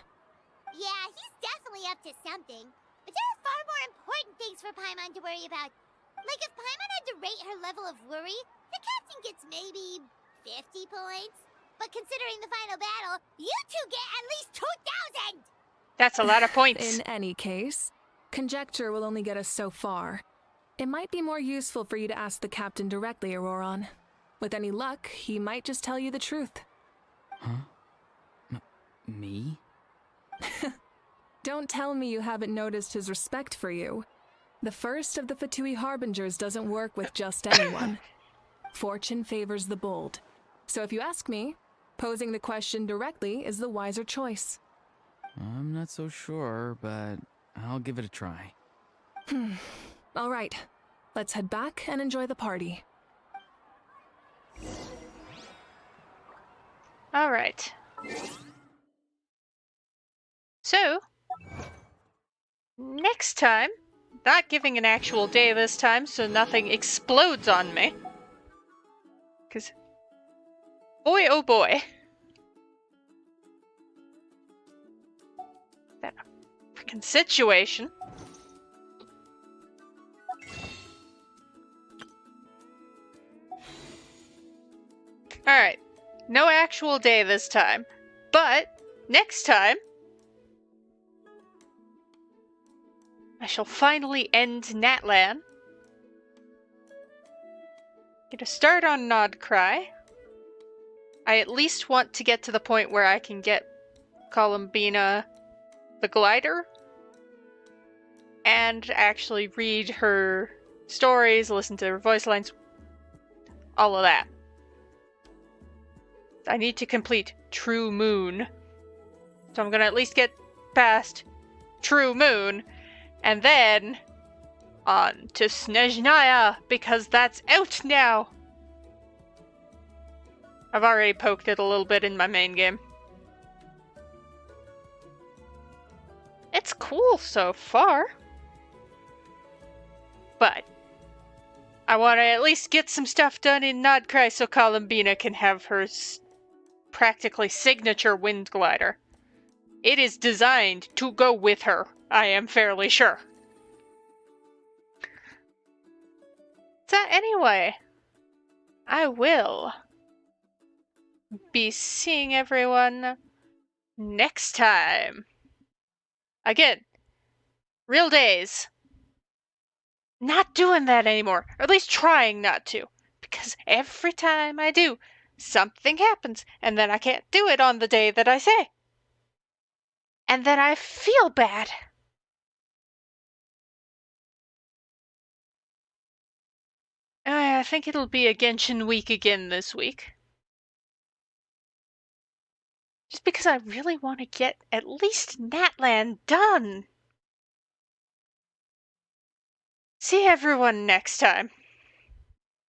Yeah, he's definitely up to something. But there are far more important things for Paimon to worry about. Like if Paimon had to rate her level of worry, the captain gets maybe 50 points. But considering the final battle, you two get at least 2,000! That's a lot of points. In any case, conjecture will only get us so far. It might be more useful for you to ask the captain directly, Auroron. With any luck, he might just tell you the truth. Huh? Me? Don't tell me you haven't noticed his respect for you. The first of the Fatui Harbingers doesn't work with just anyone. Fortune favors the bold. So if you ask me, posing the question directly is the wiser choice. I'm not so sure, but I'll give it a try. All right, let's head back and enjoy the party. All right. So, next time, not giving an actual day this time so nothing explodes on me. Because, boy oh boy. That freaking situation. Alright, no actual day this time, but next time, I shall finally end Natlan. Get a start on Nodcry. I at least want to get to the point where I can get Columbina the glider and actually read her stories, listen to her voice lines, all of that. I need to complete True Moon. So I'm gonna at least get past True Moon, and then on to Snezhnaya, because that's out now! I've already poked it a little bit in my main game. It's cool so far. But I want to at least get some stuff done in Nodcry so Columbina can have her practically signature wind glider. It is designed to go with her, I am fairly sure. So anyway, I will be seeing everyone next time. Again, real days. Not doing that anymore, or at least trying not to. Because every time I do, something happens, and then I can't do it on the day that I say. And then I feel bad. I think it'll be a Genshin week again this week. Just because I really want to get at least Natlan done. See everyone next time.